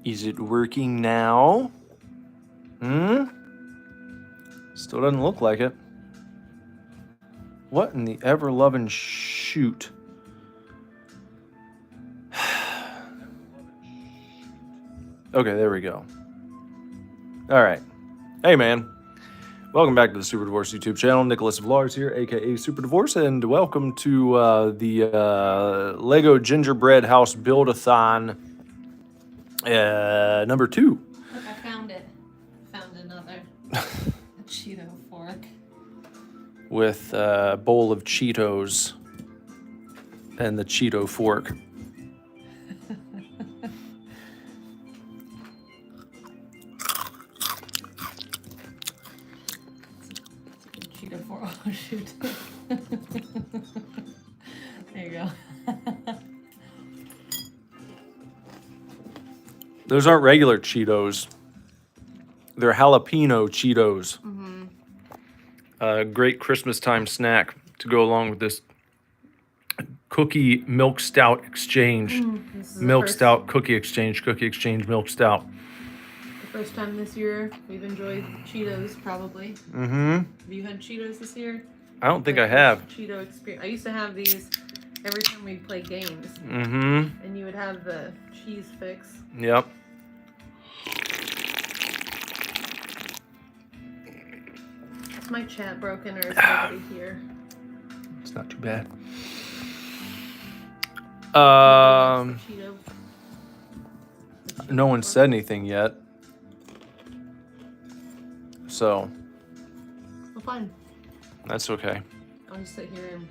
Is it working now? Still doesn't look like it. What in the ever-loving shoot? Okay, there we go. All right. Hey, man. Welcome back to the Super Divorce YouTube channel. Nicholas Vlars here, a.k.a. Super Divorce, and welcome to the Lego Gingerbread House Build-A-Thon number 2. Look, I found it. Found another Cheeto fork. With a bowl of Cheetos and the Cheeto fork. Cheeto fork. Oh, shoot. There you go. Those aren't regular Cheetos. They're jalapeno Cheetos. A great Christmas time snack to go along with this cookie milk stout exchange. Milk stout, cookie exchange, milk stout. The first time this year we've enjoyed Cheetos, probably. Have you had Cheetos this year? I don't think I have. Cheeto experience. I used to have these every time we'd play games. And you would have the cheese fix. Yep. Is my chat broken or is nobody here? It's not too bad. Cheeto. No one said anything yet. So, Well, fine. that's okay. I'll just sit here and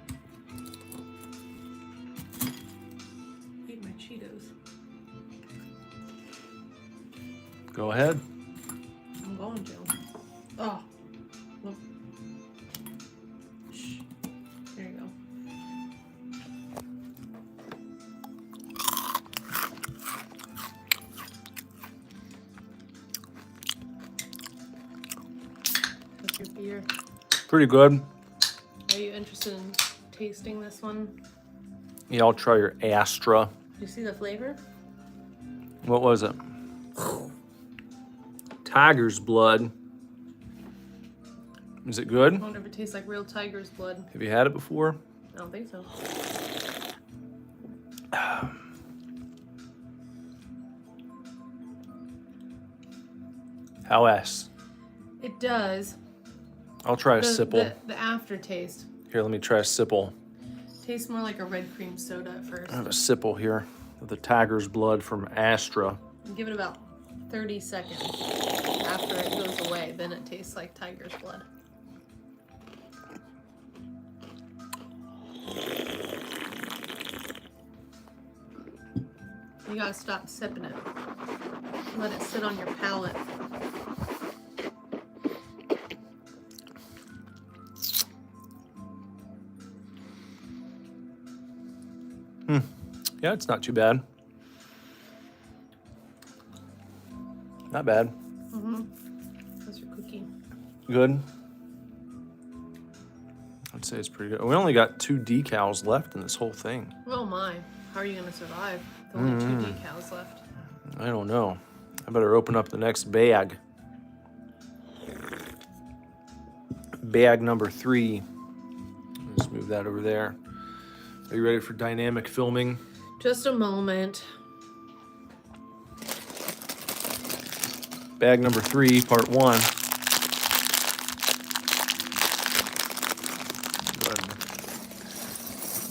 eat my Cheetos. Go ahead. I'm going to. Oh. Look. Shh. There you go. What's your beer? Pretty good. Are you interested in tasting this one? Yeah, I'll try your Astra. Do you see the flavor? What was it? Tiger's blood. Is it good? I wonder if it tastes like real tiger's blood. Have you had it before? I don't think so. How else? It does. I'll try a sipple. The aftertaste Here, let me try a sipple. tastes more like a red cream soda at first. I have a sipple here of the tiger's blood from Astra. Give it about 30 seconds. After it goes away, then it tastes like tiger's blood. You gotta stop sipping it. Let it sit on your palate. Yeah, it's not too bad. Not bad. That's your cookie. Good. I'd say it's pretty good. We only got 2 decals left in this whole thing. Oh my. How are you gonna survive? With only 2 decals left. I don't know. I better open up the next bag. Bag number 3. Let's move that over there. Are you ready for dynamic filming? Just a moment. Bag number 3, part 1. Go ahead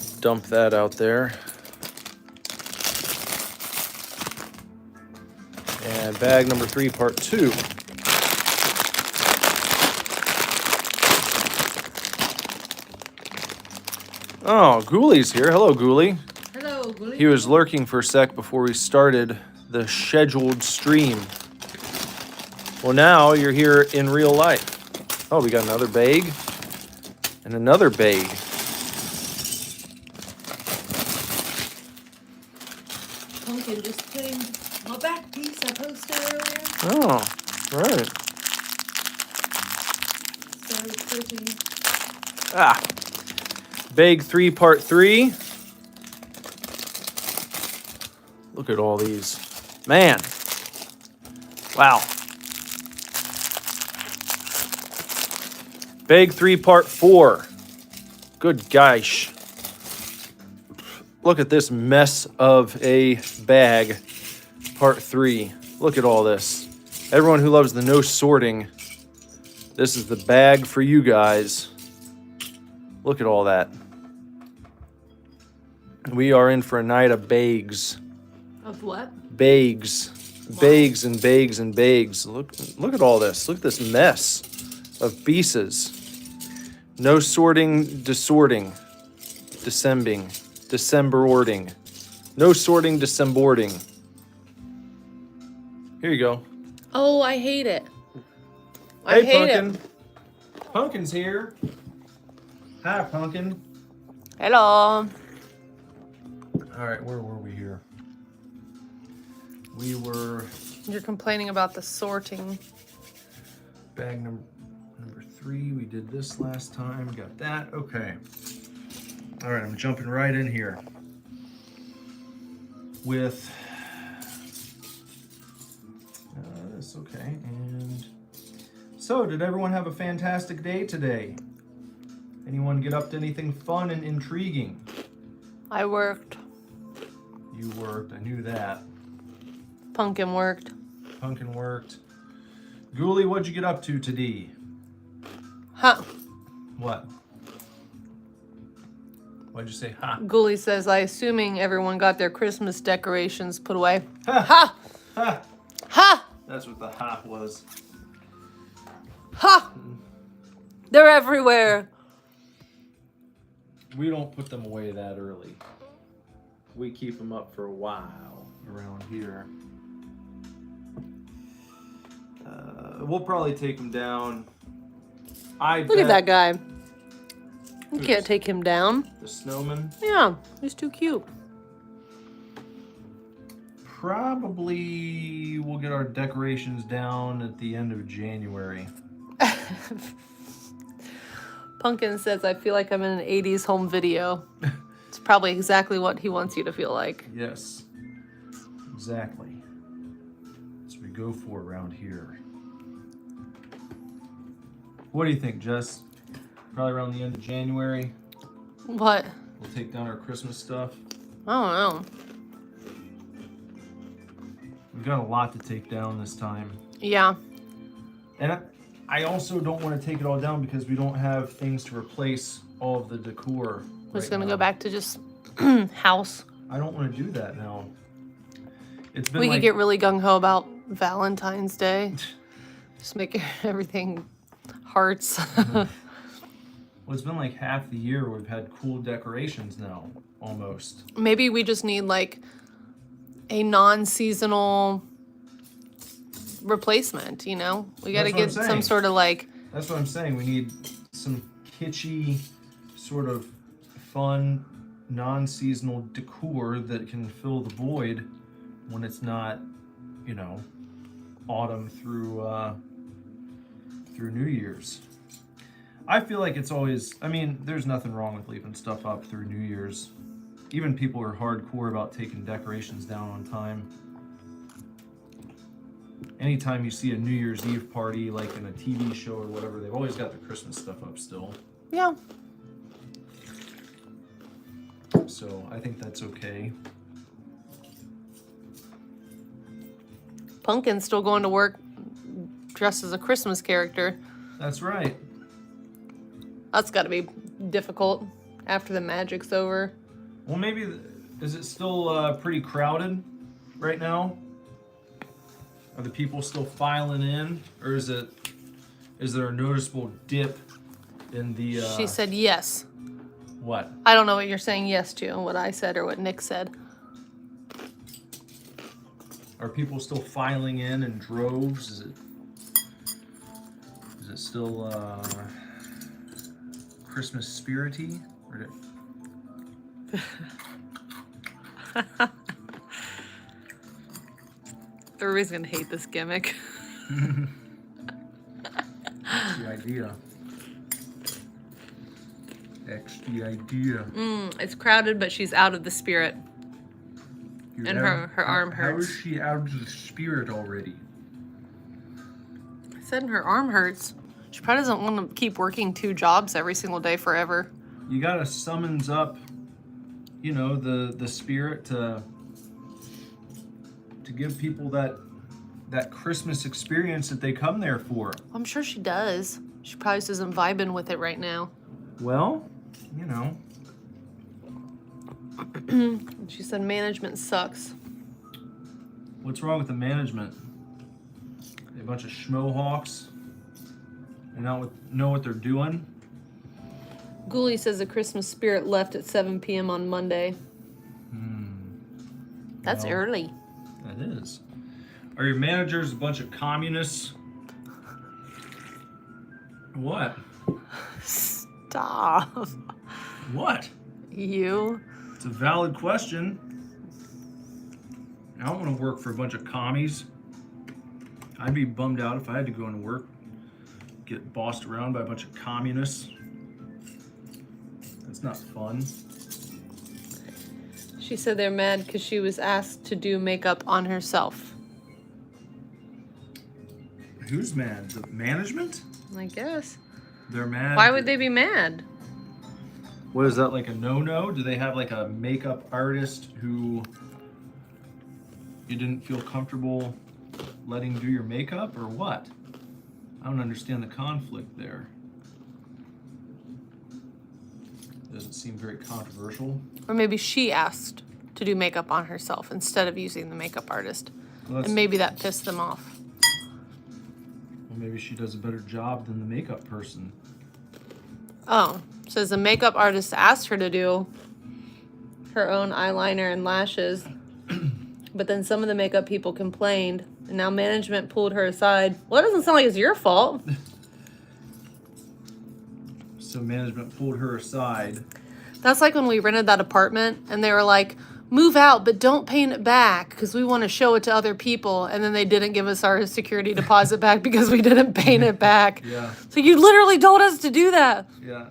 and dump that out there. And bag number 3, part 2. Oh, Ghouly's here. Hello, Ghouly. Hello, Ghouly. He was lurking for a sec before we started the scheduled stream. Well, now you're here in real life. Oh, we got another bag. And another bag. Pumpkin just putting my back piece I posted earlier. Oh, right. So pretty. Ah. Bag 3, part 3. Look at all these. Man, Wow. Bag 3, part 4. Good gosh. Look at this mess of a bag, part 3. Look at all this. Everyone who loves the no sorting, this is the bag for you guys. Look at all that. We are in for a night of bags. Of what? Bags. Bags and bags and bags. Look at all this. Look at this mess of pieces. No sorting, desorting, December-ording. No sorting, December-ording. Here you go. Oh, I hate it. I Hey, hate Pumpkin. it. Pumpkin's here. Hi, Pumpkin. Hello. All right, where were we here? We were You're complaining about the sorting. bag number 3. We did this last time. Got that. Okay. All right, I'm jumping right in here with this. Okay, and so did everyone have a fantastic day today? Anyone get up to anything fun and intriguing? I worked. You worked. I knew that. Pumpkin worked. Pumpkin worked. Ghoulie, what'd you get up to today? Huh. What? What'd you say? Ha. Ghoulie says, I assuming everyone got their Christmas decorations put away. Ha. Ha! Ha. Ha! That's what the ha was. Ha! They're everywhere. We don't put them away that early. We keep them up for a while around here. We'll probably take them down. Look at that guy. You can't take him down. The snowman. Yeah, he's too cute. Probably we'll get our decorations down at the end of January. Pumpkin says, I feel like I'm in an 80s home video. It's probably exactly what he wants you to feel like. Yes, exactly. That's what we go for around here. What do you think, Jess? Probably around the end of January. What? We'll take down our Christmas stuff. I don't know. We've got a lot to take down this time. Yeah. And I also don't want to take it all down because we don't have things to replace all of the decor. We're just right going to now. go back to just house. I don't want to do that now. It's been We like, could get really gung-ho about Valentine's Day. Just make everything hearts. well, it's been like half the year we've had cool decorations now, almost. Maybe we just need like a non-seasonal replacement, you know? We got to That's what get I'm some saying. sort of like, That's what I'm saying. We need some kitschy, sort of fun, non-seasonal decor that can fill the void when it's not, you know, autumn through New Year's. I feel like it's always, I mean, there's nothing wrong with leaving stuff up through New Year's. Even people are hardcore about taking decorations down on time. Anytime you see a New Year's Eve party, like in a TV show or whatever, they've always got the Christmas stuff up still. yeah. So I think that's okay. Pumpkin's still going to work dressed as a Christmas character. That's right. That's got to be difficult after the magic's over. Well, maybe, is it still pretty crowded right now? Are the people still filing in? Or is there a noticeable dip in the... She said yes. What? I don't know what you're saying yes to, what I said or what Nick said. Are people still filing in droves? Is it still Christmas spirity? Or did... Everybody's gonna hate this gimmick. That's the idea. That's the idea. It's crowded, but she's out of the spirit. You're And out- her arm How is hurts. she out of the spirit already? said her arm hurts. She probably doesn't want to keep working 2 jobs every single day forever. You gotta summons up, you know, the spirit to give people that Christmas experience that they come there for. I'm sure she does. She probably just isn't vibing with it right now. Well, you know. She said management sucks. What's wrong with the management? They a bunch of schmohawks and not know what they're doing. Ghoulie says the Christmas spirit left at 7 p.m. on Monday. That's Well, early. That is. Are your managers a bunch of communists? What? Stop. What? You? It's a valid question. I don't want to work for a bunch of commies. I'd be bummed out if I had to go into work, get bossed around by a bunch of communists. That's not fun. She said they're mad because she was asked to do makeup on herself. Who's mad? The management? I guess. They're mad. Why would they be mad? What is that, like a no-no? Do they have like a makeup artist who you didn't feel comfortable letting do your makeup, or what? I don't understand the conflict there. Doesn't seem very controversial. Or maybe she asked to do makeup on herself instead of using the makeup artist. Well, And maybe that pissed them off. well, maybe she does a better job than the makeup person. Oh, says the makeup artist asked her to do her own eyeliner and lashes, but then some of the makeup people complained, and now management pulled her aside. Well, it doesn't sound like it's your fault. So management pulled her aside. That's like when we rented that apartment, and they were like, move out, but don't paint it back because we want to show it to other people. And then they didn't give us our security deposit back because we didn't paint it back. Yeah. So you literally told us to do that. Yeah.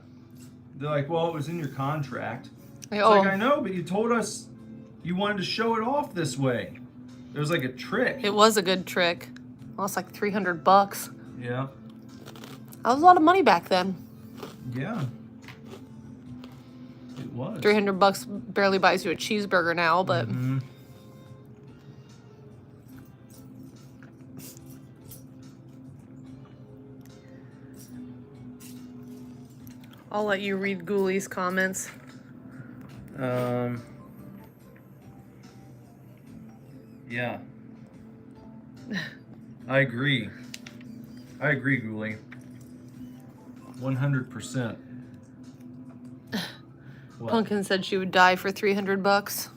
They're like, well, it was in your contract. Like, It's oh, like, I know, but you told us you wanted to show it off this way. It was like a trick. it was a good trick. Lost like $300. Yeah. That was a lot of money back then. Yeah. It was. $300 barely buys you a cheeseburger now, but Mhm. I'll let you read Ghoulie's comments. Yeah. I agree. I agree, Ghoulie. 100%. What? Pumpkin said she would die for $300.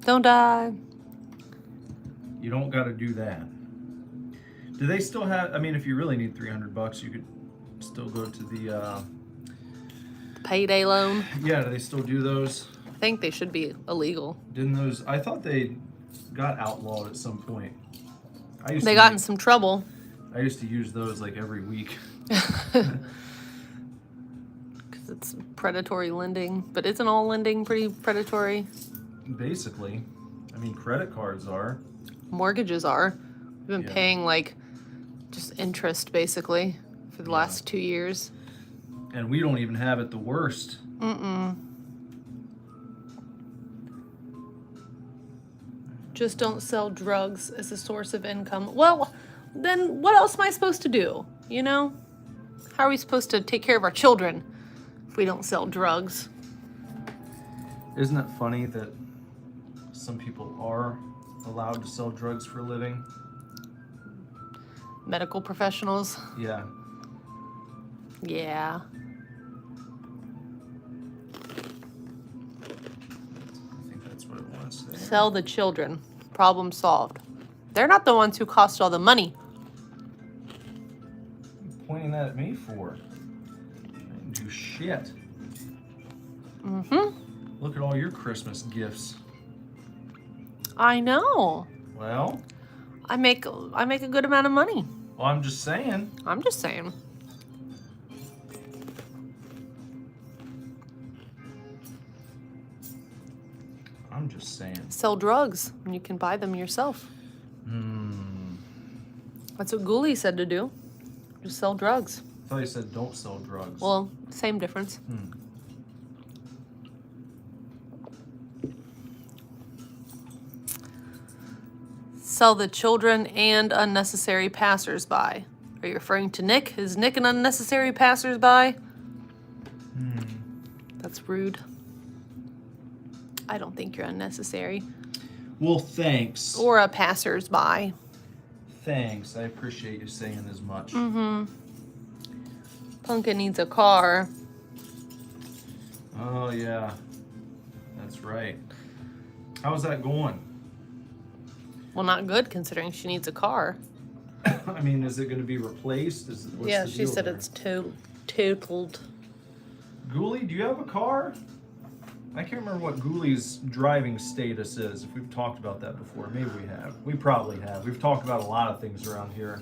Don't die. You don't got to do that. Do they still have? I mean, if you really need $300, you could still go to the. Payday loan. Yeah, do they still do those? I think they should be illegal. Didn't those? I thought they got outlawed at some point. They got in some trouble. I used to use those like every week. Because it's predatory lending. But isn't all lending pretty predatory? Basically, I mean, credit cards are. Mortgages are. We've been Yeah. paying like just interest basically for the last 2 years. And we don't even have it the worst. Just don't sell drugs as a source of income. Well, then what else am I supposed to do? You know? How are we supposed to take care of our children if we don't sell drugs? Isn't it funny that some people are allowed to sell drugs for a living? Medical professionals? Yeah. Yeah. I think that's what it was. Sell the children. Problem solved. They're not the ones who cost all the money. Pointing that at me for? I didn't do shit. Look at all your Christmas gifts. I know. Well, I make a good amount of money. I'm just saying. I'm just saying. I'm just saying. Sell drugs and you can buy them yourself. That's what Ghoulie said to do. Just sell drugs. I thought you said don't sell drugs. Well, same difference. Sell the children and unnecessary passersby. Are you referring to Nick? Is Nick an unnecessary passersby? That's rude. I don't think you're unnecessary. Well, thanks. Or a passersby. Thanks. I appreciate you saying as much. Pumpkin needs a car. Oh, yeah. That's right. How's that going? Well, not good considering she needs a car. I mean, is it going to be replaced? What's Yeah, the she deal said there? it's totaled. Ghoulie, do you have a car? I can't remember what Ghoulie's driving status is. If we've talked about that before, maybe we have. We probably have. We've talked about a lot of things around here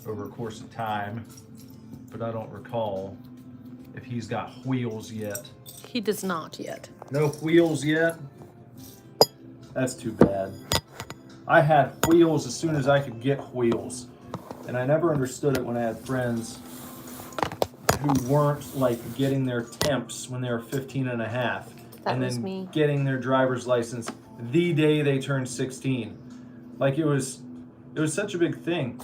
over a course of time, but I don't recall if he's got wheels yet. He does not yet. No wheels yet? That's too bad. I had wheels as soon as I could get wheels, and I never understood it when I had friends who weren't like getting their temps when they were 15 and a half. That and was then me. getting their driver's license the day they turned 16. Like it was such a big thing.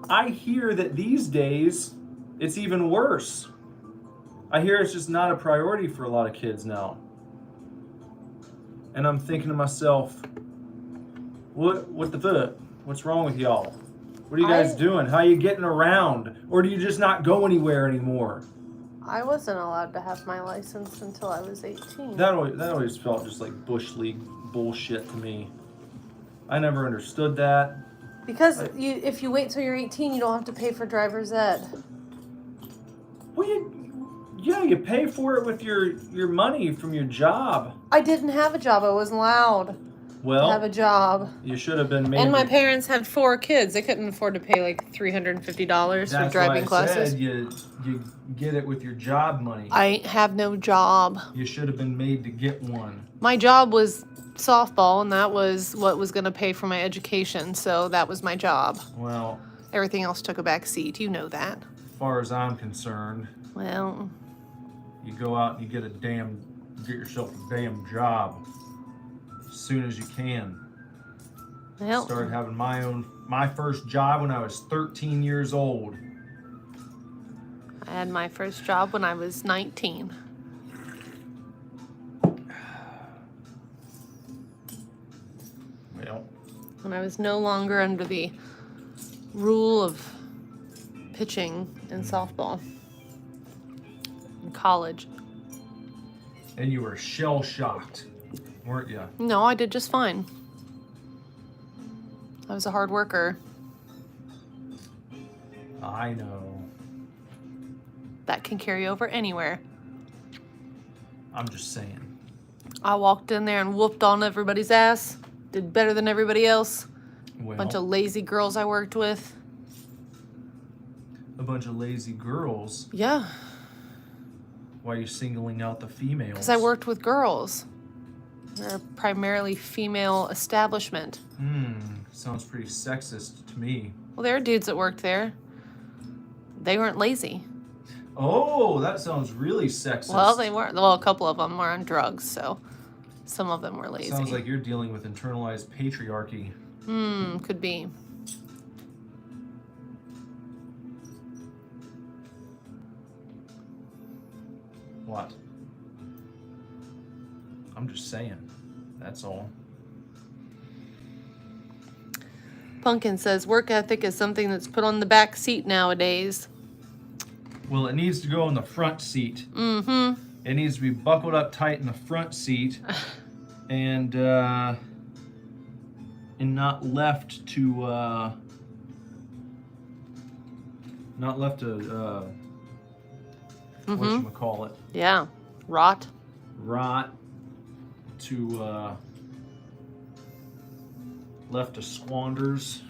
I hear that these days it's even worse. I hear it's just not a priority for a lot of kids now. And I'm thinking to myself, what the fuck? What's wrong with y'all? What are you guys doing? How are you getting around? Or do you just not go anywhere anymore? I wasn't allowed to have my license until I was 18. That always felt just like Bush League bullshit to me. I never understood that. Because if you wait till you're 18, you don't have to pay for driver's ed. Well, you pay for it with your money from your job. I didn't have a job. I wasn't allowed to have a job. You should have been made. And my parents had 4 kids. They couldn't afford to pay like $350 for driving classes. Said you get it with your job money. I have no job. You should have been made to get one. My job was softball, and that was what was going to pay for my education, so that was my job. Well, everything else took a back seat. You know that. As far as I'm concerned, well, you go out and you get yourself a damn job as soon as you can. Well, started having my first job when I was 13 years old. I had my first job when I was 19. Well, when I was no longer under the rule of pitching in softball in college. And you were shell-shocked, weren't you? No, I did just fine. I was a hard worker. I know. That can carry over anywhere. I'm just saying. I walked in there and whooped on everybody's ass. Did better than everybody else. Well, Bunch of lazy girls I worked with. A bunch of lazy girls? Yeah. Why are you singling out the females? Because I worked with girls. They're a primarily female establishment. Sounds pretty sexist to me. Well, there are dudes that worked there. They weren't lazy. Oh, that sounds really sexist. Well, they weren't. Well, a couple of them were on drugs, so some of them were lazy. Sounds like you're dealing with internalized patriarchy. Could be. What? I'm just saying. That's all. Pumpkin says work ethic is something that's put on the back seat nowadays. Well, it needs to go in the front seat. Mm-hmm. It needs to be buckled up tight in the front seat and not left to whatchamacallit? Yeah. Rot to left to squanders.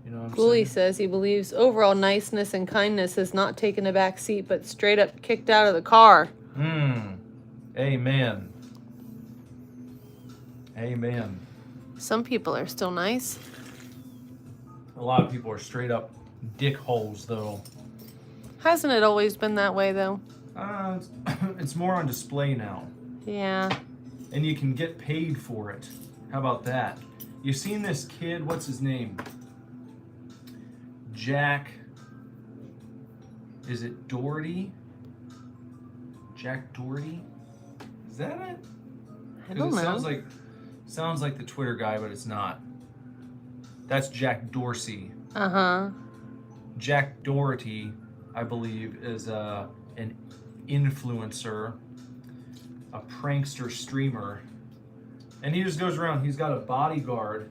You know what I'm Ghoulie saying? says he believes overall niceness and kindness has not taken a back seat, but straight up kicked out of the car. Amen. Amen. Some people are still nice. A lot of people are straight up dick holes, though. Hasn't it always been that way, though? It's more on display now. Yeah. And you can get paid for it. How about that? You seen this kid? What's his name? Jack. Is it Doherty? Jack Doherty? Is that it? I don't know. Sounds like the Twitter guy, but it's not. That's Jack Dorsey. Uh-huh. Jack Doherty, I believe, is an influencer, a prankster streamer, and he just goes around. He's got a bodyguard,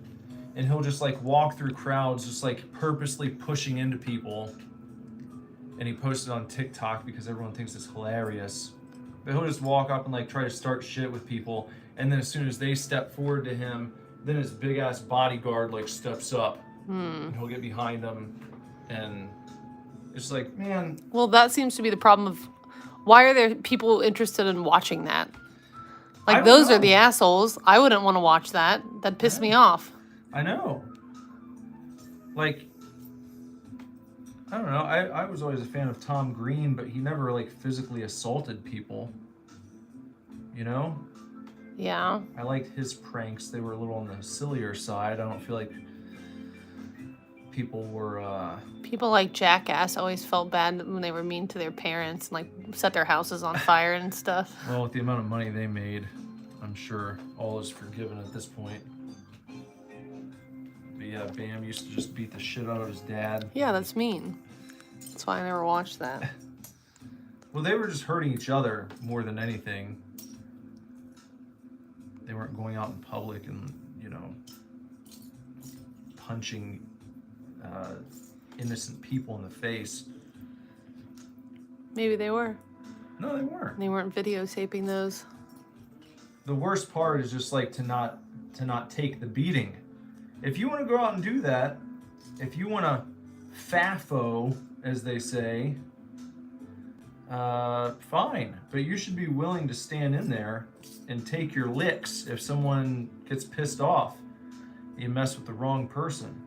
and he'll just like walk through crowds, just like purposely pushing into people. And he posted on TikTok because everyone thinks it's hilarious. But he'll just walk up and like try to start shit with people, and then as soon as they step forward to him, then his big ass bodyguard like steps up, and he'll get behind them, and it's like, man. Well, that seems to be the problem of why are there people interested in watching that? Like, those are the assholes. I wouldn't want to watch that. That'd piss me off. I know. Like, I don't know. I was always a fan of Tom Green, but he never like physically assaulted people. You know? Yeah. I liked his pranks. They were a little on the sillier side. I don't feel like people were People like Jackass always felt bad when they were mean to their parents and like set their houses on fire and stuff. well, with the amount of money they made, I'm sure all is forgiven at this point. But yeah, Bam used to just beat the shit out of his dad. Yeah, that's mean. That's why I never watched that. Well, they were just hurting each other more than anything. They weren't going out in public and, you know, punching innocent people in the face. Maybe they were. No, they weren't. They weren't videotaping those. The worst part is just like to not take the beating. If you want to go out and do that, if you want to FAFO, as they say, fine. But you should be willing to stand in there and take your licks if someone gets pissed off. You mess with the wrong person.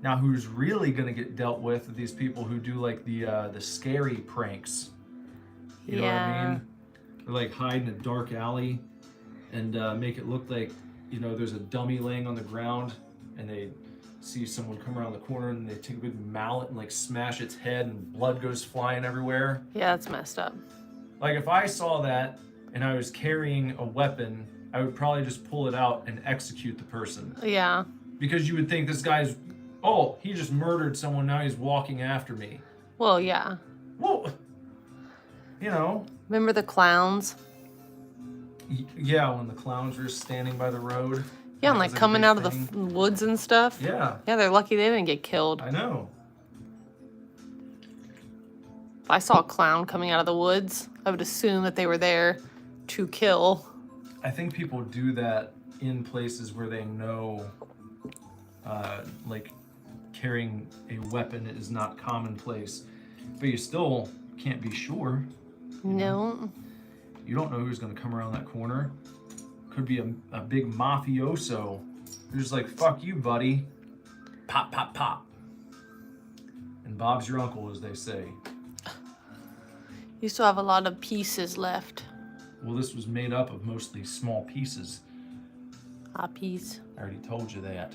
Now, who's really going to get dealt with are these people who do like the scary pranks. You know what I mean? They like hide in a dark alley and make it look like, you know, there's a dummy laying on the ground, and they see someone come around the corner and they take a big mallet and like smash its head and blood goes flying everywhere. Yeah, that's messed up. Like if I saw that and I was carrying a weapon, I would probably just pull it out and execute the person. Yeah. Because you would think this guy's, oh, he just murdered someone, now he's walking after me. Well, yeah. Well, you know. Remember the clowns? Yeah, when the clowns were standing by the road. Yeah, and like coming out of the woods and stuff. Yeah. Yeah, they're lucky they didn't get killed. I know. If I saw a clown coming out of the woods, I would assume that they were there to kill. I think people do that in places where they know, like, carrying a weapon is not commonplace. But you still can't be sure. No. You don't know who's going to come around that corner. Could be a big mafioso who's like, fuck you, buddy. Pop, pop, pop. And Bob's your uncle, as they say. You still have a lot of pieces left. Well, this was made up of mostly small pieces. Piece. I already told you that.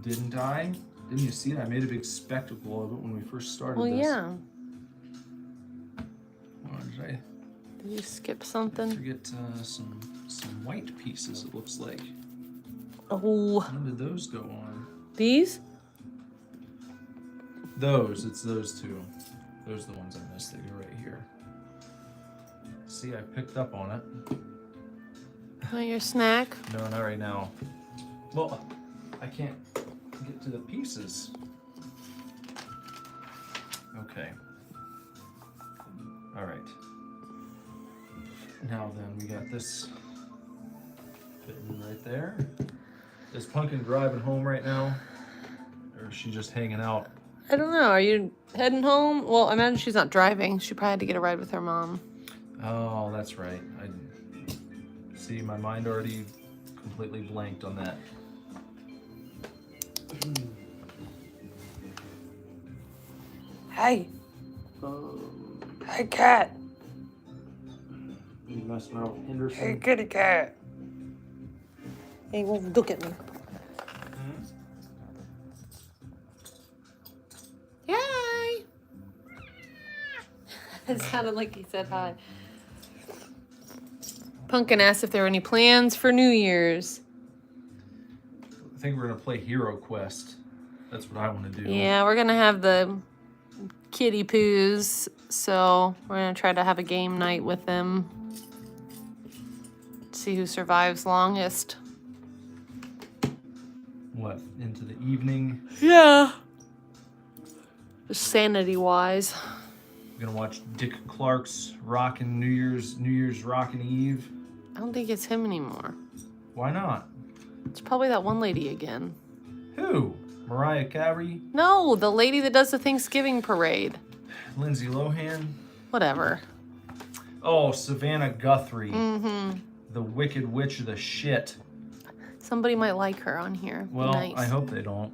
Didn't I? Didn't you see it? I made a big spectacle of it when we first started Well, this. yeah. Oh, did I Did you skip something? forget some white pieces, it looks like. Oh. When did those go on? These? Those, it's those two. Those are the ones I missed. They go right here. See, I picked up on it. Want your snack? No, not right now. Well, I can't get to the pieces. Okay. All right. Now then, we got this fitting right there. Is Pumpkin driving home right now? Or is she just hanging out? I don't know. Are you heading home? Well, I imagine she's not driving. She probably had to get a ride with her mom. Oh, that's right. I see, my mind already completely blanked on that. Hey. Hey, cat. You messing around with Henderson? Hey, kitty cat. Hey, well, look at me. Hi. It sounded like he said hi. Pumpkin asked if there were any plans for New Year's. I think we're gonna play Hero Quest. That's what I want to do. Yeah, we're gonna have the kitty poos, so we're gonna try to have a game night with them. See who survives longest. What, into the evening? Yeah. Sanity wise. We're gonna watch Dick Clark's Rockin' New Year's Rockin' Eve. I don't think it's him anymore. Why not? It's probably that one lady again. Who? Mariah Carey? No, the lady that does the Thanksgiving parade. Lindsay Lohan? Whatever. Oh, Savannah Guthrie. Mm-hmm. The Wicked Witch of the shit. Somebody might like her on here. Be Well, nice. I hope they don't.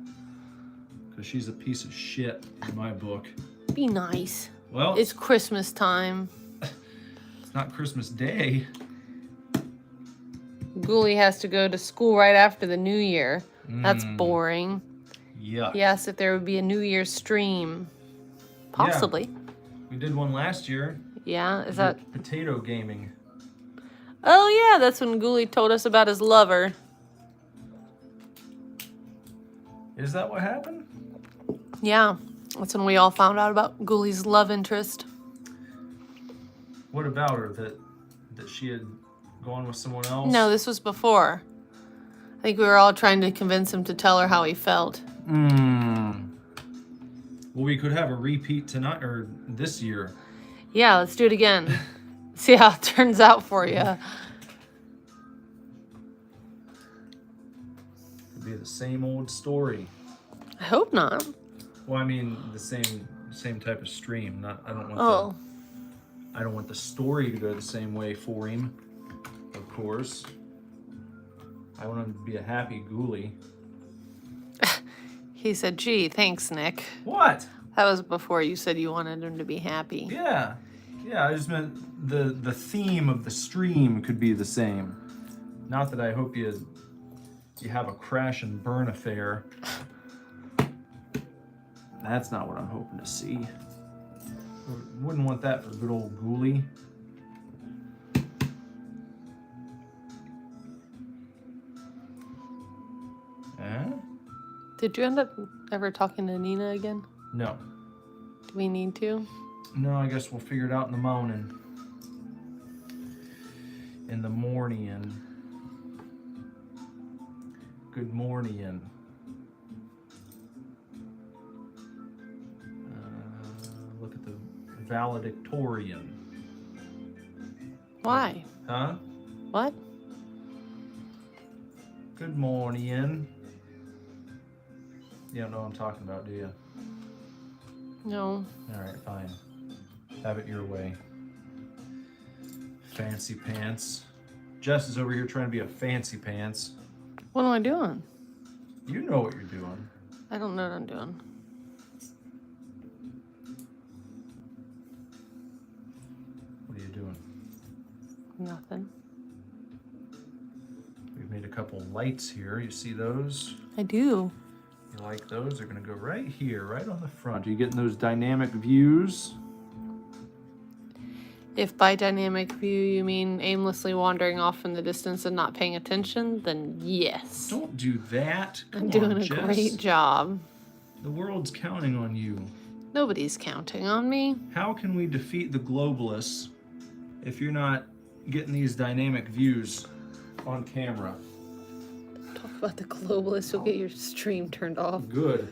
Because she's a piece of shit in my book. Be nice. Well, It's Christmas time. it's not Christmas Day. Ghoulie has to go to school right after the New Year. That's boring. Yuck. He asked if there would be a New Year's stream. Possibly. We did one last year. Yeah, is that... Potato gaming. Oh, yeah, that's when Ghoulie told us about his lover. Is that what happened? Yeah, that's when we all found out about Ghoulie's love interest. What about her? That she had gone with someone else? No, this was before. I think we were all trying to convince him to tell her how he felt. Well, we could have a repeat tonight or this year. Yeah, let's do it again. See how it turns out for you. It'd be the same old story. I hope not. Well, I mean the same type of stream. I don't want the story to go the same way for him. Of course. I want him to be a happy Ghoulie. He said, gee, thanks, Nick. What? That was before you said you wanted him to be happy. Yeah. Yeah, I just meant the theme of the stream could be the same. Not that I hope you have a crash and burn affair. That's not what I'm hoping to see. Wouldn't want that for good old Ghoulie. Did you end up ever talking to Nina again? No. Do we need to? No, I guess we'll figure it out in the morning. In the morning. Good morning. Look at the valedictorian. Why? Huh? What? Good morning. You don't know what I'm talking about, do you? No. All right, fine. Have it your way. Fancy pants. Jess is over here trying to be a fancy pants. What am I doing? You know what you're doing. I don't know what I'm doing. What are you doing? Nothing. We've made a couple lights here. You see those? I do. You like those? They're going to go right here, right on the front. Are you getting those dynamic views? If by dynamic view you mean aimlessly wandering off in the distance and not paying attention, then yes. Don't do that. Come I'm doing on, a Jess. great job. The world's counting on you. Nobody's counting on me. How can we defeat the globalists if you're not getting these dynamic views on camera? Talk about the globalists, you'll get your stream turned off. Good.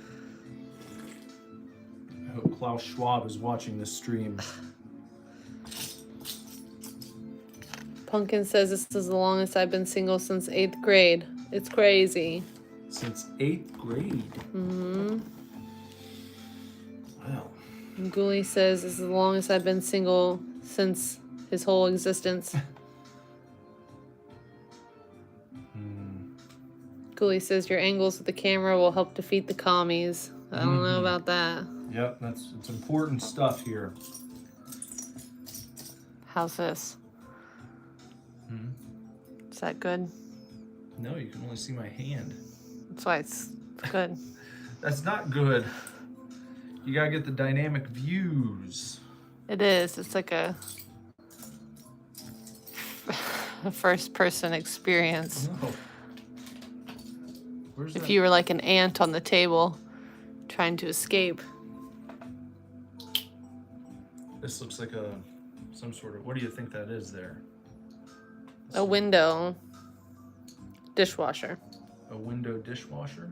I hope Klaus Schwab is watching this stream. Pumpkin says this is the longest I've been single since 8th grade. It's crazy. Since 8th grade? Mm-hmm. Wow. And Ghoulie says this is the longest I've been single since his whole existence. Cooley says your angles with the camera will help defeat the commies. I don't know about that. Yep, it's important stuff here. How's this? Is that good? No, you can only see my hand. That's why it's good. That's not good. You gotta get the dynamic views. It is. It's like a first-person experience. No. Where's If that? you were like an ant on the table trying to escape. This looks like some sort of. What do you think that is there? A window dishwasher. A window dishwasher?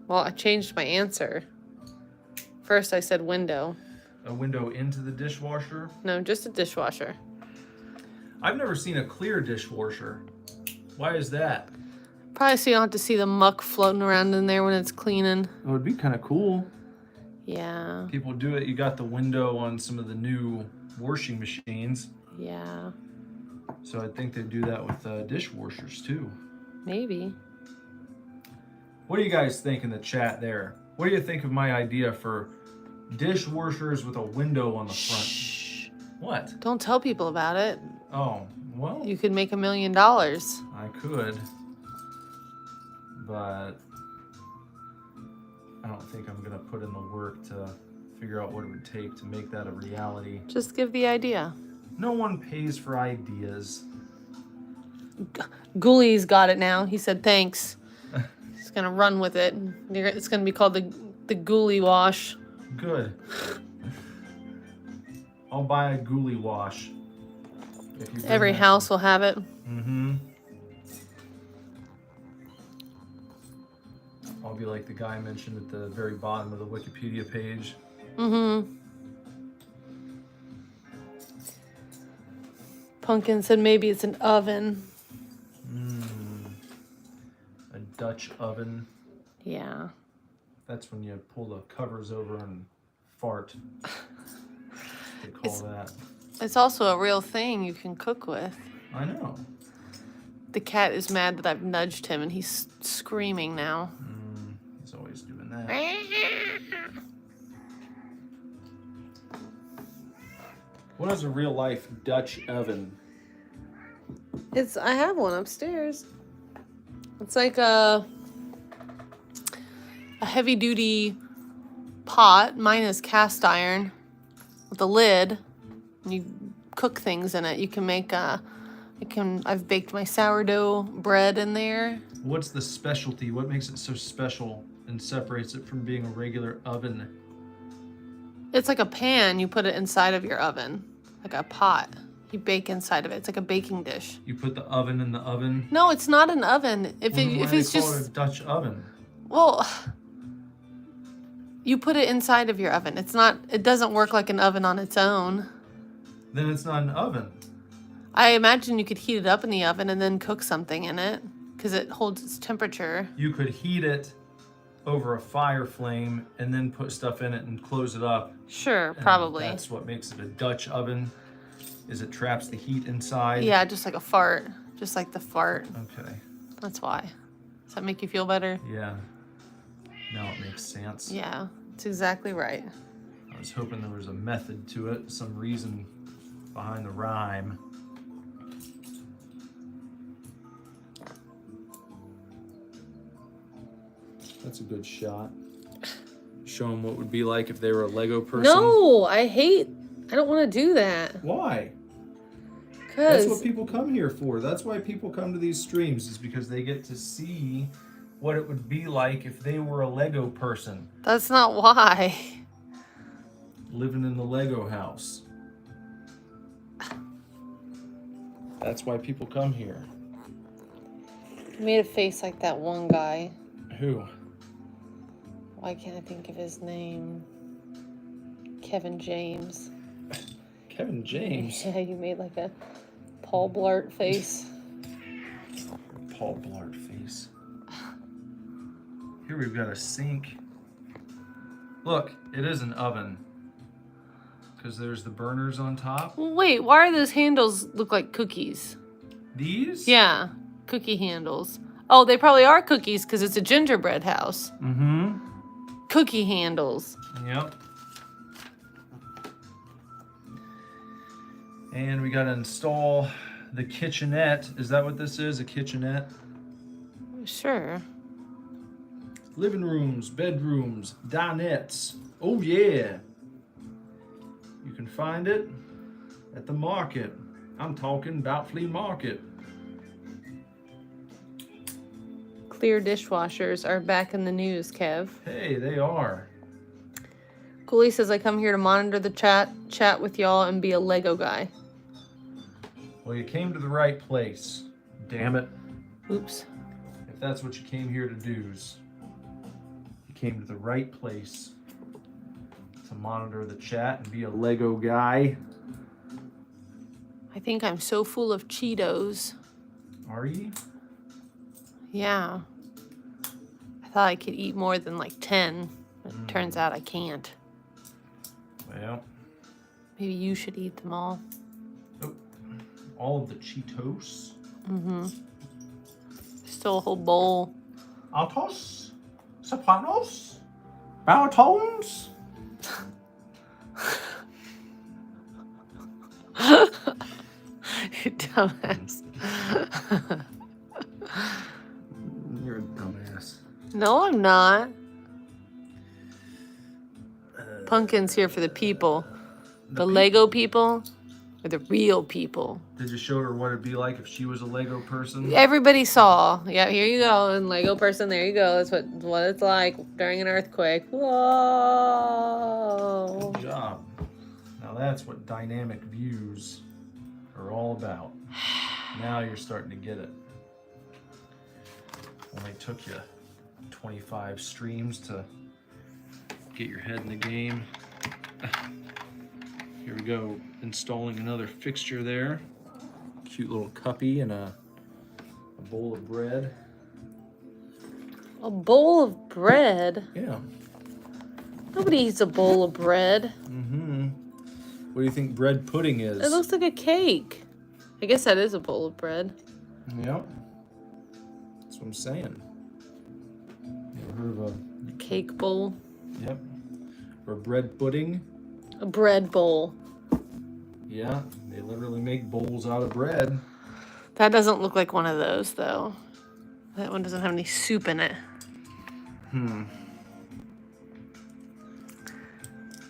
Well, I changed my answer. First I said window. A window into the dishwasher? No, just a dishwasher. I've never seen a clear dishwasher. Why is that? Probably so you don't have to see the muck floating around in there when it's cleaning. It would be kind of cool. Yeah. People do it. You got the window on some of the new washing machines. Yeah. So I think they do that with dishwashers too. Maybe. What do you guys think in the chat there? What do you think of my idea for dishwashers with a window on the front? Shh. What? Don't tell people about it. Oh, well, You could make $1 million. I could. But I don't think I'm going to put in the work to figure out what it would take to make that a reality. Just give the idea. No one pays for ideas. Ghoulies got it now. He said thanks. He's gonna run with it. It's gonna be called the Ghoulie Wash. Good. I'll buy a ghoulie wash. If you Every house will have it. Mm-hmm. I'll be like the guy mentioned at the very bottom of the Wikipedia page. Mm-hmm. Pumpkin said maybe it's an oven. A Dutch oven. Yeah. That's when you pull the covers over and fart. They call that. It's also a real thing you can cook with. I know. The cat is mad that I've nudged him and he's screaming now. He's always doing that. What is a real life Dutch oven? I have one upstairs. It's like a heavy duty pot. Mine is cast iron with a lid. And you cook things in it. You can make I've baked my sourdough bread in there. What's the specialty? What makes it so special and separates it from being a regular oven? It's like a pan. You put it inside of your oven, like a pot. You bake inside of it. It's like a baking dish. You put the oven in the oven? No, it's not an oven. If Why it's do they call just it a Dutch oven? well, you put it inside of your oven. It doesn't work like an oven on its own. Then it's not an oven. I imagine you could heat it up in the oven and then cook something in it because it holds its temperature. You could heat it over a fire flame and then put stuff in it and close it up. Sure, And probably. That's what makes it a Dutch oven, is it traps the heat inside. Yeah, just like a fart. Just like the fart. Okay. That's why. Does that make you feel better? Yeah. Now it makes sense. Yeah, it's exactly right. I was hoping there was a method to it, some reason behind the rhyme. That's a good shot. Show them what it would be like if they were a Lego person. No, I don't want to do that. Why? That's what Because people come here for. That's why people come to these streams, is because they get to see what it would be like if they were a Lego person that's not why. living in the Lego house. That's why people come here. You made a face like that one guy. Who? Why can't I think of his name? Kevin James. Kevin James? Yeah, you made like a Paul Blart face. Paul Blart face. Here we've got a sink. Look, it is an oven. Because there's the burners on top. Wait, why are those handles look like cookies? These? Yeah, cookie handles. Oh, they probably are cookies because it's a gingerbread house. Mm-hmm. Cookie handles. Yep. And we got to install the kitchenette. Is that what this is? A kitchenette? Sure. Living rooms, bedrooms, dinettes. Oh, yeah. You can find it at the market. I'm talking about flea market. Clear dishwashers are back in the news, Kev. Hey, they are. Cooley says I come here to monitor the chat with y'all, and be a Lego guy. Well, you came to the right place. Damn it. Oops. If that's what you came here to do, you came to the right place to monitor the chat and be a Lego guy. I think I'm so full of Cheetos. Are you? Yeah. I thought I could eat more than like 10, but it turns out I can't. Well, Maybe you should eat them all. oh, all of the Cheetos. Mm-hmm. Still a whole bowl. Altos, sopranos, baritones. You dumbass. You're a dumbass. No, I'm not. Pumpkin's here for the people. The Lego people are the real people. Did you show her what it'd be like if she was a Lego person? Everybody saw. Yeah, here you go. And Lego person, there you go. That's what it's like during an earthquake. Whoa. Good job. Now that's what dynamic views are all about. Now you're starting to get it. Only took you 25 streams to get your head in the game. Here we go, installing another fixture there. Cute little cuppy and a bowl of bread. A bowl of bread? Yeah. Nobody eats a bowl of bread. Mm-hmm. What do you think bread pudding is? It looks like a cake. I guess that is a bowl of bread. Yep. That's what I'm saying. You ever heard of A cake bowl. Yep. Or bread pudding? A bread bowl. Yeah, they literally make bowls out of bread. That doesn't look like one of those, though. That one doesn't have any soup in it.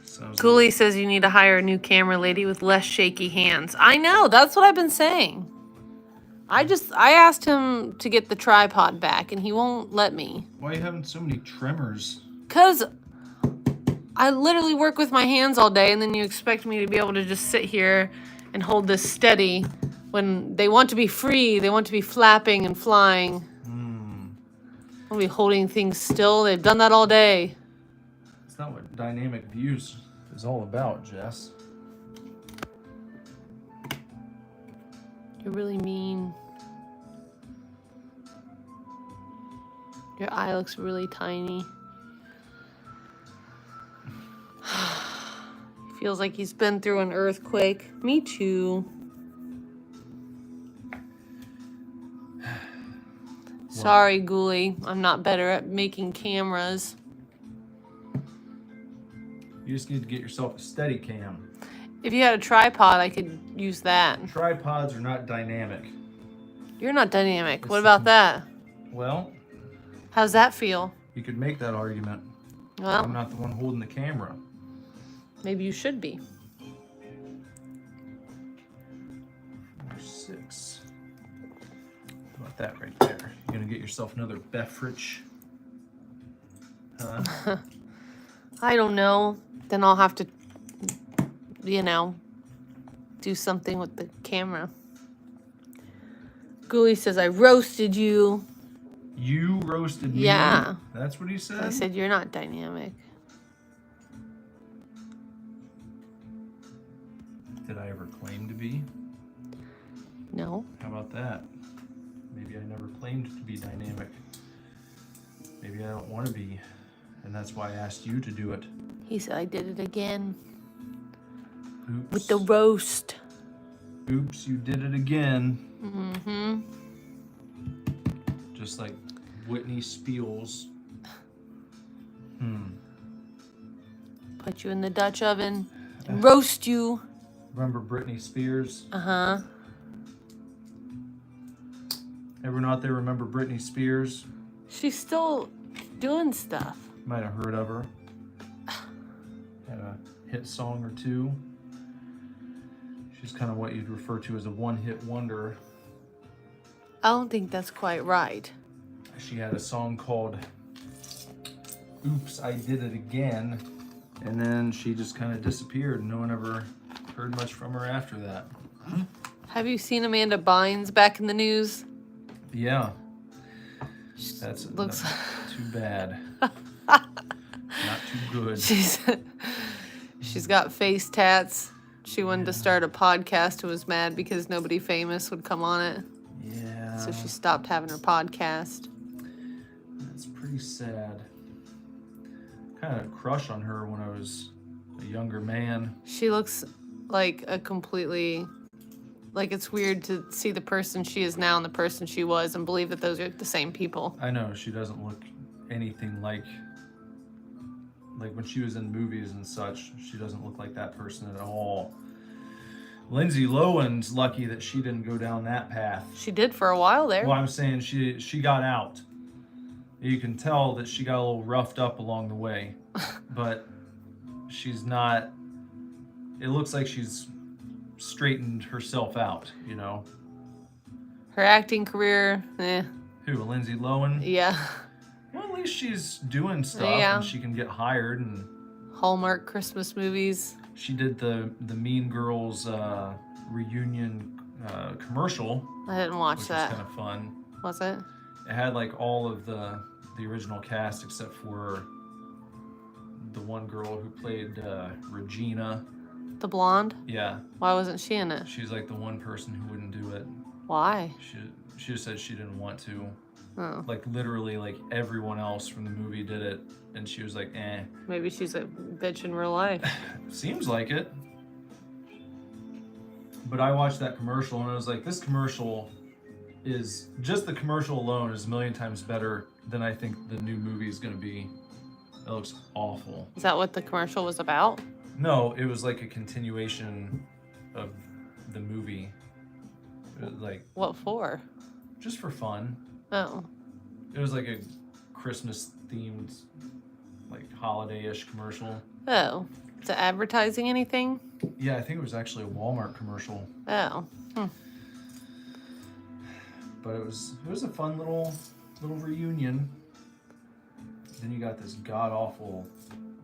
Sounds Cooley says you need to hire a new camera lady with less shaky hands. I know, that's what I've been saying. I asked him to get the tripod back, and he won't let me. Why are you having so many tremors? 'Cause I literally work with my hands all day, and then you expect me to be able to just sit here and hold this steady when they want to be free. They want to be flapping and flying. I'll be holding things still. They've done that all day. That's not what dynamic views is all about, Jess. You're really mean. Your eye looks really tiny. Feels like he's been through an earthquake. Me too. Sorry, Ghoulie. I'm not better at making cameras. You just need to get yourself a steady cam. If you had a tripod, I could use that. Tripods are not dynamic. You're not dynamic. What about that? Well, How's that feel? you could make that argument. I'm Well, not the one holding the camera. maybe you should be. Number 6. How about that right there? You're gonna get yourself another beverage. Huh? I don't know. Then I'll have to, do something with the camera. Ghoulie says, I roasted you. You roasted me? Yeah. That's what he said? I said, you're not dynamic. Did I ever claim to be? No. How about that? Maybe I never claimed to be dynamic. Maybe I don't want to be. And that's why I asked you to do it. He said, I did it again. Oops. With the roast. Oops, you did it again. Mm-hmm. Just like Whitney Spears. Put you in the Dutch oven and roast you. Remember Britney Spears? Uh-huh. Everyone out there remember Britney Spears? She's still doing stuff. Might have heard of her. Had a hit song or two. She's kind of what you'd refer to as a one-hit wonder. I don't think that's quite right. She had a song called Oops, I Did It Again. And then she just kind of disappeared. No one ever heard much from her after that. Have you seen Amanda Bynes back in the news? Yeah. That's Looks too bad. Not too good. she's got face tats. She wanted to start a podcast and was mad because nobody famous would come on it. Yeah. So she stopped having her podcast. That's pretty sad. Kind of crush on her when I was a younger man. She looks like a completely... Like, it's weird to see the person she is now and the person she was and believe that those are the same people. I know, she doesn't look anything like when she was in movies and such, she doesn't look like that person at all. Lindsay Lohan's lucky that she didn't go down that path. She did for a while there. Well, I'm saying she got out. You can tell that she got a little roughed up along the way, but she's not, it looks like she's straightened herself out, you know. Her acting career, Who, Lindsay Lohan? yeah. Well, at least she's doing stuff and she can get hired. And Hallmark Christmas movies. she did the Mean Girls reunion commercial. I didn't watch which that. was kind of fun. Was it? It had like all of the original cast except for the one girl who played Regina. The blonde? Yeah. Why wasn't she in it? She's like the one person who wouldn't do it. Why? She just said she didn't want to. Oh. Like literally like everyone else from the movie did it and she was like, eh. Maybe she's a bitch in real life. Seems like it. But I watched that commercial and I was like, this commercial is, just the commercial alone is a million times better than I think the new movie is going to be. It looks awful. Is that what the commercial was about? No, it was like a continuation of the movie. It was like, What for? just for fun. Oh. It was like a Christmas themed, like holiday-ish commercial. Oh. Is it advertising anything? Yeah, I think it was actually a Walmart commercial. Oh. But it was a fun little reunion. Then you got this god-awful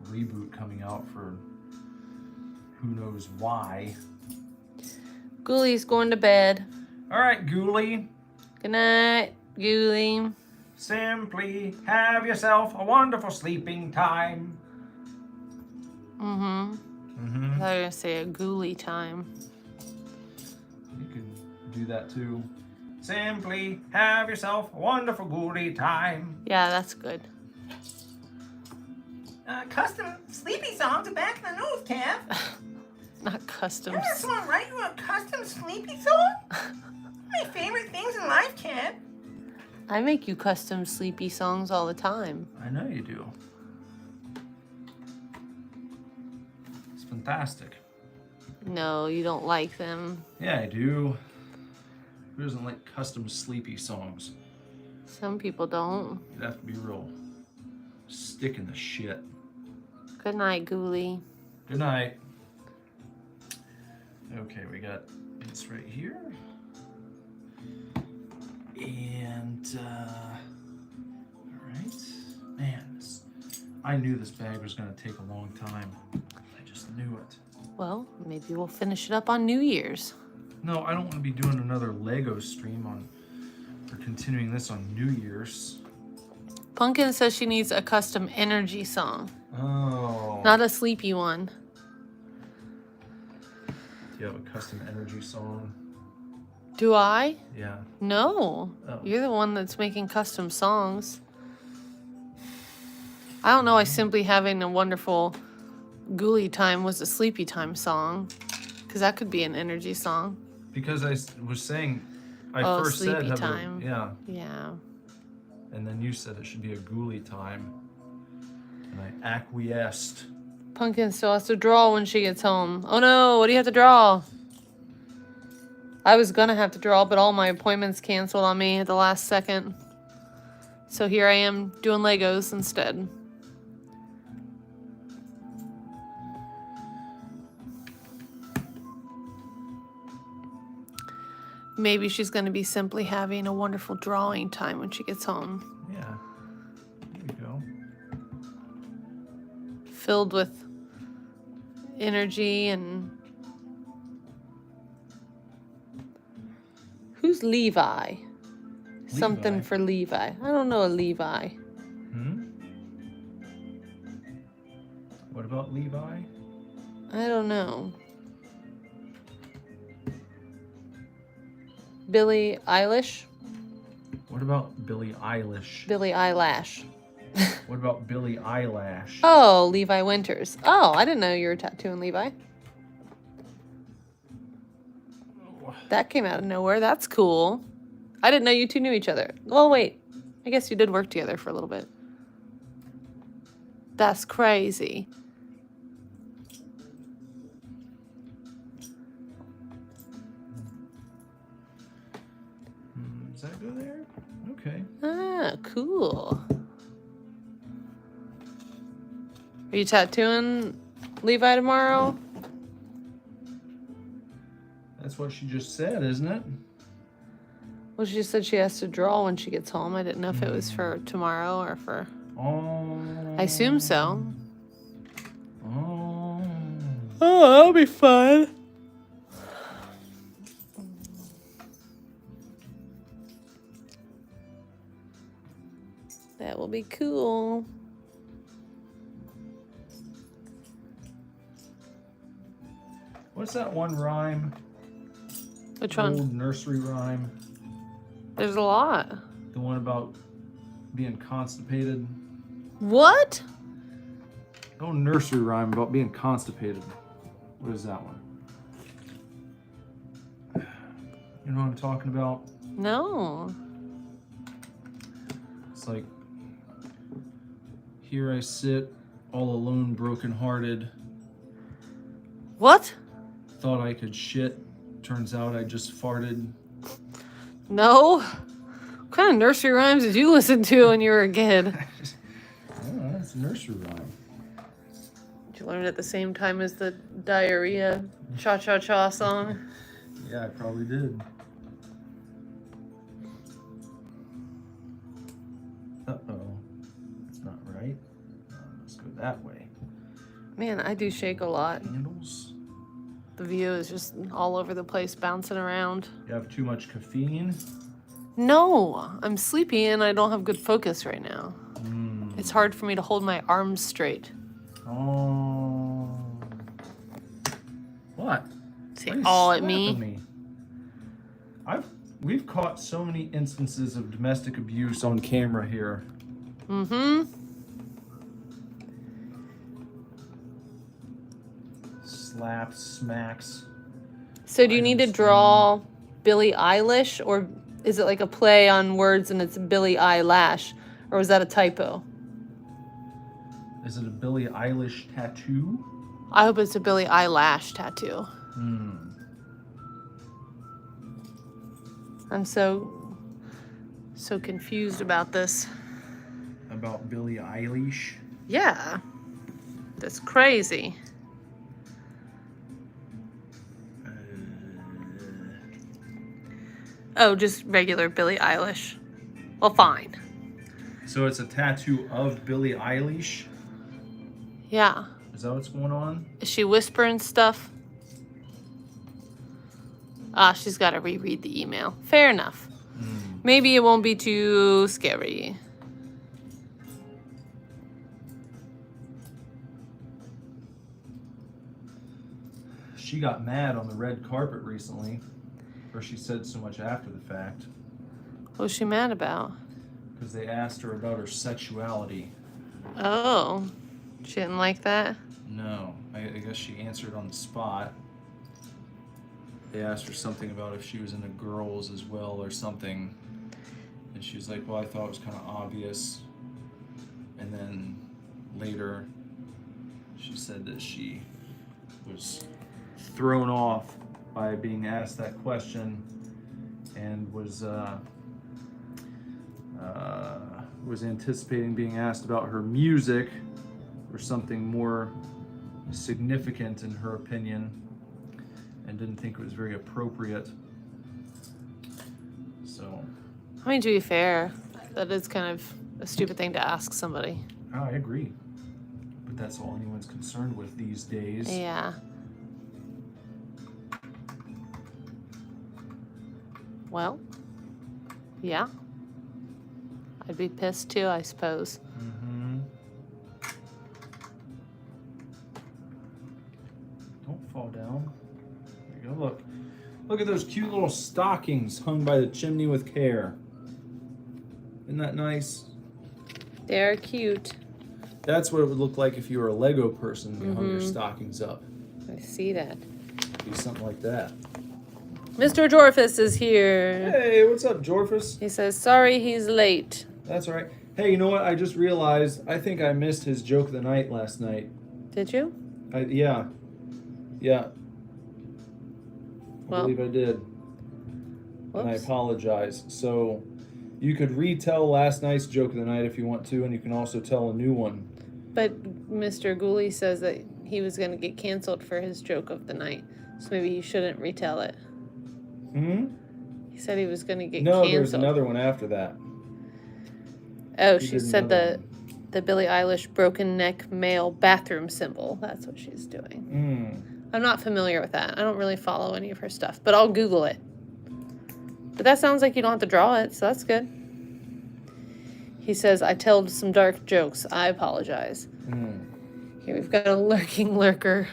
reboot coming out for who knows why. Ghoulies going to bed. All right, Ghoulie. Good night, Ghoulie. Simply have yourself a wonderful sleeping time. I thought you were going to say a ghoulie time. You can do that too. Simply have yourself a wonderful ghoulie time. Yeah, that's good. Custom sleepy songs are back in the news, Kev. Not customs. I just want to write you a custom sleepy song. My favorite things in life, Kev. I make you custom sleepy songs all the time. I know you do. It's fantastic. No, you don't like them. Yeah, I do. Who doesn't like custom sleepy songs? Some people don't. You'd have to be real stick in the shit. Good night, Ghoulie. Good night. Okay, we got this right here. And, alright. Man, I knew this bag was going to take a long time. I just knew it. Well, maybe we'll finish it up on New Year's. No, I don't want to be doing another Lego stream or continuing this on New Year's. Pumpkin says she needs a custom energy song. Oh. Not a sleepy one. Do you have a custom energy song? Do I? Yeah. No. Oh. You're the one that's making custom songs. I don't know why simply having a wonderful ghoulie time was a sleepy time song. Because that could be an energy song. Because I was saying, I Oh, first said sleepy have time. yeah. Yeah. And then you said it should be a ghoulie time. And I acquiesced. Pumpkin still has to draw when she gets home. Oh no, what do you have to draw? I was gonna have to draw, but all my appointments canceled on me at the last second. So here I am doing Legos instead. Maybe she's gonna be simply having a wonderful drawing time when she gets home. Yeah. There you go. Filled with energy and... Who's Levi? Something Levi? for Levi. I don't know a Levi. What about Levi? I don't know. Billie Eilish? What about Billie Eilish? Billie Eyelash. What about Billie Eyelash? Oh, Levi Winters. Oh, I didn't know you were tattooing Levi. That came out of nowhere. That's cool. I didn't know you two knew each other. Well, wait. I guess you did work together for a little bit. That's crazy. Does that go there? Okay. Ah, cool. Are you tattooing Levi tomorrow? That's what she just said, isn't it? Well, she said she has to draw when she gets home. I didn't know if it was for tomorrow or for... Oh. I assume so. Oh. Oh, that'll be fun. That will be cool. What's that one rhyme? Which one? Old nursery rhyme. There's a lot. The one about being constipated. What? Oh, nursery rhyme about being constipated. What is that one? You know what I'm talking about? No. It's like, here I sit, all alone, brokenhearted. What? Thought I could shit. Turns out I just farted. No. What kind of nursery rhymes did you listen to when you were a kid? Oh, that's a nursery rhyme. Did you learn it at the same time as the diarrhea cha-cha-cha song? Yeah, I probably did. Uh-oh. That's not right. Let's go that way. Man, I do shake a lot. Handles. The view is just all over the place, bouncing around. You have too much caffeine? No, I'm sleepy and I don't have good focus right now. Mm. It's hard for me to hold my arms straight. Oh. What? See, Why are you all at slapping me. We've caught so many instances of domestic abuse on camera here. Mm-hmm. Slaps, smacks. So do you need to understand. draw Billie Eilish, or is it like a play on words and it's Billie Eyelash? Or was that a typo? Is it a Billie Eilish tattoo? I hope it's a Billie Eyelash tattoo. Hmm. I'm so confused about this. About Billie Eilish? Yeah. That's crazy. Oh, just regular Billie Eilish. Well, fine. So it's a tattoo of Billie Eilish? Yeah. Is that what's going on? Is she whispering stuff? Ah, she's got to reread the email. Fair enough. Maybe it won't be too scary. She got mad on the red carpet recently, or she said so much after the fact, What was she mad about? because they asked her about her sexuality. Oh, she didn't like that? No, I guess she answered on the spot. They asked her something about if she was into girls as well or something, And she's like, well, I thought it was kind of obvious. And then later, she said that she was thrown off by being asked that question and was anticipating being asked about her music or something more significant in her opinion, and didn't think it was very appropriate. So, I mean, to be fair, that is kind of a stupid thing to ask somebody. oh, I agree. But that's all anyone's concerned with these days. Yeah. Well, yeah. I'd be pissed too, I suppose. Mm-hmm. Don't fall down. There you go. Look. Look at those cute little stockings hung by the chimney with care. Isn't that nice? They're cute. That's what it would look like if you were a Lego person and you hung your stockings up. I see that. Be something like that. Mr. Jorfus is here. Hey, what's up, Jorfus? He says, sorry he's late. That's all right. Hey, you know what? I just realized I think I missed his joke of the night last night. Did you? Yeah. I Well, believe I did. And I whoops. apologize. So you could retell last night's joke of the night if you want to, and you can also tell a new one. But Mr. Gooley says that he was going to get canceled for his joke of the night. So maybe you shouldn't retell it. Hmm? He said he was going to get No, canceled. there's another one after that. Oh, He she did said another the Billie Eilish broken neck male bathroom symbol. That's what she's doing. I'm not familiar with that. I don't really follow any of her stuff, but I'll Google it. But that sounds like you don't have to draw it, so that's good. He says, I told some dark jokes. I apologize. Here we've got a lurking lurker.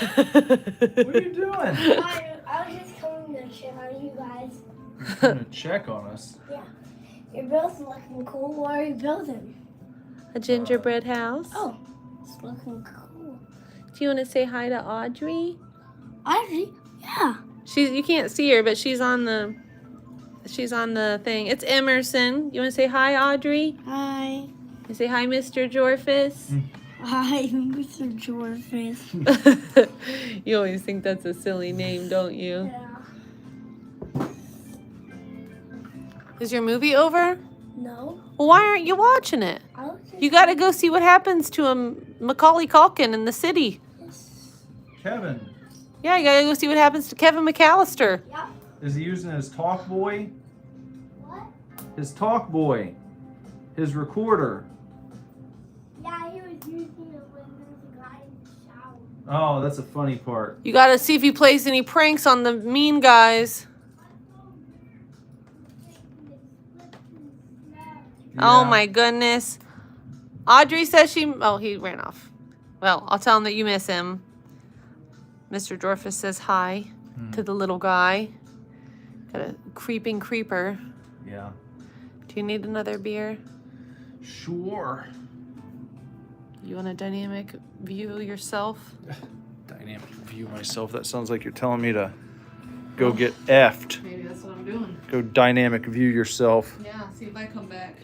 What are you doing? I was just coming to check on you guys. You're gonna check on us. Yeah. You're both looking cool. What are you building? A gingerbread house. Oh, it's looking cool. Do you want to say hi to Audrey? Audrey? Yeah. You can't see her, but she's on the thing. It's Emerson. You want to say hi, Audrey? Hi. You say hi, Mr. Jorfus. Hi, Mr. Jorfus. You always think that's a silly name, don't you? Yeah. Is your movie over? No. Well, why aren't you watching it? I was just... You got to go see what happens to Macaulay Culkin in the city. Kevin, Yeah, you got to go see what happens to Kevin McAllister. Yeah. is he using his talk boy? What? His talk boy. His recorder. Yeah, he was using it when there was a guy in the shower. Oh, that's a funny part. You got to see if he plays any pranks on the mean guys. Oh Yeah. my goodness. Audrey says he ran off. Well, I'll tell him that you miss him. Mr. Dorfus says hi to the little guy. Got a creeping creeper. Yeah. Do you need another beer? Sure. You want a dynamic view yourself? Dynamic view myself. That sounds like you're telling me to go get effed. Maybe that's what I'm doing. Go dynamic view yourself. Yeah, see if I come back.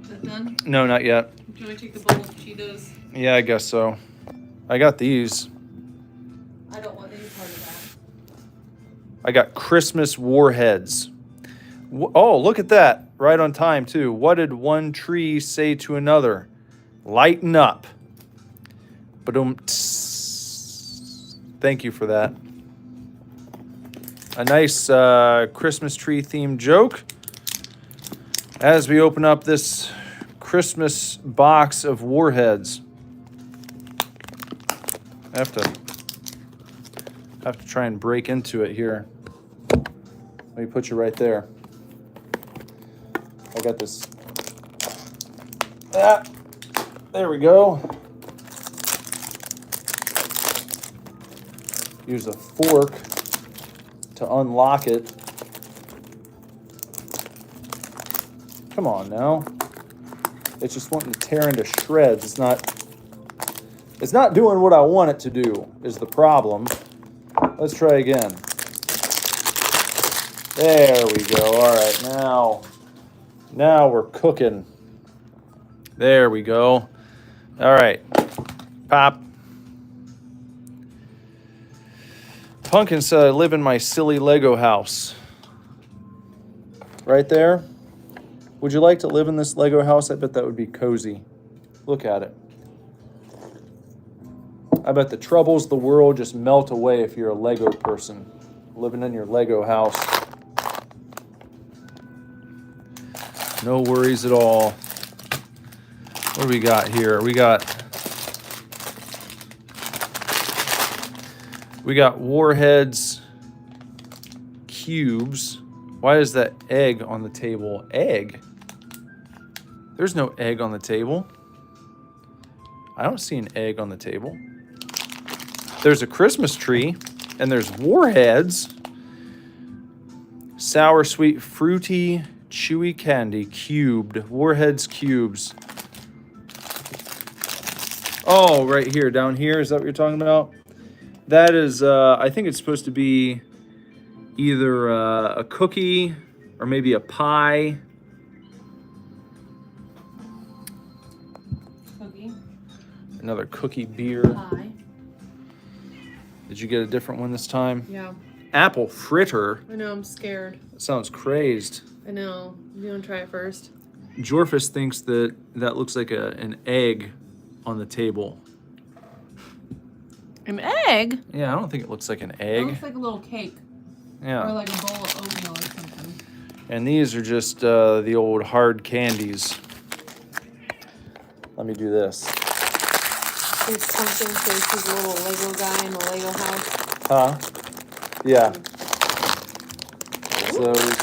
Is that done? No, not yet. Do you want to take the bowl of Cheetos? Yeah, I guess so. I got these. I don't want any part of that. I got Christmas warheads. Oh, look at that. Right on time, too. What did one tree say to another? Lighten up. Thank you for that. A nice Christmas tree themed joke. As we open up this Christmas box of warheads. I have to try and break into it here. Let me put you right there. I got this. Ah, there we go. Use a fork to unlock it. Come on now. It's just wanting to tear into shreds. It's not doing what I want it to do, is the problem. Let's try again. There we go. All right, now we're cooking. There we go. All right, pop. Pumpkin said, I live in my silly Lego house. Right there. Would you like to live in this Lego house? I bet that would be cozy. Look at it. I bet the troubles of the world just melt away if you're a Lego person living in your Lego house. No worries at all. What do we got here? We got Warheads cubes. Why is that egg on the table? Egg? There's no egg on the table. I don't see an egg on the table. There's a Christmas tree, and there's Warheads. Sour, sweet, fruity, chewy candy, cubed. Warheads cubes. Oh, right here, down here. Is that what you're talking about? That is, I think it's supposed to be either a cookie or maybe a pie. Cookie. Another cookie beer. Pie. Did you get a different one this time? Yeah. Apple fritter. I know, I'm scared. That sounds crazed. I know. You want to try it first? Jorfus thinks that looks like an egg on the table. An egg? Yeah, I don't think it looks like an It egg. looks like a little cake. Or Yeah. like a bowl of oatmeal or something. And these are just the old hard candies. Let me do this. It's something says he's a little Lego guy in the Lego house. Huh? Yeah. There's those.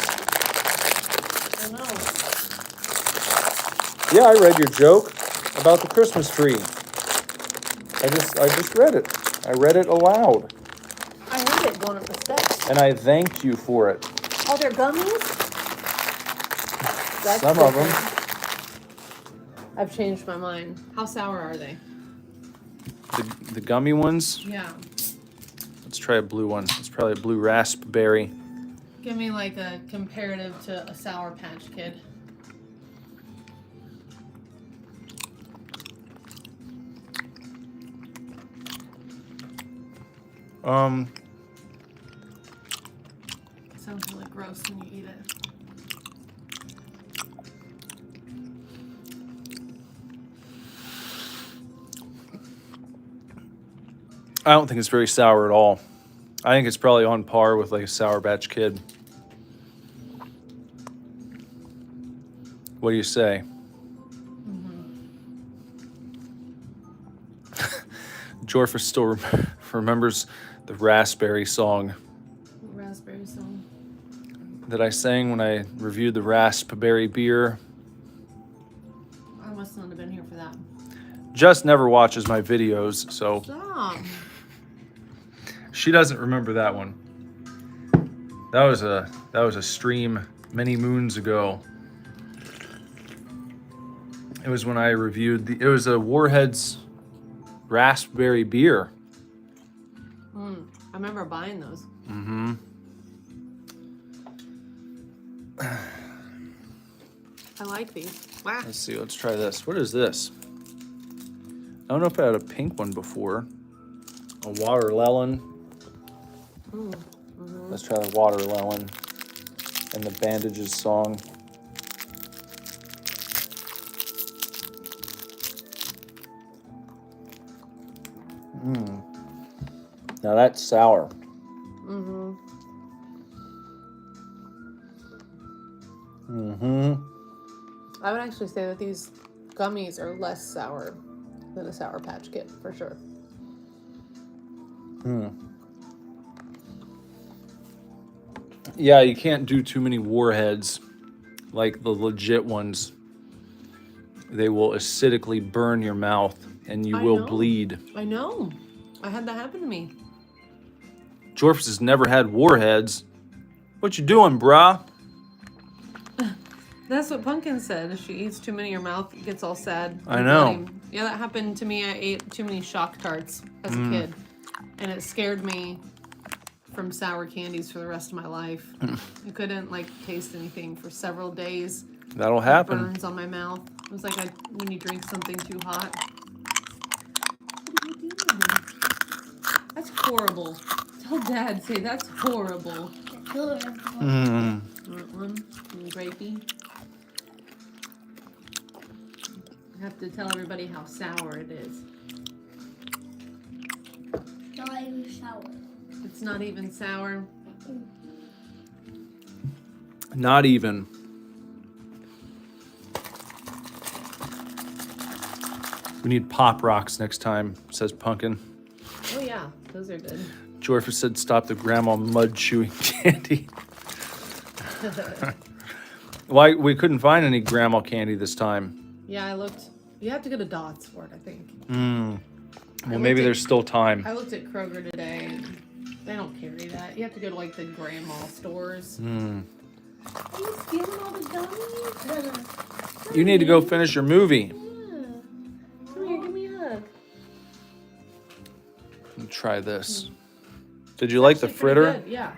I know. Yeah, I read your joke about the Christmas tree. I just read it. I read it aloud. I heard it going up the steps. And I thanked you for it. Oh, they're gummies? That's Some of them. different. I've changed my mind. How sour are they? The gummy ones. Yeah. Let's try a blue one. It's probably a blue raspberry. Give me like a comparative to a Sour Patch Kid. Sounds really gross when you eat it. I don't think it's very sour at all. I think it's probably on par with like a Sour Patch Kid. What do you say? Jorfa still remembers the raspberry song Raspberry song. that I sang when I reviewed the raspberry beer. I must not have been here for that. Just never watches my videos, so Stop. she doesn't remember that one. That was a stream many moons ago. It was when I reviewed it was a Warheads raspberry beer. I remember buying those. Mm-hmm. I like these. Wow. Let's see, let's try this. What is this? I don't know if I had a pink one before. A watermelon. Let's try the watermelon and the bandages song. Now that's sour. I would actually say that these gummies are less sour than a Sour Patch Kid, for sure. Yeah, you can't do too many Warheads, like the legit ones. They will acidically burn your mouth and you I will know. bleed. I know. I had that happen to me. Jorfus has never had Warheads. What you doing, brah? That's what Pumpkin said. If she eats too many, her mouth gets all sad. I and know. bloody. Yeah, that happened to me. I ate too many Shock Tarts as a kid. And it scared me from sour candies for the rest of my life. I couldn't like taste anything for several days. That'll happen. Burns on my mouth. It was like when you drink something too hot. What are you doing? That's horrible. Tell Dad, say that's horrible. Mm. Want one? Grapey. I have to tell everybody how sour it is. Not even sour. It's not even sour. Not even. We need Pop Rocks next time, says Pumpkin. Oh yeah, those are good. Joyfer said stop the grandma mud chewing candy. Why we couldn't find any grandma candy this time? Yeah, I looked. You have to go to Dots for it, I think. Well, maybe there's still time. I looked at Kroger today, and they don't carry that. You have to go to like the grandma stores. Are you stealing all the gummies? You need to go finish your movie. Yeah. Come here, give me a hug. Let me try this. Did you like the Actually pretty fritter? good, yeah.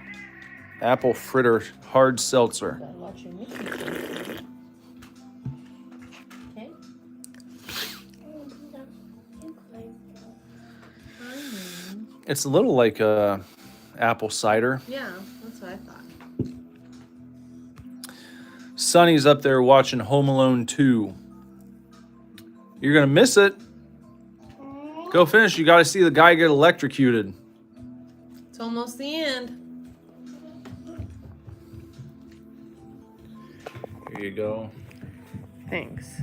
Apple fritter hard seltzer. Gotta watch your movie. Okay. It's a little like apple cider. Yeah, that's what I thought. Sonny's up there watching Home Alone 2. You're gonna miss it. Go finish. You got to see the guy get electrocuted. It's almost the end. Here you go. Thanks.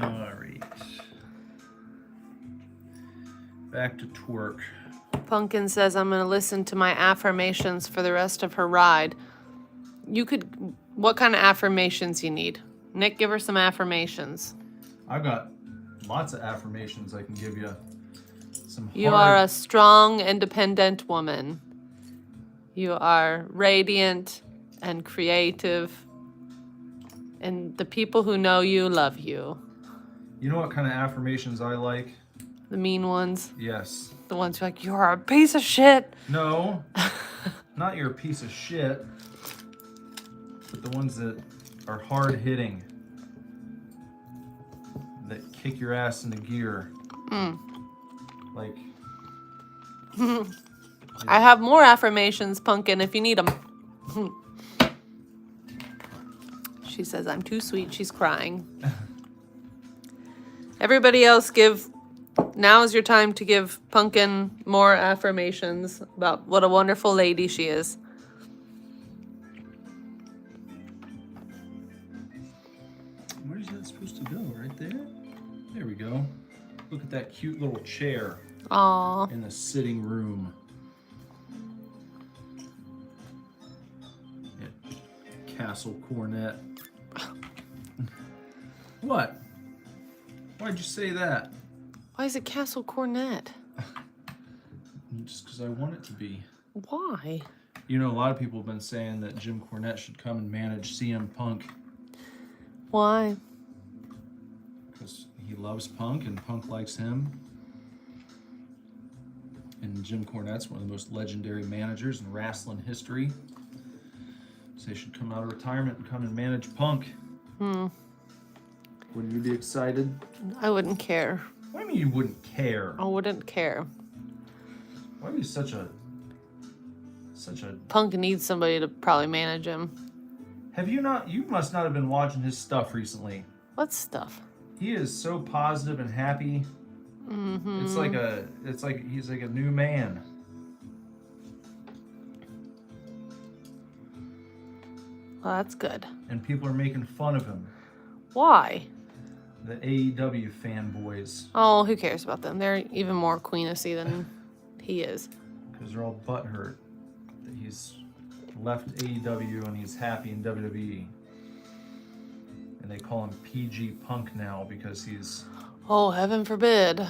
All right. Back to twerk. Pumpkin says, I'm going to listen to my affirmations for the rest of her ride. What kind of affirmations you need? Nick, give her some affirmations. I've got lots of affirmations I can give you. You are a strong, independent woman. You are radiant and creative. And the people who know you love you. You know what kind of affirmations I like? The mean ones. Yes. The ones who are like, you're a piece of shit. No. Not you're a piece of shit. But the ones that are hard hitting. That kick your ass into gear. Like. I have more affirmations, Pumpkin, if you need them. She says, I'm too sweet. She's crying. Everybody else now is your time to give Pumpkin more affirmations about what a wonderful lady she is. Where's that supposed to go? Right there? There we go. Look at that cute little chair Aw. in the sitting room. Yeah. Castle Cornet. What? Why'd you say that? Why is it Castle Cornet? Just because I want it to be. Why? You know, a lot of people have been saying that Jim Cornette should come and manage CM Punk Why? because he loves Punk and Punk likes him. And Jim Cornette's one of the most legendary managers in wrestling history. So he should come out of retirement and come and manage Punk. Wouldn't you be excited? I wouldn't care. What do you mean you wouldn't care? I wouldn't care. Why are you such a... Punk needs somebody to probably manage him. Have you not... You must not have been watching his stuff recently. What stuff? He is so positive and happy. It's like he's like a new man. Well, that's good. And people are making fun of him. Why? The AEW fanboys. Oh, who cares about them? They're even more queenessy than he is. Because they're all butthurt that he's left AEW and he's happy in WWE. And they call him PG Punk now because he's Oh, heaven forbid.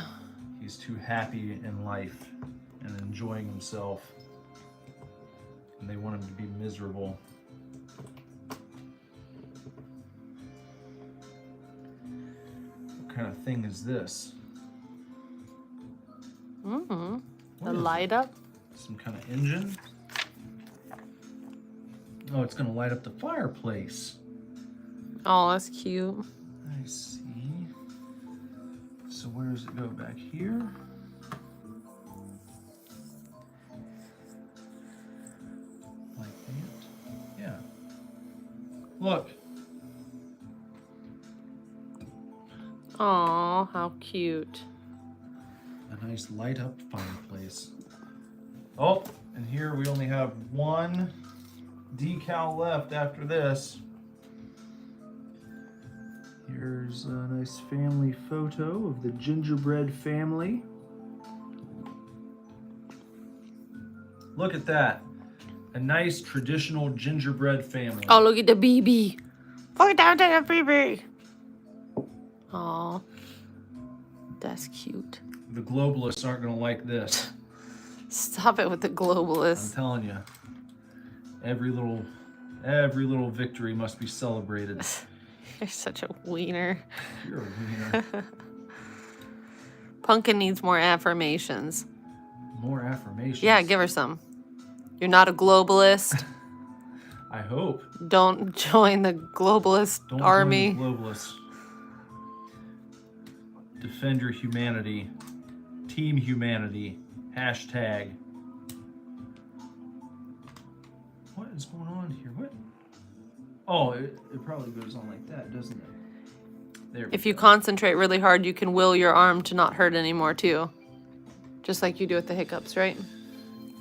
too happy in life and enjoying himself. And they want him to be miserable. What kind of thing is this? The What is light up? Some kind of engine. Oh, it's gonna light up the fireplace. Oh, that's cute. I see. So where does it go? Back here? Like that? Yeah. Look. Oh, how cute. A nice light up fireplace. Oh, and here we only have one decal left after this. Here's a nice family photo of the Gingerbread family. Look at that. A nice traditional gingerbread family. Oh, look at the BB. Look at that BB. Oh, that's cute. The globalists aren't going to like this. Stop it with the I'm globalists. telling you. Every little victory must be celebrated. You're such a wiener. You're a wiener. Pumpkin needs more affirmations. More affirmations. Yeah, give her some. You're not a globalist. I hope. Don't join the globalist Don't army. join the globalists. Defend your humanity. Team humanity. Hashtag. What is going on here? What? Oh, it probably goes on like that, doesn't it? There. If you concentrate really hard, you can will your arm to not hurt anymore too. Just like you do with the hiccups, right?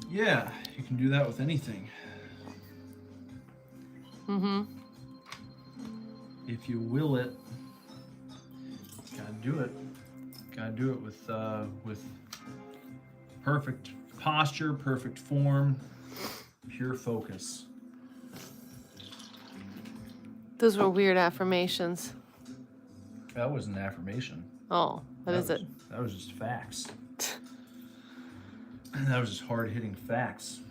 Yeah, you can do that with anything. Mm-hmm. If you will it, gotta do it. Gotta do it with perfect posture, perfect form, pure focus. Those were weird affirmations. That was an affirmation. Oh, what is it? That was just facts. That was just hard-hitting facts.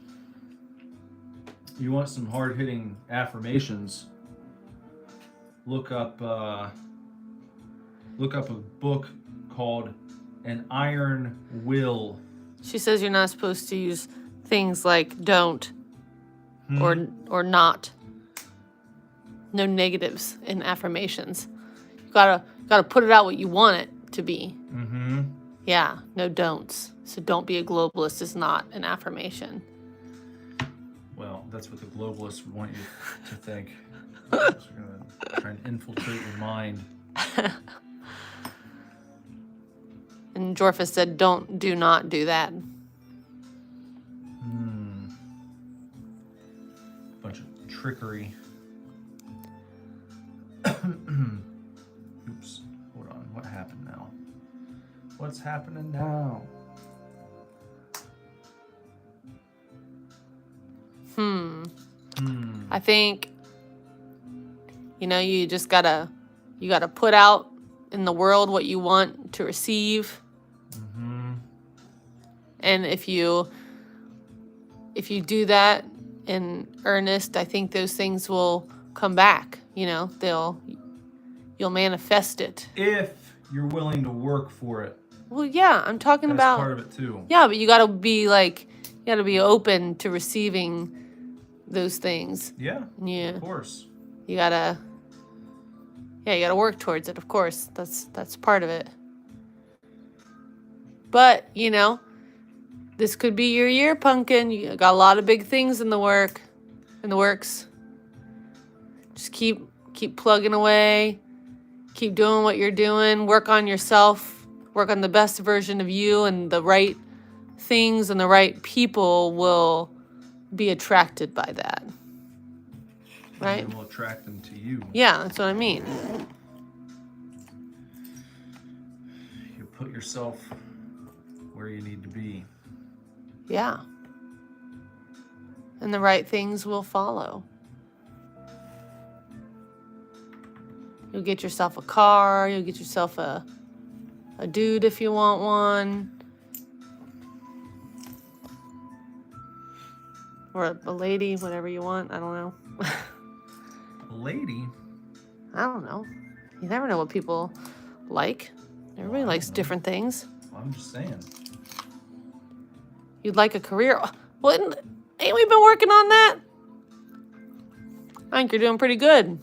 You want some hard-hitting affirmations? Look up a book called An Iron Will. She says you're not supposed to use things like don't or not. No negatives in affirmations. You gotta put it out what you want it to be. Mm-hmm. Yeah, no don'ts. So don't be a globalist is not an affirmation. Well, that's what the globalists want you to think. So we're gonna try and infiltrate your mind. And Jorfa said, do not do that. Bunch of trickery. Oops. Hold on. What happened now? What's happening now? I think, you just gotta put out in the world what you want to receive. And if you do that in earnest, I think those things will come back. You'll manifest it. If you're willing to work for it. Well, yeah, I'm talking That's about part of it too. Yeah, but you gotta be open to receiving those things. Yeah. Yeah. Of course. You gotta work towards it, of course. That's part of it. But, this could be your year, Pumpkin. You got a lot of big things in the works. Just keep plugging away. Keep doing what you're doing. Work on yourself. Work on the best version of you, and the right things and the right people will be attracted by that. Right? And it will attract them to you. Yeah, that's what I mean. You put yourself where you need to be. Yeah. And the right things will follow. You'll get yourself a car. You'll get yourself a dude if you want one. Or a lady, whatever you want. I don't know. A lady? I don't know. You never know what people like. Everybody likes different things. Well, I'm just saying. You'd like a career. What? Ain't we been working on that? I think you're doing pretty good.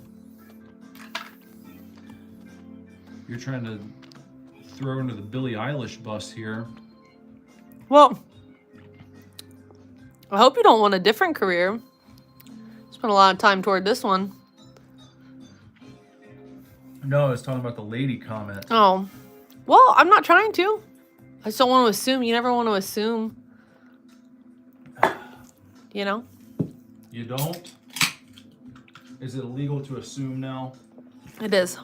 You're trying to throw into the Billie Eilish bus here. Well, I hope you don't want a different career. Spent a lot of time toward this one. No, I was talking about the lady comment. Oh, well, I'm not trying to. I just don't want to assume. You never want to assume. You know? You don't? Is it illegal to assume now? It is.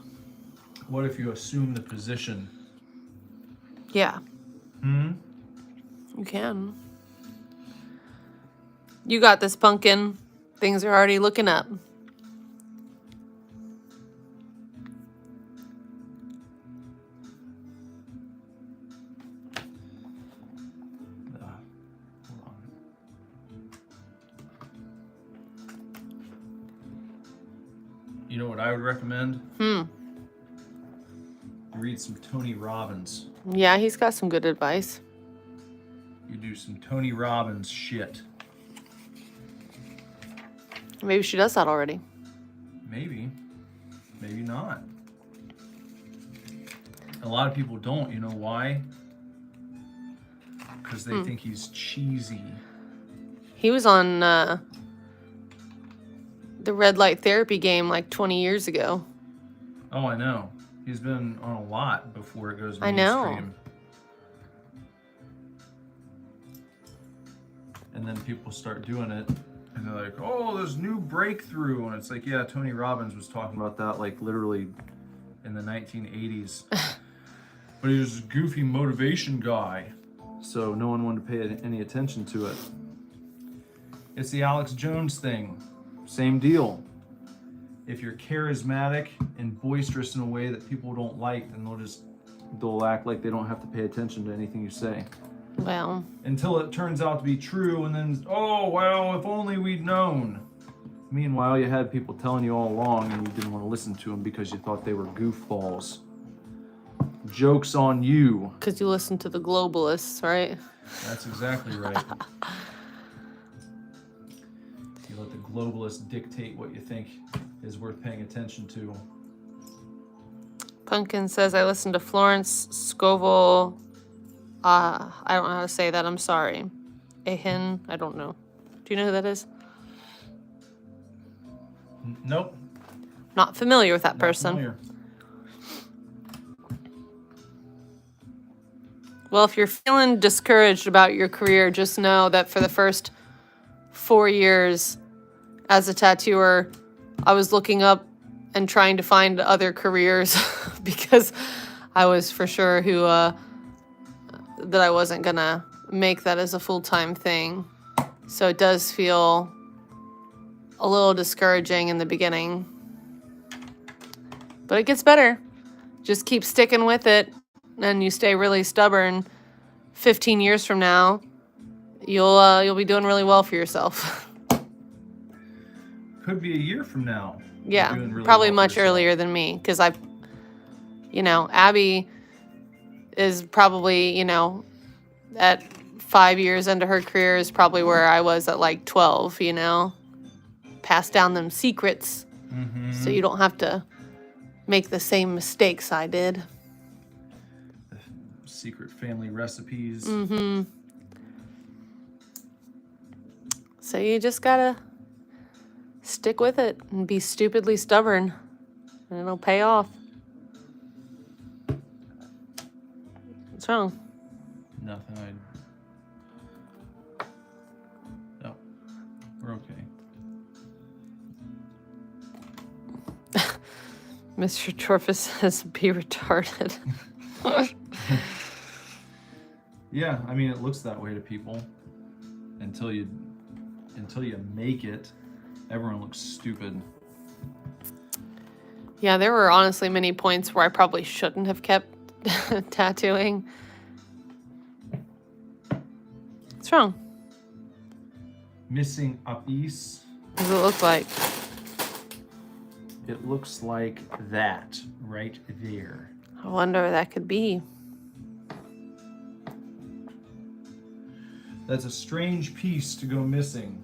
What if you assume the position? Yeah. You can. You got this, pumpkin. Things are already looking up. Hold on. You know what I would recommend? Read some Tony Robbins. Yeah, he's got some good advice. You do some Tony Robbins shit. Maybe she does that already. Maybe. Maybe not. A lot of people don't. You know why? Because they think he's cheesy. He was on the red light therapy game like 20 years ago. Oh, I know. He's been on a lot before it goes I mainstream. know. And then people start doing it, and they're like, "Oh, there's new breakthrough," and it's like, yeah, Tony Robbins was talking about that like literally in the 1980s. But he was a goofy motivation guy, so no one wanted to pay any attention to it. It's the Alex Jones thing. Same deal. If you're charismatic and boisterous in a way that people don't like, then they'll act like they don't have to pay attention to anything you say. Well, Until it turns out to be true, and then, oh, well, if only we'd known. Meanwhile, you had people telling you all along, and you didn't want to listen to them because you thought they were goofballs. Joke's on you. because you listen to the globalists, right? That's exactly right. You let the globalists dictate what you think is worth paying attention to. Pumpkin says, I listened to Florence Scovel. I don't know how to say that. I'm sorry. Ahin. I don't know. Do you know who that is? Nope. Not familiar with that Not person. familiar. Well, if you're feeling discouraged about your career, just know that for the first 4 years as a tattooer, I was looking up and trying to find other careers because I was for sure that I wasn't gonna make that as a full-time thing. So it does feel a little discouraging in the beginning, but it gets better. Just keep sticking with it, and you stay really stubborn. 15 years from now, you'll be doing really well for yourself. Could be a year from now. Yeah, You're doing really probably well for much yourself. earlier than me, because Abby is probably, at 5 years into her career is probably where I was at like 12, pass down them secrets so you don't have to make the same mistakes I did. Secret family recipes. So you just gotta stick with it and be stupidly stubborn, and it'll pay off. What's wrong? Nothing. No, we're okay. Mr. Torfus says, be retarded. Yeah, I mean, it looks that way to people until you make it. Everyone looks stupid. Yeah, there were honestly many points where I probably shouldn't have kept tattooing. What's wrong? Missing a piece. What does it look like? It looks like that right there. I wonder what that could be. That's a strange piece to go missing.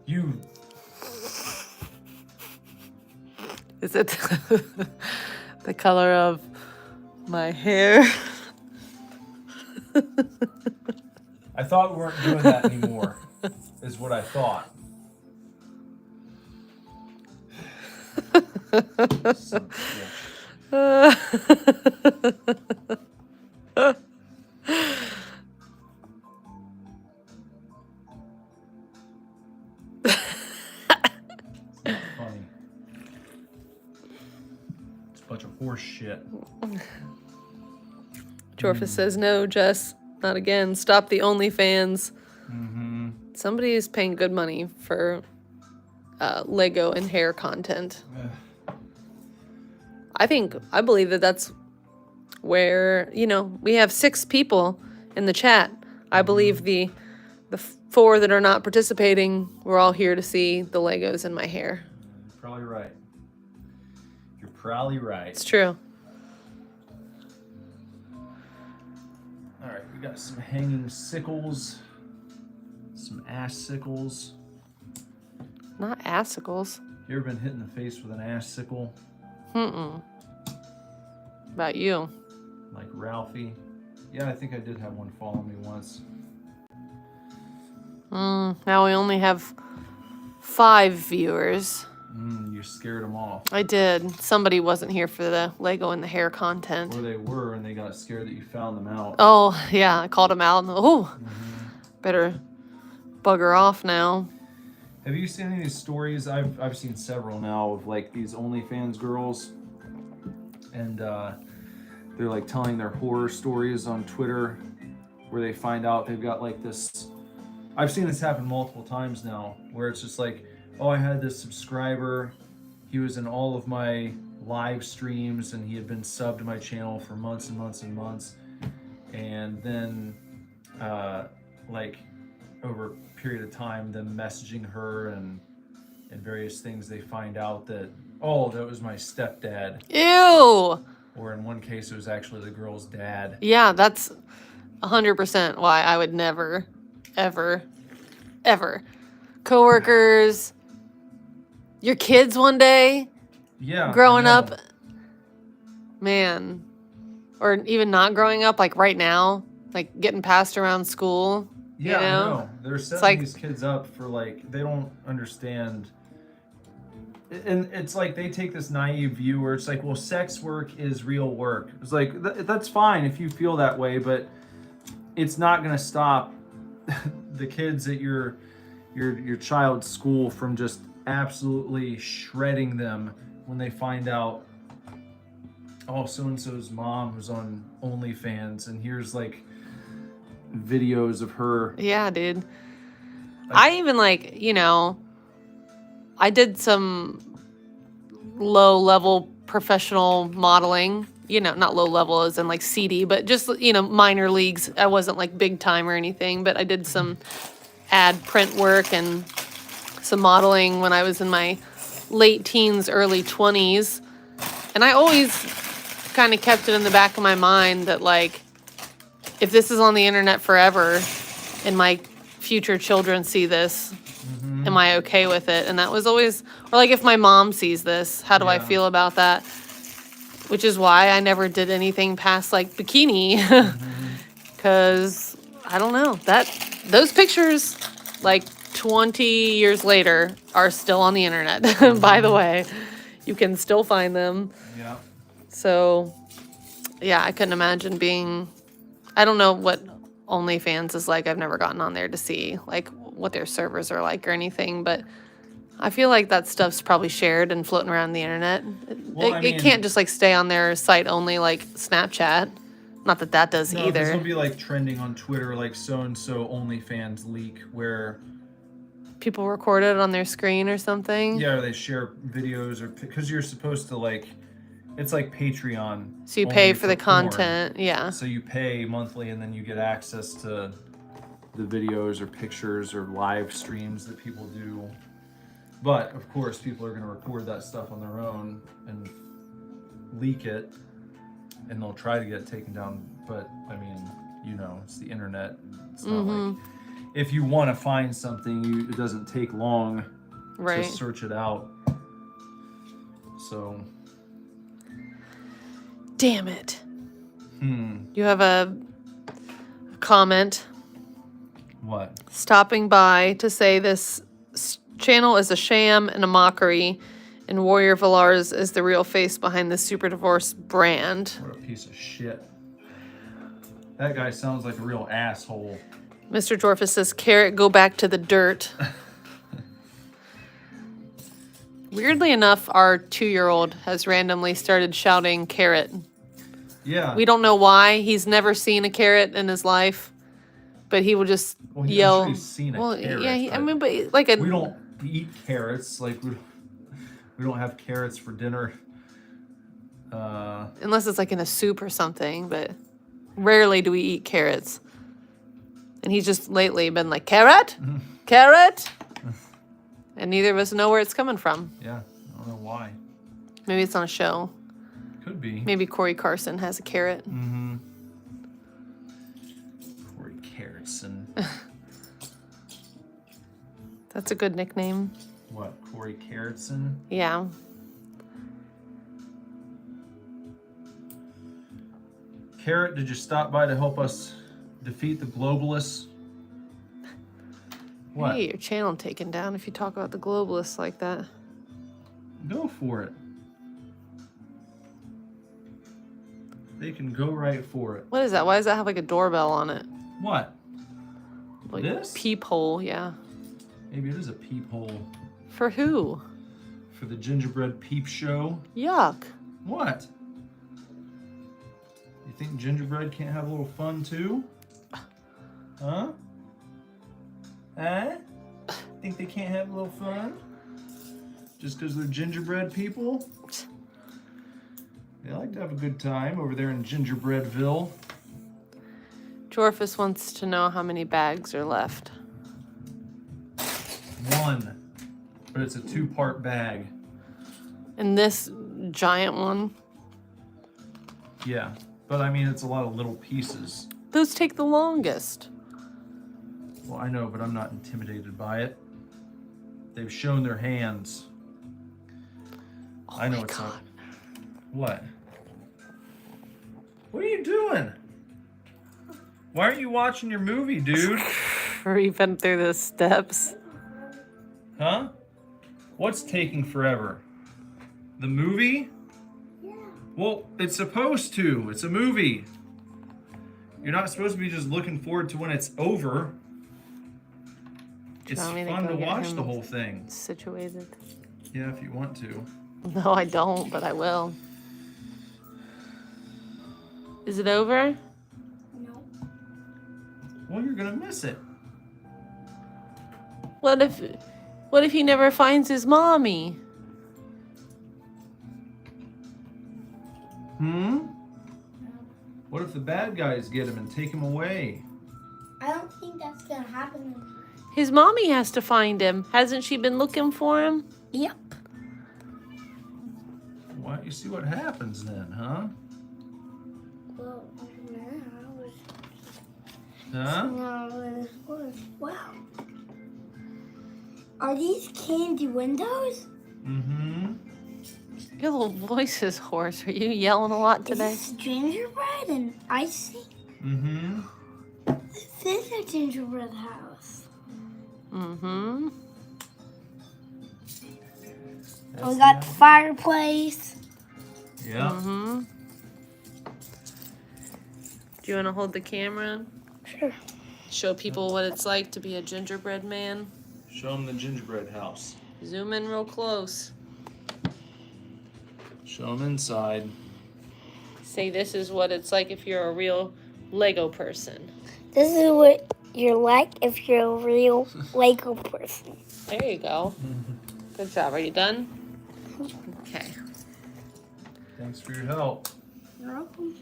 You. Is it the color of my hair? I thought we weren't doing that anymore, is what I thought. Son of a bitch. It's not funny. It's a bunch of horse shit. Jorfa says, no, Jess, not again. Stop the OnlyFans. Mm-hmm. Somebody is paying good money for Lego and hair content. I believe that that's where, we have 6 people in the chat. I believe the 4 that are not participating, we're all here to see the Legos in my hair. You're probably right. You're probably right. It's true. All right, we got some hanging sickles, some ash sickles. Not assicles. You ever been hit in the face with an ash sickle? Mm-mm. About you. Like Ralphie? Yeah, I think I did have one follow me once. Now we only have 5 viewers. You scared them off. I did. Somebody wasn't here for the Lego and the hair content. Or they were, and they got scared that you found them out. Oh, yeah. I called him out. Better bugger off now. Have you seen any of these stories? I've seen several now of like these OnlyFans girls, and they're like telling their horror stories on Twitter, where they find out they've got like this. I've seen this happen multiple times now, where it's just like, oh, I had this subscriber, he was in all of my live streams, and he had been subbed to my channel for months and months and months, and then like over a period of time, them messaging her and various things, they find out that, oh, that was my stepdad. Ew! Or in one case, it was actually the girl's dad. Yeah, that's 100% why I would never, ever, ever. Coworkers, your kids one day, Yeah. growing I know. up, man, or even not growing up, like right now, like getting passed around school. Yeah, you know? I know. They're setting like- these kids up for like, they don't understand. And it's like they take this naive view where it's like, well, sex work is real work. It's like, that's fine if you feel that way, but it's not going to stop the kids at your child's school from just absolutely shredding them when they find out, oh, so-and-so's mom was on OnlyFans, and here's like videos of her. Yeah, dude. I even I did some low-level professional modeling. Not low-level as in like CD, but just, minor leagues. I wasn't like big time or anything, but I did some ad print work and some modeling when I was in my late teens, early 20s. And I always kind of kept it in the back of my mind that like, if this is on the internet forever and my future children see this, am I okay with it? And that was always, or like if my mom sees this, how do I Yeah. feel about that? Which is why I never did anything past like bikini. Cause I don't know, those pictures like 20 years later are still on the internet. By the way, you can still find them. Yeah. So yeah, I couldn't imagine being, I don't know what OnlyFans is like. I've never gotten on there to see like what their servers are like or anything, but I feel like that stuff's probably shared and floating around the internet. Well, I It mean- can't just like stay on their site only like Snapchat. Not that that does No, this either. will be like trending on Twitter, like so-and-so OnlyFans leak, where People record it on their screen or something. yeah, or they share videos, or because you're supposed to like, it's like Patreon. So you only pay for the porn. content. Yeah. So you pay monthly, and then you get access to the videos or pictures or live streams that people do. But of course, people are going to record that stuff on their own and leak it, and they'll try to get it taken down. But I mean, you know, it's the internet. It's not like if you want to find something, it doesn't take long Right. to search it out. So. Damn it. You have a comment What? stopping by to say this channel is a sham and a mockery, and Warrior Vilars is the real face behind the Super Divorce brand. What a piece of shit. That guy sounds like a real asshole. Mr. Dorfus says, Carrot, go back to the dirt. Weirdly enough, our 2-year-old has randomly started shouting Carrot. Yeah. We don't know why. He's never seen a carrot in his life, but he will just yell. I'm sure he's seen a carrot. Yeah, but but like a. we don't eat carrots. Like we don't have carrots for dinner. Unless it's like in a soup or something, but rarely do we eat carrots. And he's just lately been like, carrot? Carrot? And neither of us know where it's coming from. Yeah, I don't know why. Maybe it's on a show. Could be. Maybe Corey Carson has a carrot. Corey Carrotson. That's a good nickname. What? Corey Carrotson? Yeah. Carrot, did you stop by to help us defeat the globalists? What? Hey, your channel taken down if you talk about the globalists like that. Go for it. They can go right for it. What is that? Why does that have like a doorbell on it? What? Like This? peephole, yeah. Maybe it is a peephole. For who? For the Gingerbread Peep Show. Yuck. What? You think Gingerbread can't have a little fun too? Huh? Huh? Think they can't have a little fun? Just because they're gingerbread people? They like to have a good time over there in Gingerbreadville. Jorfus wants to know how many bags are left. 1. But it's a 2-part bag. And this giant one, Yeah. But I mean, it's a lot of little pieces. those take the longest. Well, I know, but I'm not intimidated by it. They've shown their hands. Oh I know my it's God. not. What? What are you doing? Why aren't you watching your movie, dude? Creeping through the steps. Huh? What's taking forever? The movie? Yeah. Well, it's supposed to. It's a movie. You're not supposed to be just looking forward to when it's over. It's want me to fun go to get watch him? the whole thing. Situated. Yeah, if you want to. No, I don't, but I will. Is it over? No. Well, you're gonna miss it. What if he never finds his mommy? What if the bad guys get him and take him away? I don't think that's gonna happen. His mommy has to find him. Hasn't she been looking for him? Yep. Why don't you see what happens then, huh? Well, Huh? wow. Are these candy windows? Mm-hmm. Your little voice is hoarse. Are you yelling a lot today? Is this gingerbread and icing? Mm-hmm. This is a gingerbread house. Mm-hmm. We got the fireplace. Yeah. Mm-hmm. Do you want to hold the camera? Sure. Show people what it's like to be a gingerbread man. Show them the gingerbread house. Zoom in real close. Show them inside. Say this is what it's like if you're a real Lego person. This is what you're like if you're a real Lego person. There you go. Good job. Are you done? Okay. Thanks for your help. You're welcome.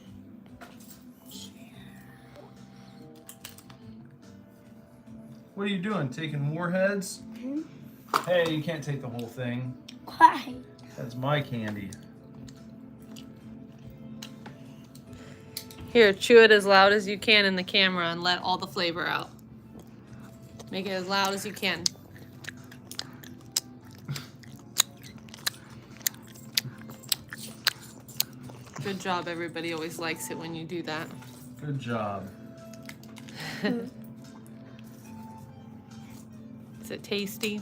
What are you doing? Taking warheads? Hey, you can't take the whole thing. Why? That's my candy. Here, chew it as loud as you can in the camera and let all the flavor out. Make it as loud as you can. Good job, everybody always likes it when you do that. Good job. Is it tasty?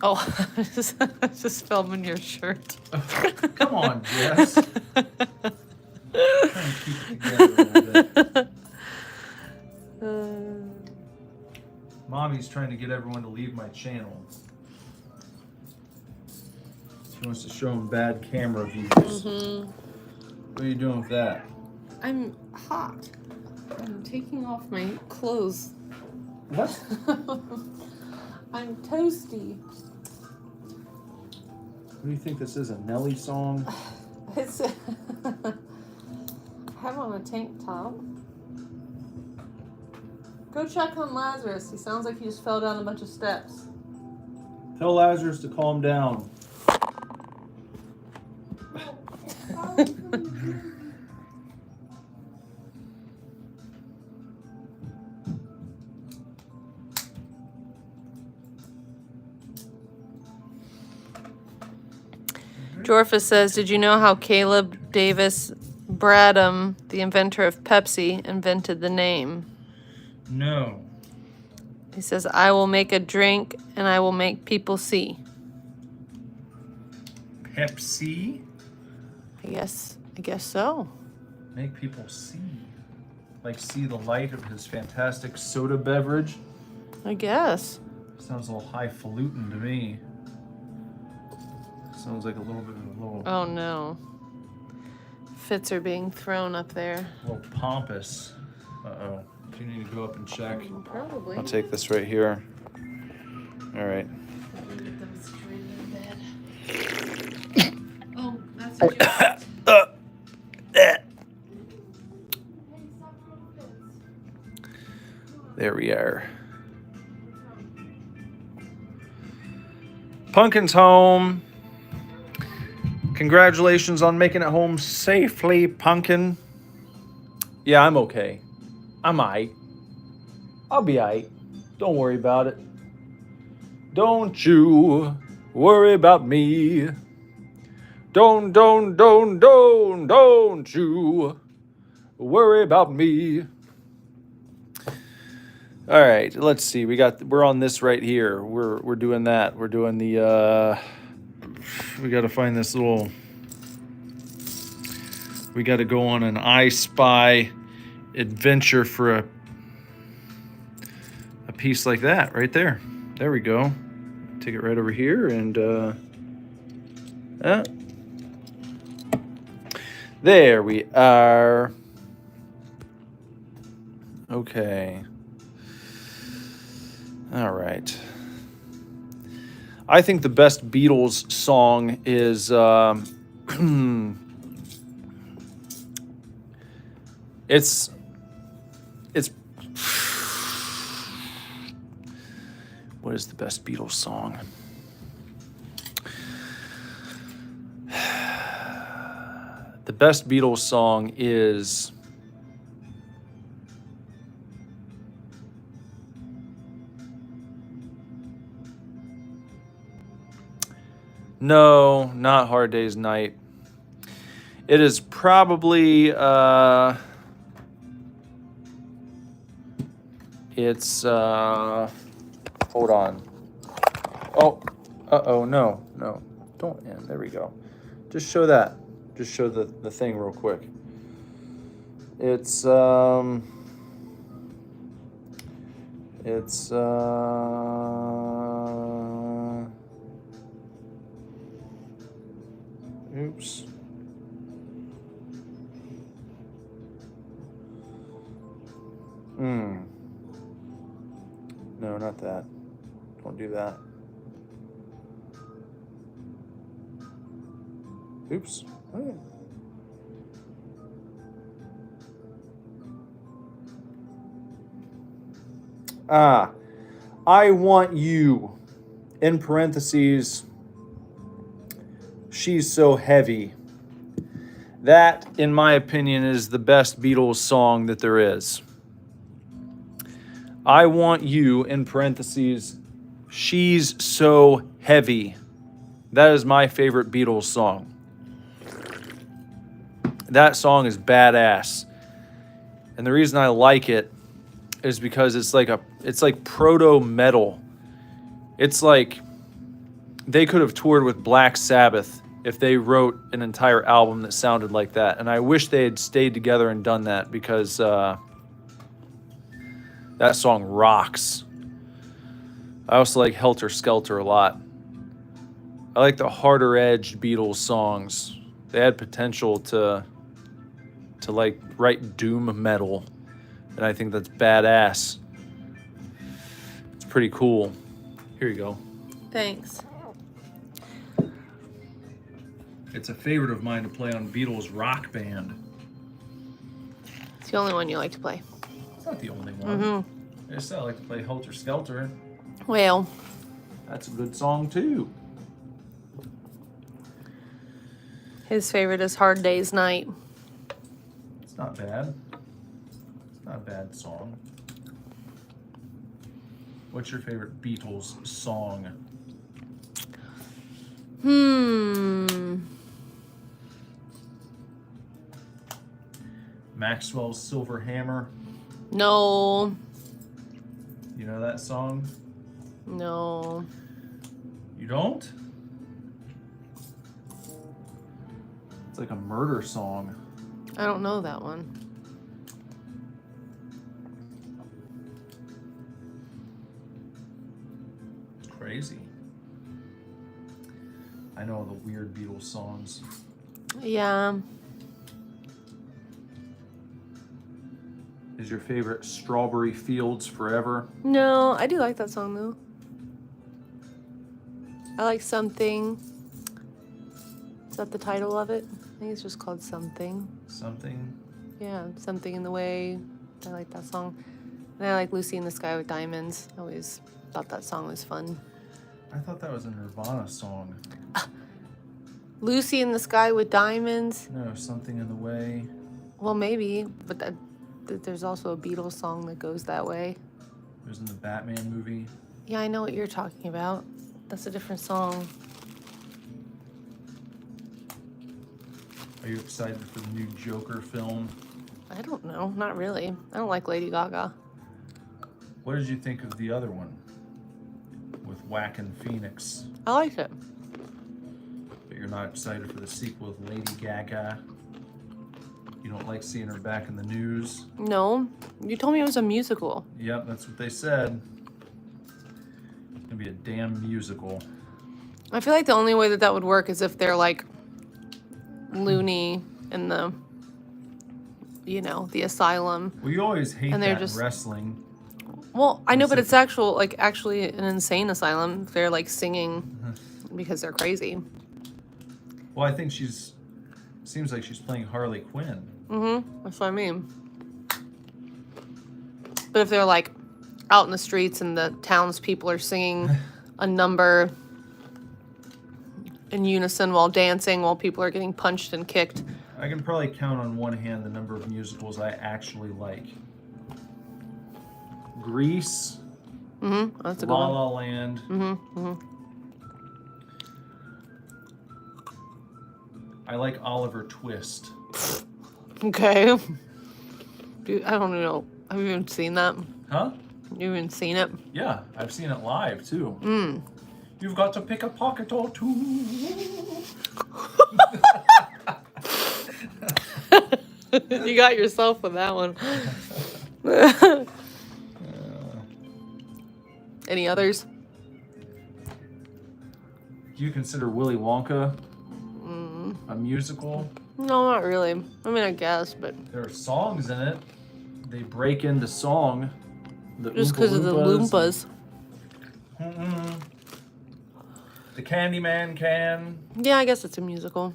Oh, I was just filming your shirt. Come on, Jess. Try and keep it together a little bit. Mommy's trying to get everyone to leave my channel. She wants to show them bad camera views. What are you doing with that? I'm hot. I'm taking off my clothes. What? I'm toasty. What do you think this is, a Nelly song? It's I have on a tank top. Go check on Lazarus. He sounds like he just fell down a bunch of steps. Tell Lazarus to calm down. Jorfa says, did you know how Caleb Davis Bradham, the inventor of Pepsi, invented the name? No. He says, I will make a drink and I will make people see. Pepsi? I guess so. Make people see. Like see the light of his fantastic soda beverage. I guess. Sounds a little highfalutin to me. Sounds like a little bit of a little, Oh no. Fits are being thrown up there. little pompous. Uh-oh. Do you need to go up and check? Probably. I'll take this right here. All right. Get them straight in bed. Oh, that's what you There we are. Pumpkin's home. Congratulations on making it home safely, Pumpkin. Yeah, I'm okay. I'm aight. I'll be aight. Don't worry about it. Don't you worry about me. Don't you worry about me. All right, let's see. We're on this right here. We're doing that. We're doing the we got to find this little. We got to go on an I Spy adventure for a piece like that right there. There we go. Take it right over here and there we are. Okay. All right. I think the best Beatles song is it's what is the best Beatles song? The best Beatles song is no, not Hard Day's Night. It is probably it's hold on. Oh, no. Don't end. There we go. Just show that. Just show the thing real quick. It's oops. No, not that. Don't do that. Oops. Oh. I want you, in parentheses, she's so heavy. That, in my opinion, is the best Beatles song that there is. I Want You, in parentheses, She's So Heavy. That is my favorite Beatles song. That song is badass. And the reason I like it is because it's like proto metal. It's like they could have toured with Black Sabbath if they wrote an entire album that sounded like that. And I wish they had stayed together and done that, because that song rocks. I also like Helter Skelter a lot. I like the harder edged Beatles songs. They had potential to like write doom metal, and I think that's badass. It's pretty cool. Here you go. Thanks. It's a favorite of mine to play on Beatles Rock Band. It's the only one you like to play. It's not the only one. I just said I like to play Helter Skelter. Well, That's a good song too. his favorite is Hard Day's Night. It's not bad. It's not a bad song. What's your favorite Beatles song? Maxwell's Silver Hammer. No. You know that song? No. You don't? It's like a murder song. I don't know that one. It's crazy. I know the weird Beatles songs. Yeah. Is your favorite Strawberry Fields Forever? No, I do like that song though. I like Something. Is that the title of it? I think it's just called Something. Something? Yeah, Something in the Way. I like that song. And I like Lucy in the Sky with Diamonds. I always thought that song was fun. I thought that was a Nirvana song. Lucy in the Sky with Diamonds? No, Something in the Way. Well, maybe, but there's also a Beatles song that goes that way. It was in the Batman movie. Yeah, I know what you're talking about. That's a different song. Are you excited for the new Joker film? I don't know. Not really. I don't like Lady Gaga. What did you think of the other one? With Whackin' Phoenix. I liked it. But you're not excited for the sequel with Lady Gaga? You don't like seeing her back in the news? No. You told me it was a musical. Yep, that's what they said. It's gonna be a damn musical. I feel like the only way that would work is if they're like loony in the, the asylum. Well, you always hate And they're that just- in wrestling. Well, I know, but it's actually an insane asylum. They're like singing because they're crazy. Well, I think seems like she's playing Harley Quinn. That's what I mean. But if they're like out in the streets and the townspeople are singing a number in unison while dancing while people are getting punched and kicked. I can probably count on one hand the number of musicals I actually like. Grease, That's a good La one. La Land. I like Oliver Twist. Okay. Dude, I don't know. Have you even seen that? Huh? You even seen it? Yeah, I've seen it live too. You've got to pick a pocket or two. You got yourself with that one. Any others? Do you consider Willy Wonka a musical? No, not really. I mean, I guess, but There are songs in it. They break into song. The just Oompa because of the Loompas. Loompas. The Candyman can. Yeah, I guess it's a musical.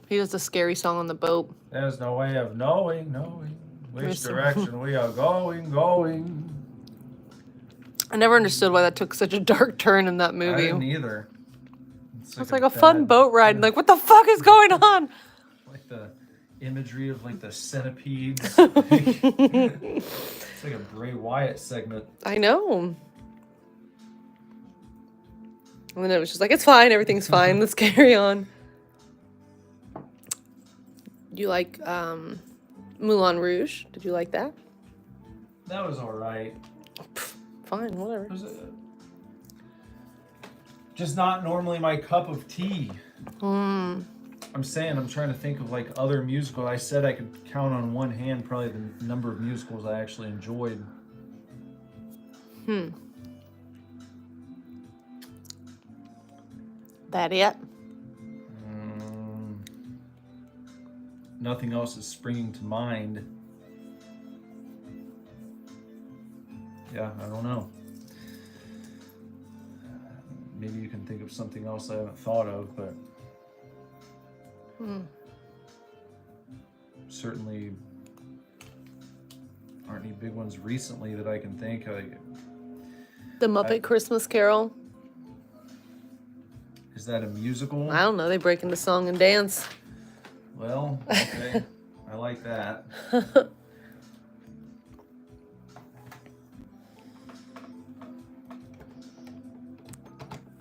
He does the scary song on the boat. There's no way of knowing which There's some- direction we are going. I never understood why that took such a dark turn in that I movie. didn't either. It's like a fun boat ride. And like, what the fuck is going on? Like the imagery of like the centipedes. It's like a Bray Wyatt segment. I know. And then it was just like, it's fine, everything's fine, let's carry on. You like Moulin Rouge? Did you like that? That was all right. Fine, whatever. It was just not normally my cup of tea. I'm trying to think of like other musicals. I said I could count on one hand probably the number of musicals I actually enjoyed. That it? Nothing else is springing to mind. Yeah, I don't know. Maybe you can think of something else I haven't thought of, but certainly aren't any big ones recently that I can think of. The Muppet Christmas Carol? Is that a musical? I don't know, they break into song and dance. Well, okay. I like that.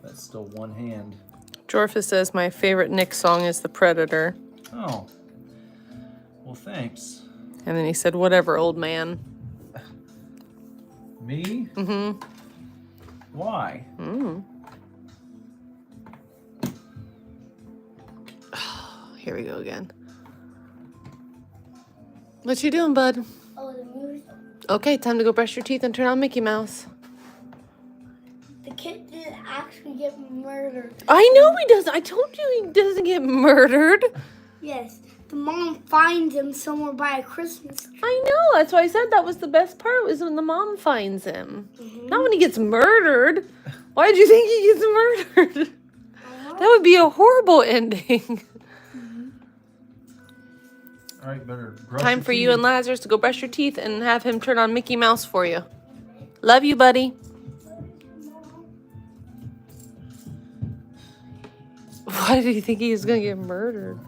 That's still one hand. Jorfa says my favorite Nick song is The Predator. Oh. Well, thanks. And then he said, whatever, old man. Me? Why? Here we go again. What you doing, bud? Oh, the music. Okay, time to go brush your teeth and turn on Mickey Mouse. The kid didn't actually get murdered. I know he doesn't. I told you he doesn't get murdered. Yes, the mom finds him somewhere by a Christmas tree. I know. That's why I said that was the best part, was when the mom finds him. Not when he gets murdered. Why did you think he gets murdered? That would be a horrible ending. All right, better brush Time your for you teeth. and Lazarus to go brush your teeth and have him turn on Mickey Mouse for you. Love you, buddy. Why did you think he was going to get murdered?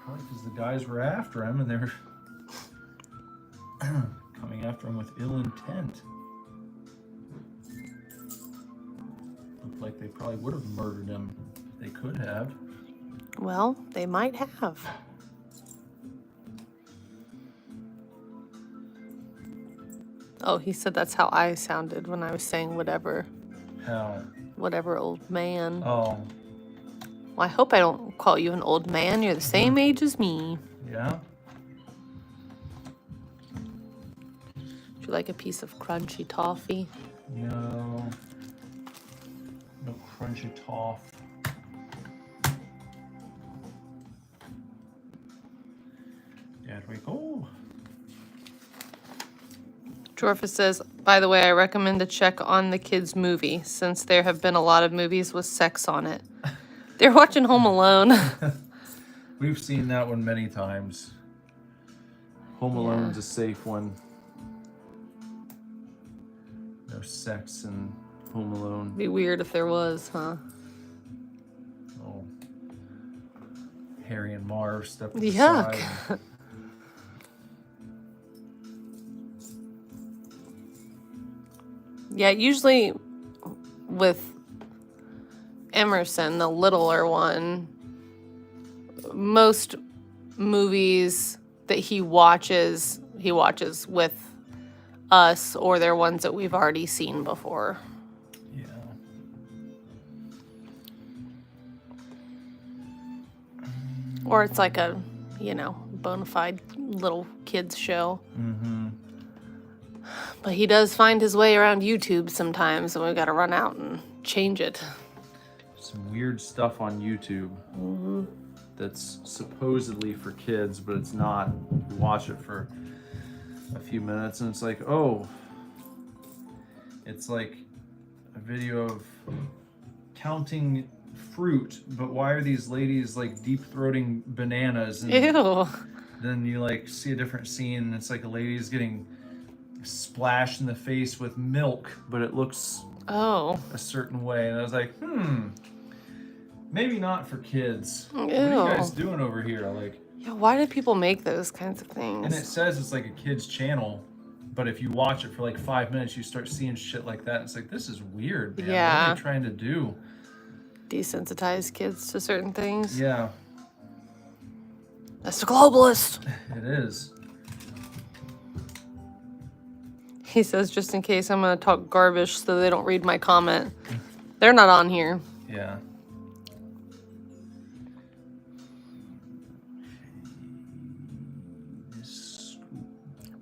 Probably because the guys were after him and they were coming after him with ill intent. Looked like they probably would have murdered him. They could have. Well, they might have. Oh, he said that's how I sounded when I was saying whatever. How? Whatever, old man. Oh, Well, I hope I don't call you an old man. You're the same age as me. yeah? Would you like a piece of crunchy toffee? No. No crunchy toff. There we go. Jorfa says, by the way, I recommend to check on the kids' movie since there have been a lot of movies with sex on it. They're watching Home Alone. We've seen that one many times. Home Alone's a safe one. No sex in Home Alone. Be weird if there was, huh? Oh. Harry and Marv step to the Yuck. side. Yeah, usually with Emerson, the littler one, most movies that he watches with us, or they're ones that we've already seen before. Yeah. Or it's like a, bona fide little kids show. Mm-hmm. But he does find his way around YouTube sometimes, and we've got to run out and change it. Some weird stuff on YouTube that's supposedly for kids, but it's not. You watch it for a few minutes and it's like, oh, it's like a video of counting fruit, but why are these ladies like deep throating bananas? And Ew. then you like see a different scene and it's like a lady's getting splashed in the face with milk, but it looks Oh. a certain way. And I was like, maybe not for kids. What are you Ew. guys doing over here? Like, Yeah, why do people make those kinds of And it things? says it's like a kid's channel, but if you watch it for like 5 minutes, you start seeing shit like that. It's like, this is weird, man. What are Yeah. they trying to do? Desensitize kids to certain things. Yeah, That's the globalist. it is. He says, just in case I'm going to talk garbage so they don't read my comment. They're not on here. Yeah.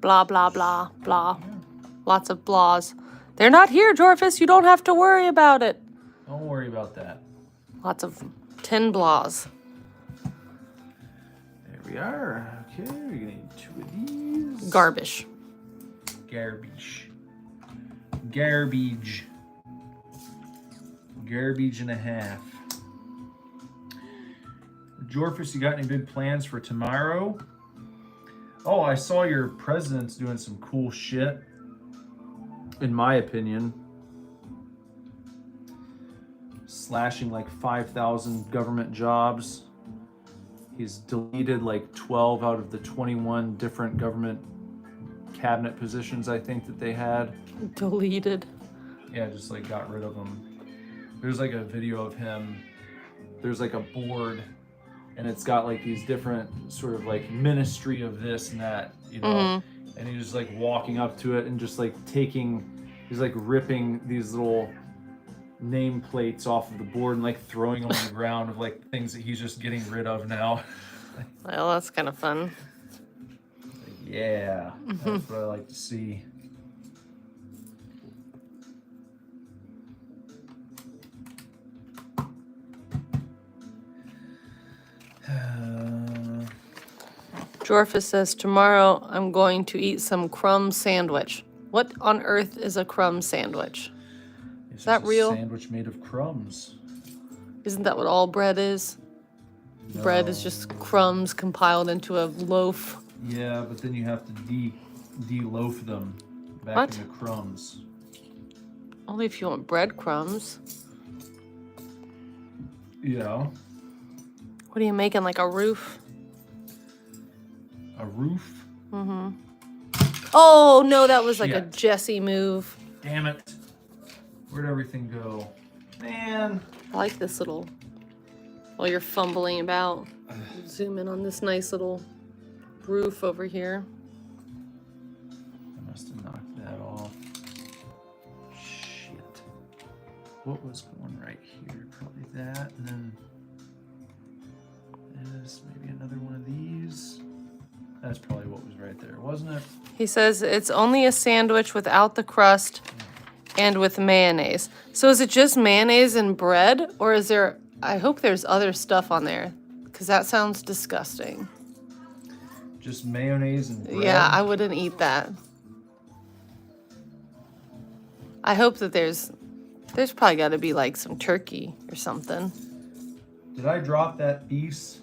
Blah, blah, blah, blah. Lots of blahs. They're not here, Jorphus. You don't have to worry about it. Don't worry about that. Lots of 10 blahs. There we are. Okay, we're gonna need 2 of these. Garbage. Garbage. Garbage. Garbage and a half. Jorphus, you got any big plans for tomorrow? Oh, I saw your president's doing some cool shit. In my opinion. Slashing like 5,000 government jobs. He's deleted like 12 out of the 21 different government cabinet positions I think that they had. Deleted. Yeah, just like got rid of them. There's like a video of him. There's like a board, and it's got like these different sort of like ministry of this and that, you know. And he's just like walking up to it and just like he's like ripping these little nameplates off of the board and like throwing them on the ground of like things that he's just getting rid of now. Well, that's kind of fun. Yeah, that's what I like to see. Jorphus says, tomorrow I'm going to eat some crumb sandwich. What on earth is a crumb sandwich? Is that real? Sandwich made of crumbs. Isn't that what all bread is? Bread is just crumbs compiled into a loaf. Yeah, but then you have to de-loaf them back What? into crumbs. Only if you want breadcrumbs. Yeah. What are you making, like a roof? A roof? Oh, no, that was like a Shit. Jesse move. Damn it. Where'd everything go? Man. I like this little, while you're fumbling about. Zoom in on this nice little roof over here. I must have knocked that off. Shit. What was going right here? Probably that, and then this, maybe another one of these. That's probably what was right there, wasn't it? He says it's only a sandwich without the crust and with mayonnaise. So is it just mayonnaise and bread? Or is there, I hope there's other stuff on there, because that sounds disgusting. Just mayonnaise and bread? Yeah, I wouldn't eat that. I hope that there's probably got to be like some turkey or something. Did I drop that piece?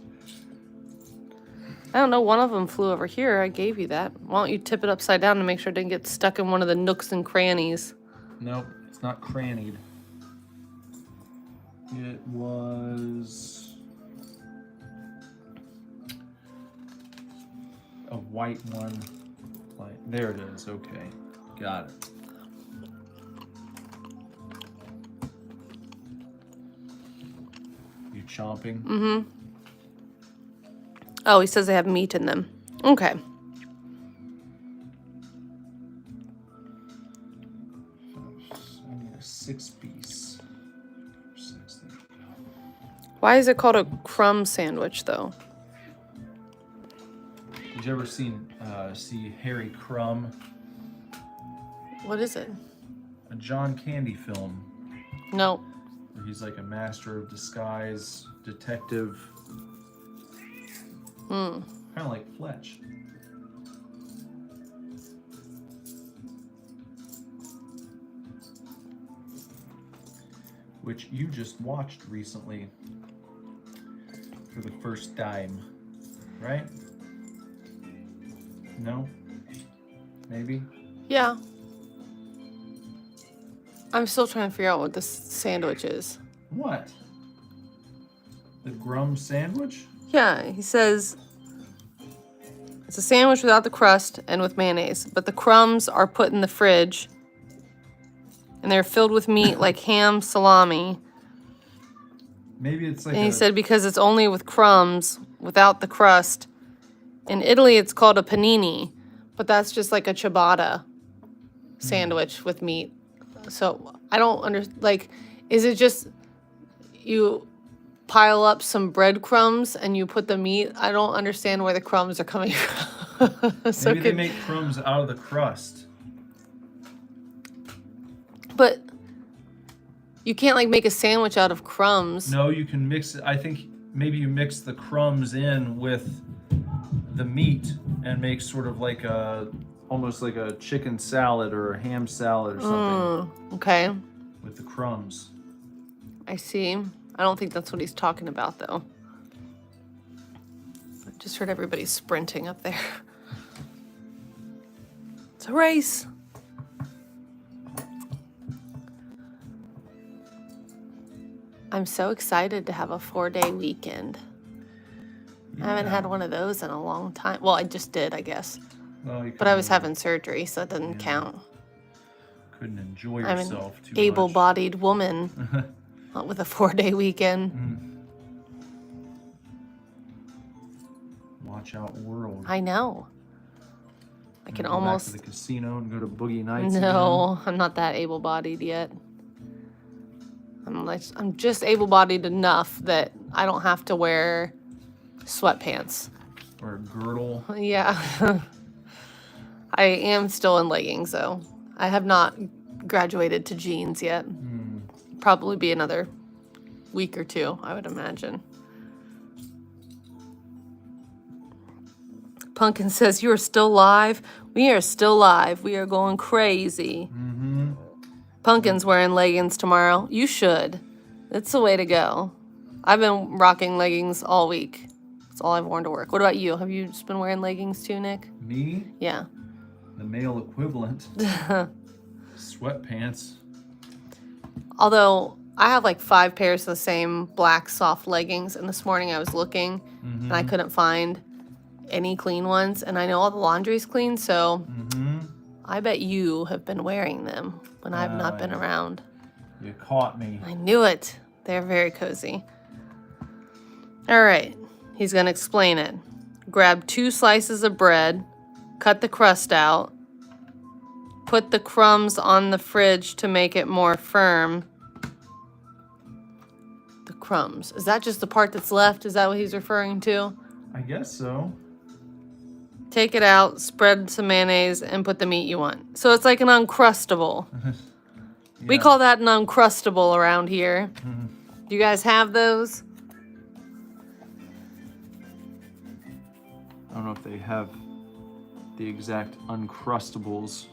I don't know, one of them flew over here. I gave you that. Why don't you tip it upside down to make sure it didn't get stuck in one of the nooks and crannies? Nope, it's not crannied. It was a white one. Like, there it is. Okay, got it. You chomping? Oh, he says they have meat in them. Okay. I need a 6-piece. 6, there we go. Why is it called a crumb sandwich, though? Did you ever see Harry Crumb? What is it? A John Candy film No. where he's like a master of disguise detective. Kind of like Fletch. Which you just watched recently for the first time, right? No? Maybe? Yeah. I'm still trying to figure out what this sandwich is. What? The Grum sandwich? Yeah, he says It's a sandwich without the crust and with mayonnaise, but the crumbs are put in the fridge, and they're filled with meat like ham, salami. Maybe it's like And he said because it's only with crumbs, without the crust. In Italy, it's called a panini, but that's just like a ciabatta sandwich with meat. So I don't like, is it just you pile up some breadcrumbs and you put the meat? I don't understand where the crumbs are coming from. So maybe they make crumbs out of the crust. But you can't like make a sandwich out of crumbs. No, you can mix it. I think maybe you mix the crumbs in with the meat and make sort of like almost like a chicken salad or a ham salad or something. Okay. With the crumbs. I see. I don't think that's what he's talking about though. I just heard everybody sprinting up there. It's a race. I'm so excited to have a 4-day weekend. I haven't had one of those in a long time. Well, I just did, I guess. Well, But I was having surgery, so that doesn't count. Couldn't enjoy I'm yourself too an able-bodied woman, not with a 4-day weekend. Watch out, world. I know. I can Go almost. back to the casino and go to boogie nights. No, I'm not that able-bodied yet. I'm just able-bodied enough that I don't have to wear sweatpants. Or a girdle. Yeah. I am still in leggings, though. I have not graduated to jeans yet. Probably be another week or two, I would imagine. Pumpkin says, "You are still live? We are still live. We are going crazy." Pumpkin's wearing leggings tomorrow. You should. It's the way to go. I've been rocking leggings all week. That's all I've worn to work. What about you? Have you just been wearing leggings too, Nick? Me? Yeah. The male equivalent. Sweatpants. Although I have like 5 pairs of the same black soft leggings, and this morning I was looking and I couldn't find any clean ones, and I know all the laundry's clean, so I bet you have been wearing them when I've not been around. You caught me. I knew it. They're very cozy. All right. He's going to explain it. Grab 2 slices of bread, cut the crust out, put the crumbs on the fridge to make it more firm. The crumbs. Is that just the part that's left? Is that what he's referring to? I guess so. Take it out, spread some mayonnaise, and put the meat you want. So it's like an Uncrustable. We call that an Uncrustable around here. Do you guys have those? I don't know if they have the exact Uncrustables.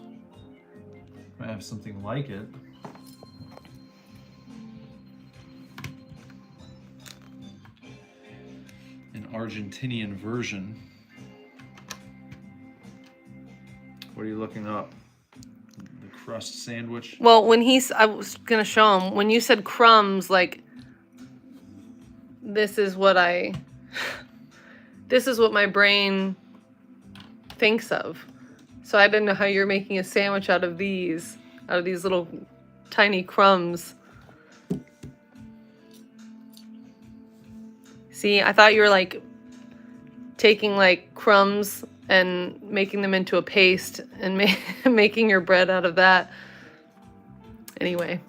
Might have something like it. An Argentinian version. What are you looking up? The crust sandwich? Well, I was going to show him, when you said crumbs, like, this is what my brain thinks of. So I didn't know how you're making a sandwich out of these little tiny crumbs. See, I thought you were like taking like crumbs and making them into a paste and making your bread out of that. Anyway,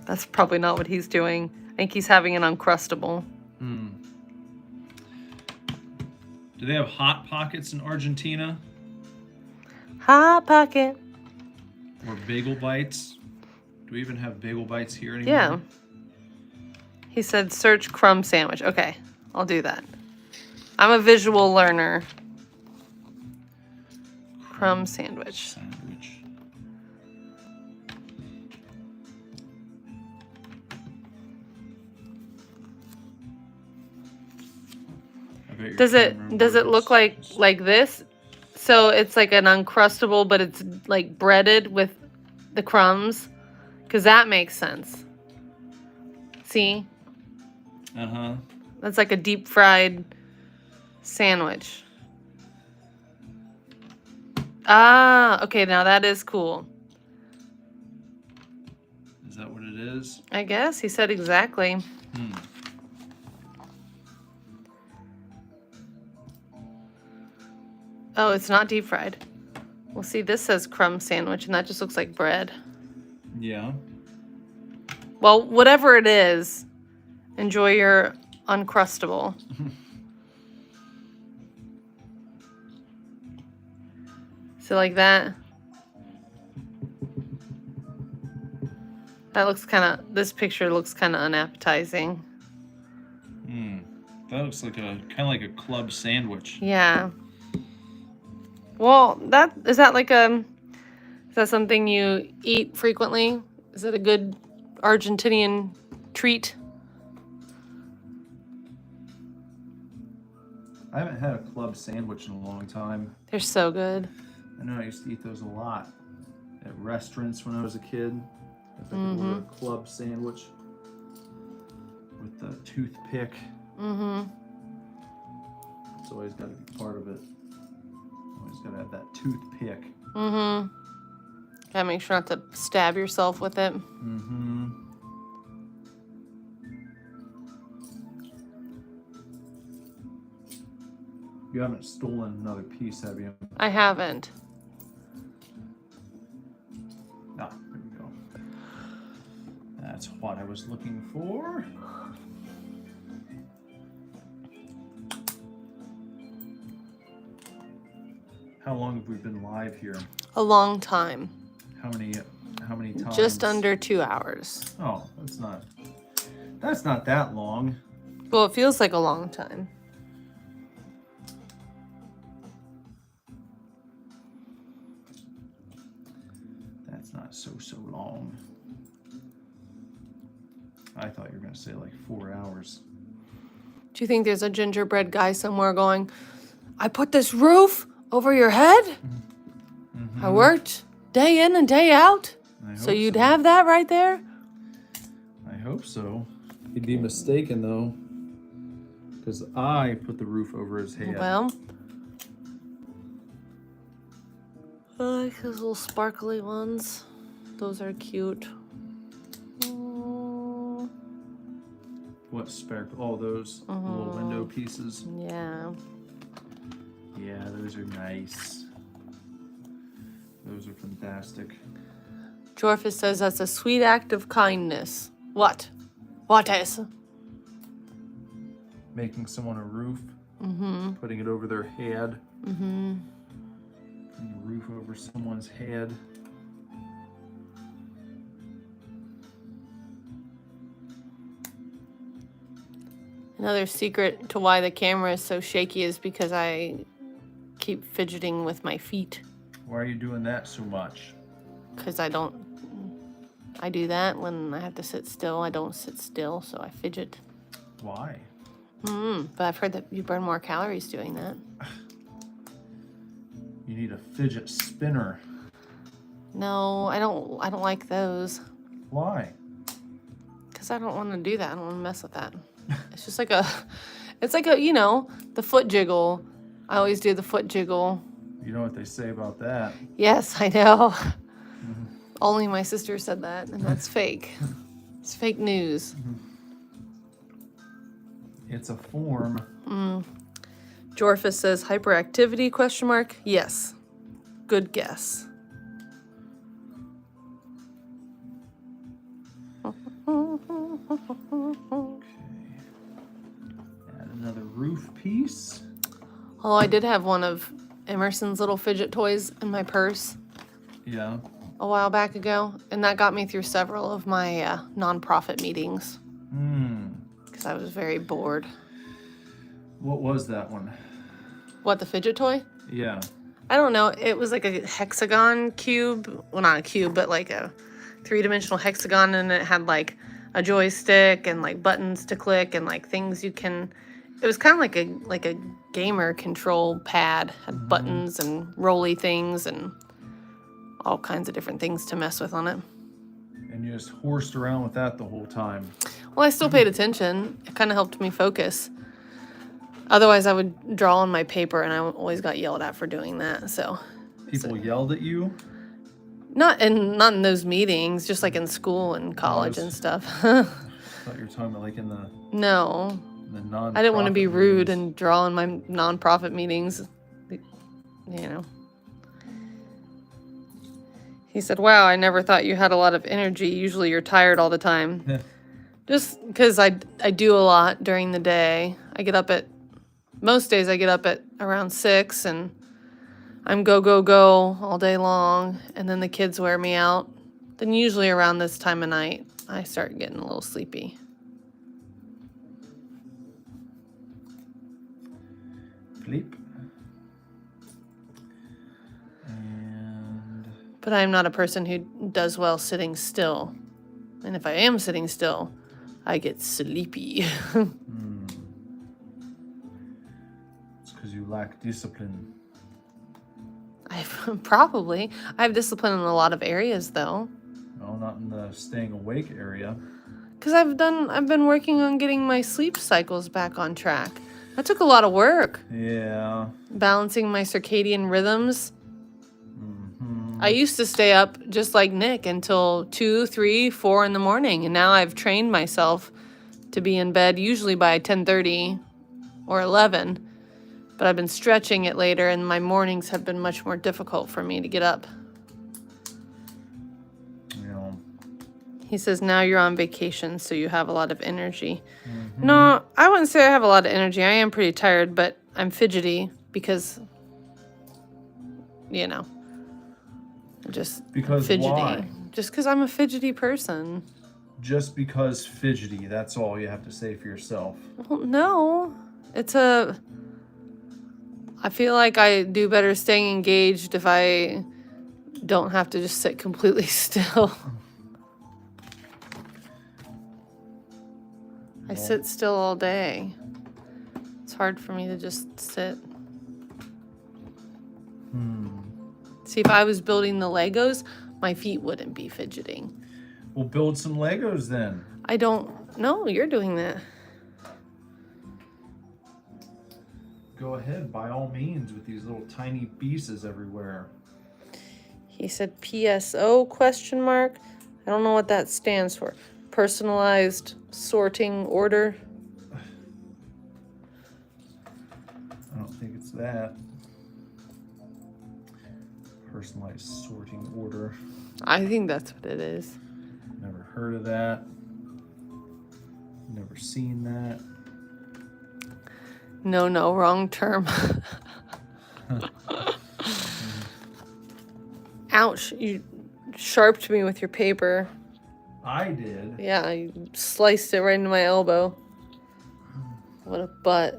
that's probably not what he's doing. I think he's having an Uncrustable. Do they have Hot Pockets in Argentina? Hot Pocket. Or Bagel Bites? Do we even have Bagel Bites here anymore? Yeah. He said search crumb sandwich. Okay, I'll do that. I'm a visual learner. Crumb sandwich. Does it look like this? So it's like an Uncrustable, but it's like breaded with the crumbs? Because that makes sense. See? Uh-huh. That's like a deep fried sandwich. Ah, okay, now that is cool. Is that what it is? I guess he said exactly. Hmm. Oh, it's not deep fried. Well, see, this says crumb sandwich, and that just looks like bread. Yeah. Well, whatever it is, enjoy your Uncrustable. So like that. That looks kind of, this picture looks kind of unappetizing. That looks like kind of like a club sandwich. Yeah. Well, is that something you eat frequently? Is it a good Argentinian treat? I haven't had a club sandwich in a long time. They're so good. I know I used to eat those a lot at restaurants when I was a kid. If I could order a club sandwich with the toothpick. Mm-hmm. It's always got to be part of it. Always got to have that toothpick. Mm-hmm. Gotta make sure not to stab yourself with it. Mm-hmm. You haven't stolen another piece, have you? I haven't. Ah, there we go. That's what I was looking for. How long have we been live here? A long time. How many times? Just under 2 hours. Oh, that's not that long. Well, it feels like a long time. That's not so long. I thought you were going to say like 4 hours. Do you think there's a gingerbread guy somewhere going, I put this roof over your head? Mm-hmm. I worked day in and day out. So you'd have that right there? I hope so. He'd be mistaken though, because I put the roof over his head. Well, I like those little sparkly ones. Those are cute. What sparkle? Oh, those little window pieces. Yeah. Yeah, those are nice. Those are fantastic. Jorfus says that's a sweet act of kindness. What? What is? Making someone a roof. Mm-hmm. Putting it over their head. Mm-hmm. Putting a roof over someone's head. Another secret to why the camera is so shaky is because I keep fidgeting with my feet. Why are you doing that so much? Because I do that when I have to sit still. I don't sit still, so I fidget. Why? But I've heard that you burn more calories doing that. You need a fidget spinner. No, I don't like those. Why? Because I don't want to do that. I don't want to mess with that. It's just like the foot jiggle. I always do the foot jiggle. You know what they say about that. Yes, I know. Only my sister said that, and that's fake. It's fake news. It's a form. Jorfus says hyperactivity ? Yes. Good guess. Add another roof piece. Oh, I did have one of Emerson's little fidget toys in my purse Yeah. a while back ago, and that got me through several of my nonprofit meetings because I was very bored. What was that one? What, the fidget toy? Yeah. I don't know. It was like a hexagon cube. Well, not a cube, but like a 3-dimensional hexagon, and it had like a joystick and like buttons to click and like things you can. It was kind of like a gamer control pad. Had buttons and rolly things and all kinds of different things to mess with on it. And you just horsed around with that the whole time. Well, I still paid attention. It kind of helped me focus. Otherwise, I would draw on my paper, and I always got yelled at for doing that. So People yelled at you? Not in those meetings, just like in school and college and stuff. I thought you were talking about like in the No, non. I didn't want to be rude and draw in my nonprofit meetings. You know. He said, "Wow, I never thought you had a lot of energy. Usually you're tired all the time." Just because I do a lot during the day. Most days I get up at around 6 and I'm go all day long. And then the kids wear me out. Then usually around this time of night, I start getting a little sleepy. Sleep. And But I'm not a person who does well sitting still. And if I am sitting still, I get sleepy. it's because you lack discipline. I have discipline in a lot of areas though. No, not in the staying awake area. Because I've been working on getting my sleep cycles back on track. That took a lot of work. Yeah. Balancing my circadian rhythms. I used to stay up just like Nick until 2, 3, 4 in the morning. And now I've trained myself to be in bed usually by 10:30 or 11. But I've been stretching it later and my mornings have been much more difficult for me to get up. Yeah. He says, now you're on vacation, so you have a lot of energy. No, I wouldn't say I have a lot of energy. I am pretty tired, but I'm fidgety because, just Because fidgety. why? Just because I'm a fidgety person. Just because fidgety, that's all you have to say for yourself. Well, no. I feel like I do better staying engaged if I don't have to just sit completely still. I sit still all day. It's hard for me to just sit. See, if I was building the Legos, my feet wouldn't be fidgeting. We'll build some Legos then. I don't know. You're doing that. Go ahead, by all means, with these little tiny pieces everywhere. He said PSO ? I don't know what that stands for. Personalized sorting order. I don't think it's that. Personalized sorting order. I think that's what it is. Never heard of that. Never seen that. No, wrong term. Ouch, you sharped me with your paper. I did. Yeah, you sliced it right into my elbow. What a butt.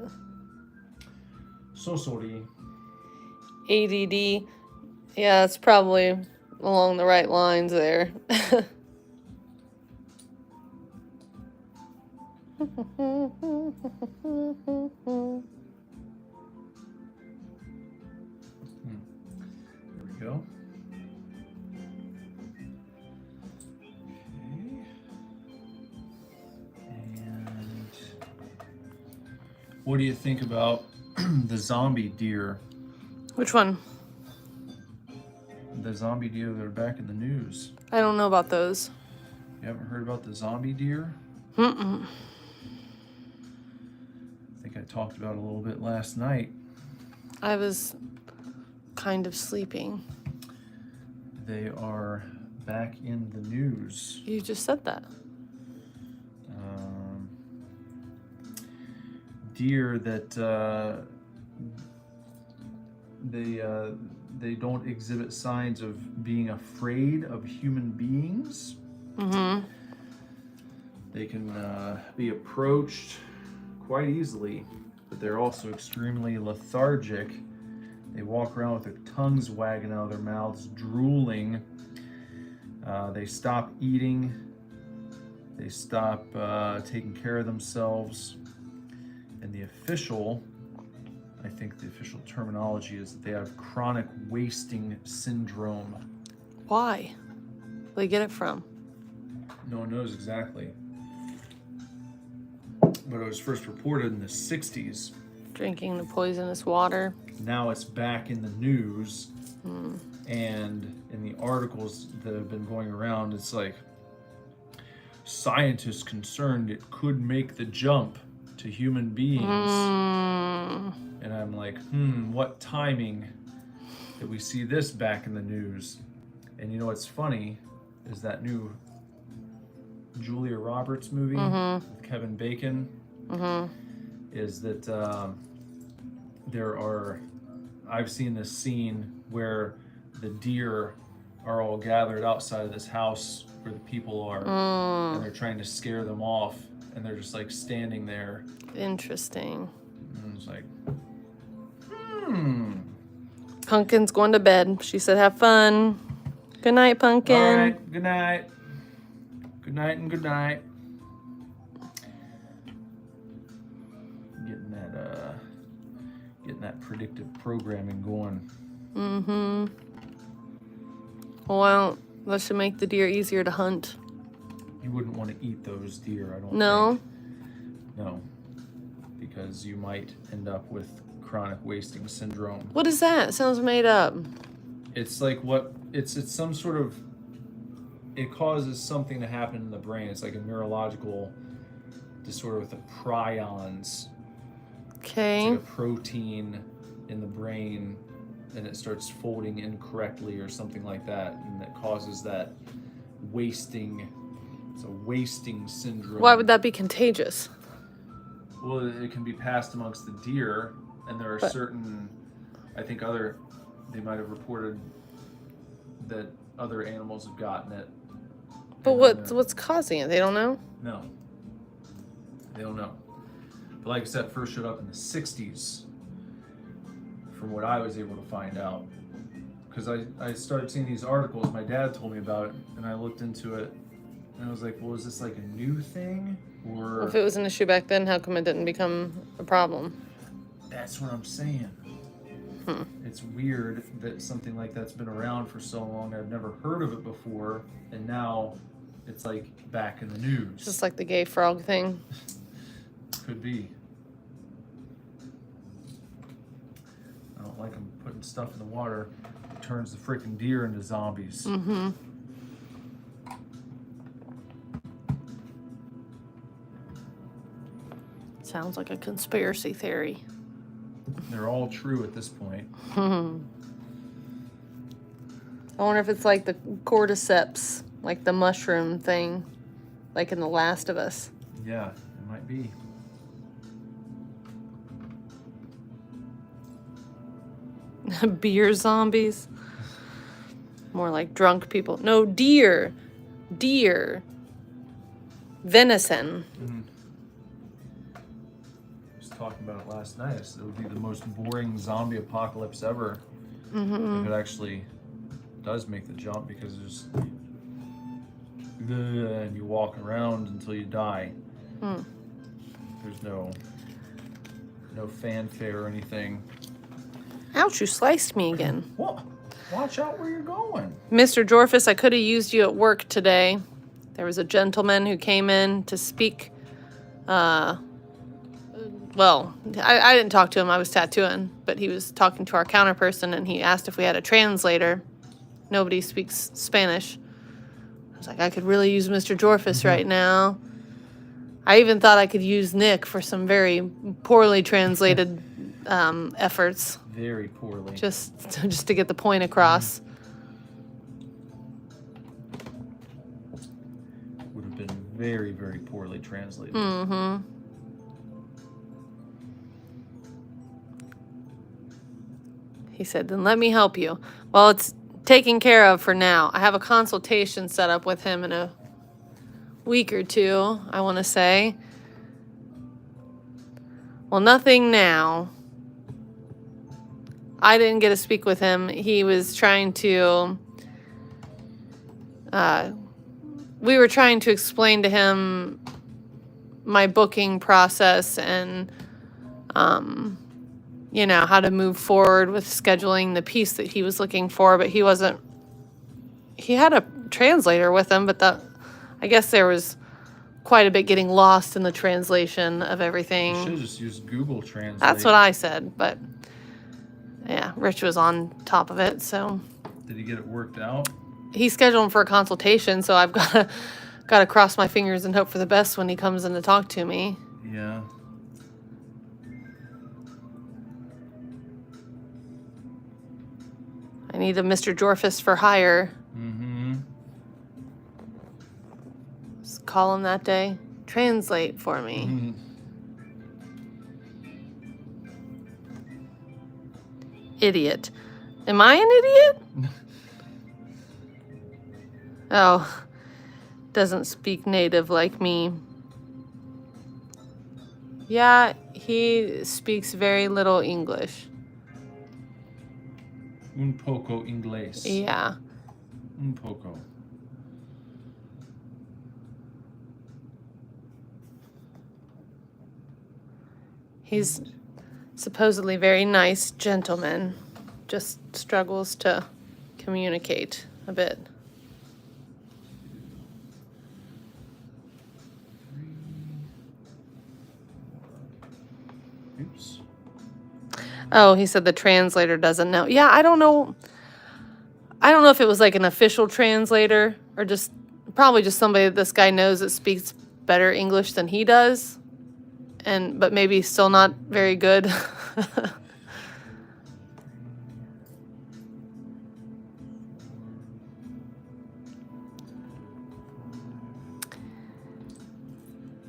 So sorry. ADD. Yeah, it's probably along the right lines there. There we go. Okay. And what do you think about the zombie deer? Which one? The zombie deer that are back in the news. I don't know about those. You haven't heard about the zombie deer? Mm-mm. I think I talked about it a little bit last night. I was kind of sleeping. They are back in the news. You just said that. Deer that they don't exhibit signs of being afraid of human beings. Mm-hmm. They can be approached quite easily, but they're also extremely lethargic. They walk around with their tongues wagging out of their mouths, drooling. They stop eating. They stop taking care of themselves. And the official terminology is that they have chronic wasting syndrome. Why? Where they get it from? No one knows exactly. But it was first reported in the 60s. Drinking the poisonous water. Now it's back in the news. And in the articles that have been going around, it's like scientists concerned it could make the jump to human beings. And I'm like, what timing that we see this back in the news? And you know what's funny is that new Julia Roberts movie with Kevin Bacon is that I've seen this scene where the deer are all gathered outside of this house where the people are, and they're trying to scare them off, and they're just like standing there. Interesting. And it's like, Pumpkin's going to bed. She said, have fun. Good night, Pumpkin. All right, good night. Good night and good night. Getting that predictive programming going. Well, that should make the deer easier to hunt. You wouldn't want to eat those deer, I don't No? think. No. Because you might end up with chronic wasting syndrome. What is that? Sounds made up. It's like it's some sort of, it causes something to happen in the brain. It's like a neurological disorder with the prions. Okay. It's like a protein in the brain, and it starts folding incorrectly or something like that, and that causes that wasting. It's a wasting syndrome. Why would that be contagious? Well, it can be passed amongst the deer, and there are certain, I think they might have reported that other animals have gotten it. But what's causing it? They don't know? No. They don't know. But like I said, it first showed up in the 60s, from what I was able to find out. Because I started seeing these articles, my dad told me about it, and I looked into it, and I was like, well, is this like a new thing? Or If it was an issue back then, how come it didn't become a problem? that's what I'm saying. It's weird that something like that's been around for so long. I've never heard of it before, and now it's like back in the news. Just like the gay frog thing. Could be. I don't like them putting stuff in the water. It turns the freaking deer into zombies. Sounds like a conspiracy theory. They're all true at this point. I wonder if it's like the cordyceps, like the mushroom thing, like in The Last of Us. Yeah, it might be. Beer zombies. More like drunk people. No, deer. Venison. I was talking about it last night. It would be the most boring zombie apocalypse ever. If it actually does make the jump, because there's and you walk around until you die. There's no fanfare or anything. Ouch, you sliced me again. What? Watch out where you're going. Mr. Jorfus, I could have used you at work today. There was a gentleman who came in to speak. Well, I didn't talk to him. I was tattooing. But he was talking to our counter person, and he asked if we had a translator. Nobody speaks Spanish. I was like, I could really use Mr. Jorfus right now. I even thought I could use Nick for some very poorly translated efforts. Very poorly. Just to get the point across. Would have been very, very poorly translated. He said, then let me help you. Well, it's taken care of for now. I have a consultation set up with him in a week or two, I want to say. Well, nothing now. I didn't get to speak with him. He was trying to... we were trying to explain to him my booking process and, you know, how to move forward with scheduling the piece that he was looking for, but he wasn't... He had a translator with him, but I guess there was quite a bit getting lost in the translation of everything. You should have just used Google Translate. That's what I said, but Yeah, Rich was on top of it, so Did he get it worked out? he's scheduled him for a consultation, so I've gotta cross my fingers and hope for the best when he comes in to talk to me. Yeah. I need a Mr. Jorfis for hire. Mm-hmm. Just call him that day. Translate for me. Mm-hmm. Idiot. Am I an idiot? Oh, doesn't speak native like me. Yeah, he speaks very little English. Un poco inglés. Yeah. Un poco. He's supposedly very nice gentleman, just struggles to communicate a bit. Oops. Oh, he said the translator doesn't know. Yeah, I don't know. I don't know if it was like an official translator or just probably just somebody that this guy knows that speaks better English than he does. But maybe still not very good.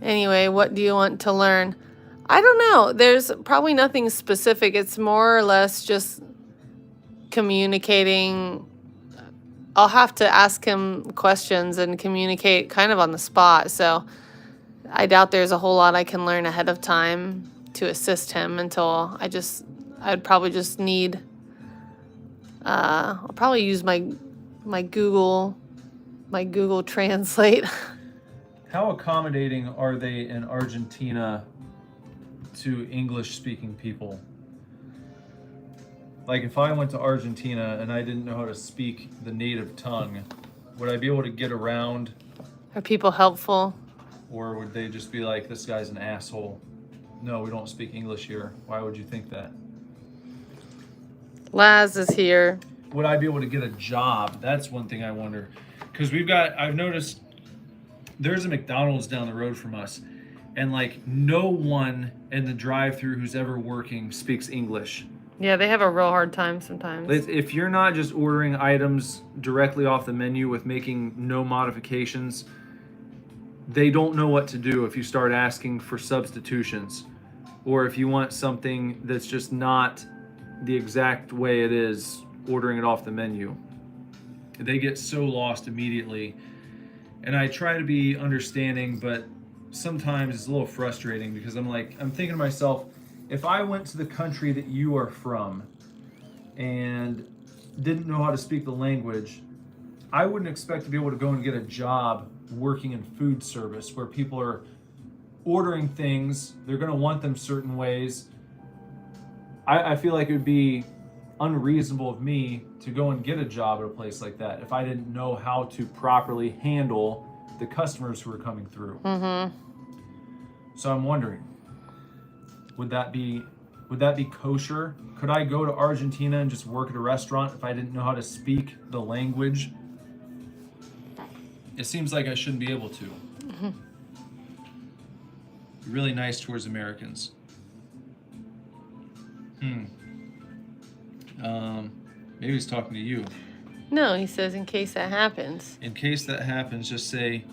Anyway, what do you want to learn? I don't know. There's probably nothing specific. It's more or less just communicating. I'll have to ask him questions and communicate kind of on the spot. So I doubt there's a whole lot I can learn ahead of time to assist him until I'd probably just need, I'll probably use my Google Translate. How accommodating are they in Argentina to English-speaking people? Like, if I went to Argentina and I didn't know how to speak the native tongue, would I be able to get around, Are people helpful? or would they just be like, this guy's an asshole? No, we don't speak English here. Why would you think that? Laz is here. Would I be able to get a job? That's one thing I wonder. Because I've noticed there's a McDonald's down the road from us, and like no one in the drive-thru who's ever working speaks English. Yeah, they have a real hard time sometimes. If you're not just ordering items directly off the menu with making no modifications, they don't know what to do if you start asking for substitutions, or if you want something that's just not the exact way it is, ordering it off the menu. They get so lost immediately. And I try to be understanding, but sometimes it's a little frustrating because I'm thinking to myself, if I went to the country that you are from and didn't know how to speak the language, I wouldn't expect to be able to go and get a job working in food service where people are ordering things, they're going to want them certain ways. I feel like it would be unreasonable of me to go and get a job at a place like that if I didn't know how to properly handle the customers who are coming through. Mm-hmm. So I'm wondering, would that be kosher? Could I go to Argentina and just work at a restaurant if I didn't know how to speak the language? It seems like I shouldn't be able to. Mm-hmm. Really nice towards Americans. Maybe he's talking to you. No, he says in case that happens. In case that happens, just say,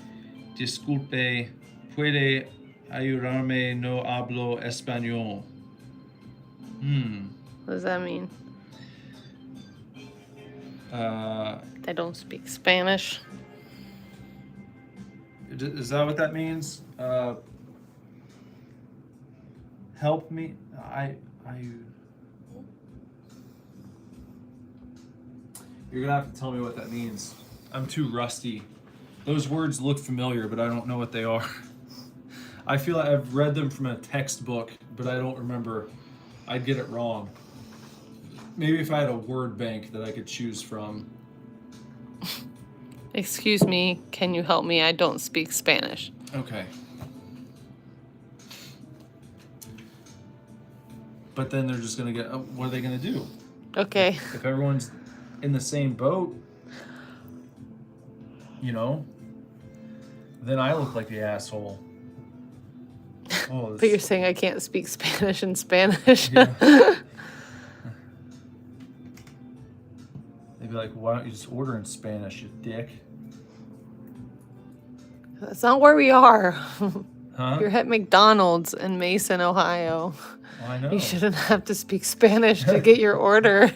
disculpe, puede ayudarme, no hablo español. What does that mean? They don't speak Spanish. Is that what that means? Help me. You're gonna have to tell me what that means. I'm too rusty. Those words look familiar, but I don't know what they are. I feel like I've read them from a textbook, but I don't remember. I'd get it wrong. Maybe if I had a word bank that I could choose from. Excuse me, can you help me? I don't speak Spanish. Okay. But then they're just gonna get, what are they gonna do? Okay. If everyone's in the same boat, you know, then I look like the asshole. Oh, But you're saying I can't speak Spanish in Spanish. Yeah. They'd be like, why don't you just order in Spanish, you dick? That's not where we are. Huh? You're at McDonald's in Mason, Ohio. Well, I know. You shouldn't have to speak Spanish to get your order.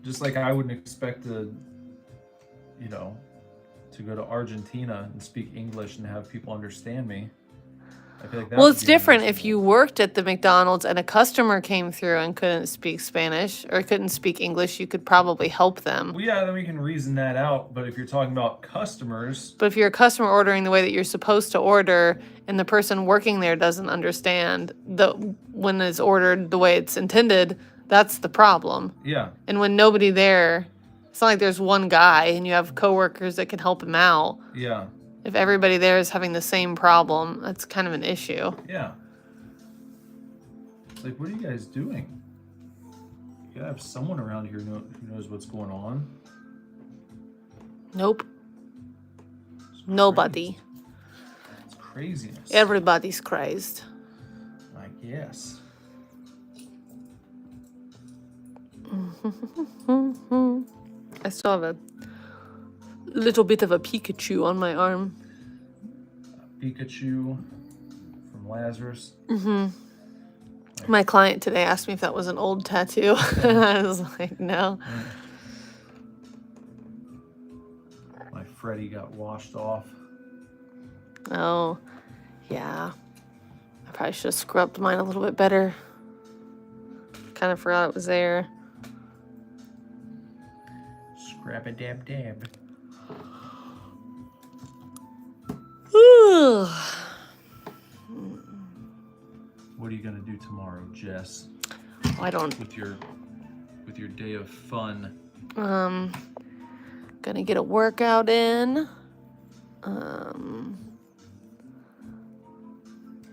Just like I wouldn't expect to, you know, to go to Argentina and speak English and have people understand me. I feel like that Well, would it's be different if unreasonable. you worked at the McDonald's and a customer came through and couldn't speak Spanish or couldn't speak English, you could probably help them. Well, yeah, then we can reason that out. But if you're talking about customers, But if you're a customer ordering the way that you're supposed to order and the person working there doesn't understand when it's ordered the way it's intended, that's the problem. yeah, And when nobody there, it's not like there's one guy and you have coworkers that can help him out. yeah, If everybody there is having the same problem, that's kind of an issue. yeah. It's like, what are you guys doing? You gotta have someone around here who knows what's going on. Nope. It's Nobody. crazy. It's craziness. Everybody's crazed. I guess. I still have a little bit of a Pikachu on my arm. Pikachu from Lazarus. My client today asked me if that was an old tattoo. And I was like, no. My Freddy got washed off. Oh, yeah. I probably should have scrubbed mine a little bit better. Kind of forgot it was there. Scrap a dab dab. Ooh. What are you gonna do tomorrow, Jess? I don't. With your day of fun. Gonna get a workout in.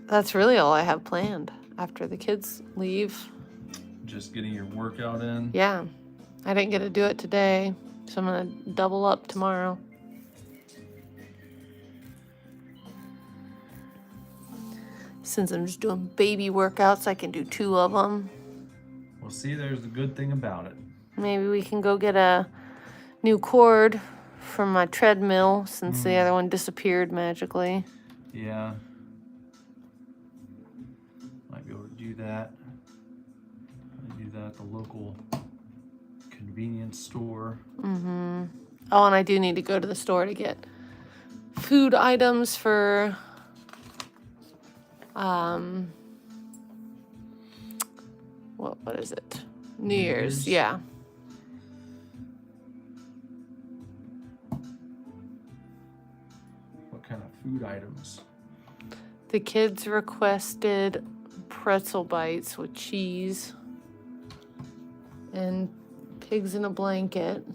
That's really all I have planned after the kids leave. Just getting your workout in. Yeah, I didn't get to do it today, so I'm gonna double up tomorrow. Since I'm just doing baby workouts, I can do 2 of them. Well, see, there's the good thing about it. Maybe we can go get a new cord for my treadmill since the other one disappeared magically. Yeah. Might be able to do that. Do that at the local convenience store. Oh, and I do need to go to the store to get food items for what is it? New Year's. Year's? Yeah. What kind of food items? The kids requested pretzel bites with cheese and pigs in a blanket.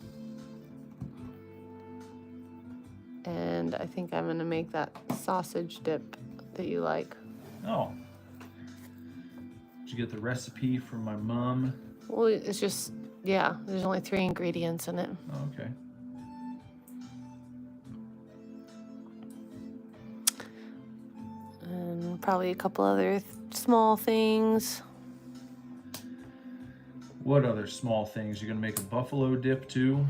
And I think I'm gonna make that sausage dip that you like. Oh. Did you get the recipe from my mom? Well, it's just, yeah, there's only 3 ingredients in it. Oh, okay. And probably a couple other small things. What other small things? You gonna make a buffalo dip too?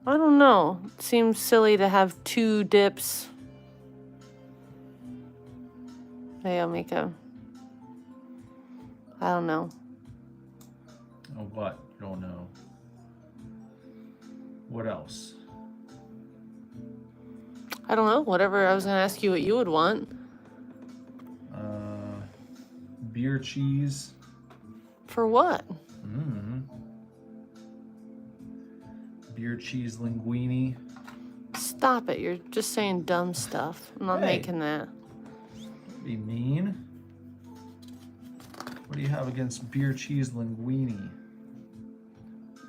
I don't know. It seems silly to have 2 dips. Maybe I'll make I don't know. Oh, what? You don't know. What else? I don't know. Whatever. I was gonna ask you what you would want. Beer cheese. For what? Beer cheese linguine. Stop it. You're just saying dumb stuff. I'm not Hey. making that. Be mean. What do you have against beer cheese linguine?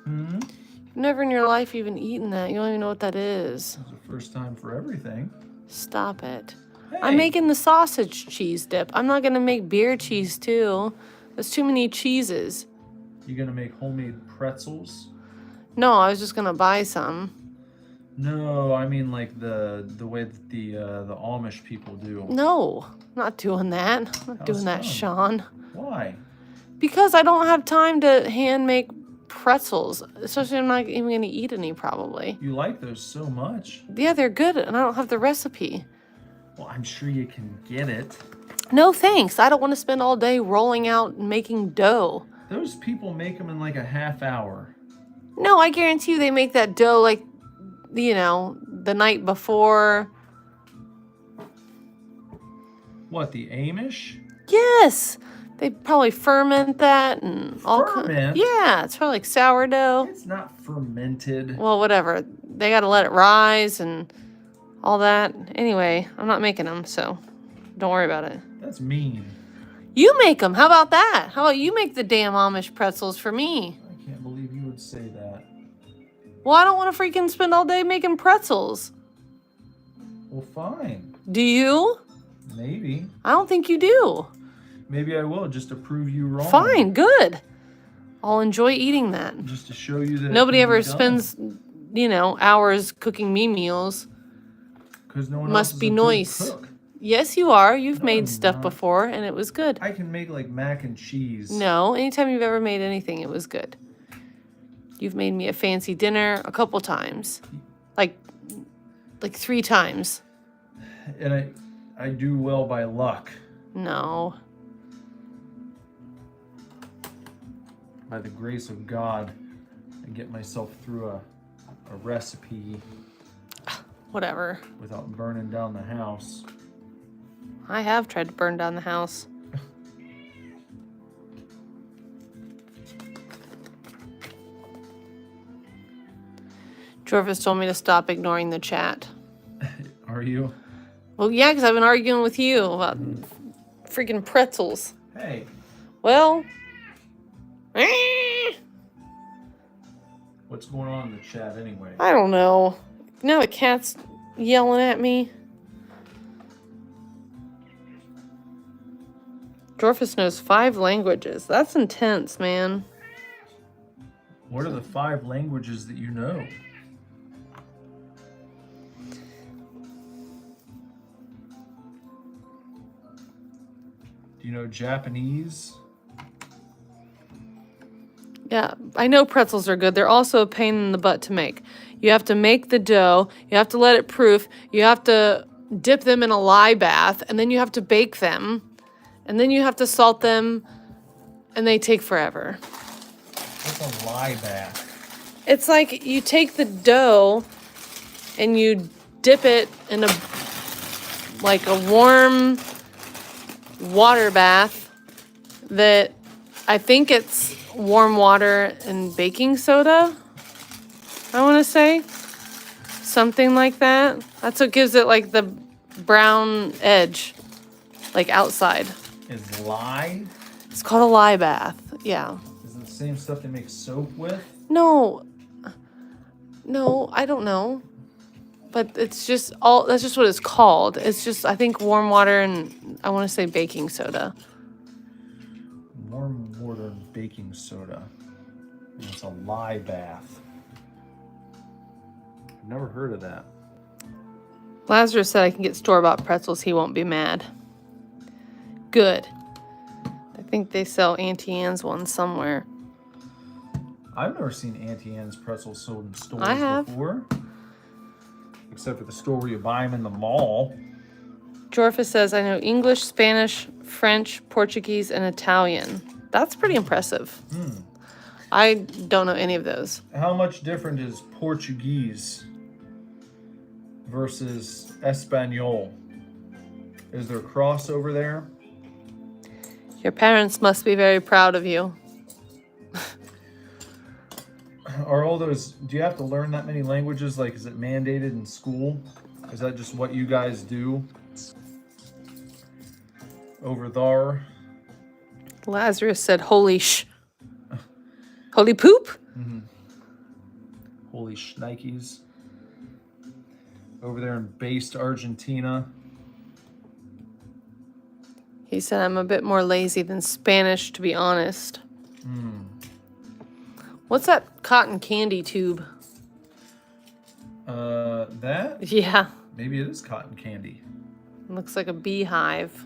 You've never in your life even eaten that. You don't even know what that is. It's the first time for everything. Stop it. Hey. I'm making the sausage cheese dip. I'm not gonna make beer cheese too. There's too many cheeses. You gonna make homemade pretzels? No, I was just gonna buy some. No, I mean like the way that the Amish people do. No, I'm not doing that. I'm not How doing that, come? Sean. Why? Because I don't have time to hand make pretzels. Especially, I'm not even gonna eat any probably. You like those so much. Yeah, they're good, and I don't have the recipe. Well, I'm sure you can get it. No thanks. I don't want to spend all day rolling out and making dough. Those people make them in like a half hour. No, I guarantee you they make that dough like, the night before. What, the Amish? Yes. They probably ferment that and all Ferment? Yeah, it's probably like sourdough. It's not fermented. Well, whatever. They got to let it rise and all that. Anyway, I'm not making them, so don't worry about it. That's mean. You make them. How about that? How about you make the damn Amish pretzels for me? I can't believe you would say that. Well, I don't want to freaking spend all day making pretzels. Well, fine. Do you? Maybe. I don't think you do. Maybe I will, just to prove you wrong. Fine, good. I'll enjoy eating that. Just to show you that Nobody it ever can be done. spends, hours cooking me meals. 'Cause no one Must else is be a good nice. cook. Yes, you are. You've No, made I'm stuff not. before, and it was good. I can make like mac and cheese. No, anytime you've ever made anything, it was good. You've made me a fancy dinner a couple times. Like 3 times. And I do well by luck. No. By the grace of God, I get myself through a recipe Whatever. without burning down the house. I have tried to burn down the house. Jorvis told me to stop ignoring the chat. Are you? Well, yeah, because I've been arguing with you about freaking pretzels. Hey, Well, what's going on in the chat anyway? I don't know. Now the cat's yelling at me. Jorvis knows 5 languages. That's intense, man. What are the 5 languages that you know? Do you know Japanese? Yeah, I know pretzels are good. They're also a pain in the butt to make. You have to make the dough. You have to let it proof. You have to dip them in a lye bath. And then you have to bake them. And then you have to salt them. And they take forever. What's a lye bath? It's like you take the dough and you dip it in a warm water bath that I think it's warm water and baking soda. I want to say something like that. That's what gives it like the brown edge, like outside. Is lye? It's called a lye bath. Yeah. Is it the same stuff they make soap with? No, I don't know. But it's just that's just what it's called. It's just, I think, warm water and I want to say baking soda. Warm water and baking soda. And it's a lye bath. I've never heard of that. Lazarus said I can get store-bought pretzels. He won't be mad. Good. I think they sell Auntie Anne's ones somewhere. I've never seen Auntie Anne's pretzels sold in stores I have. before. Except for the store where you buy them in the mall. Jorfa says, I know English, Spanish, French, Portuguese, and Italian. That's pretty impressive. I don't know any of those. How much different is Portuguese versus Espanol? Is there a crossover there? Your parents must be very proud of you. Are all those, do you have to learn that many languages? Like, is it mandated in school? Is that just what you guys do over there? Lazarus said, holy holy poop? Holy shnikes. Over there in based Argentina. He said, I'm a bit more lazy than Spanish, to be honest. What's that cotton candy tube? That? Yeah, Maybe it is cotton candy. looks like a beehive.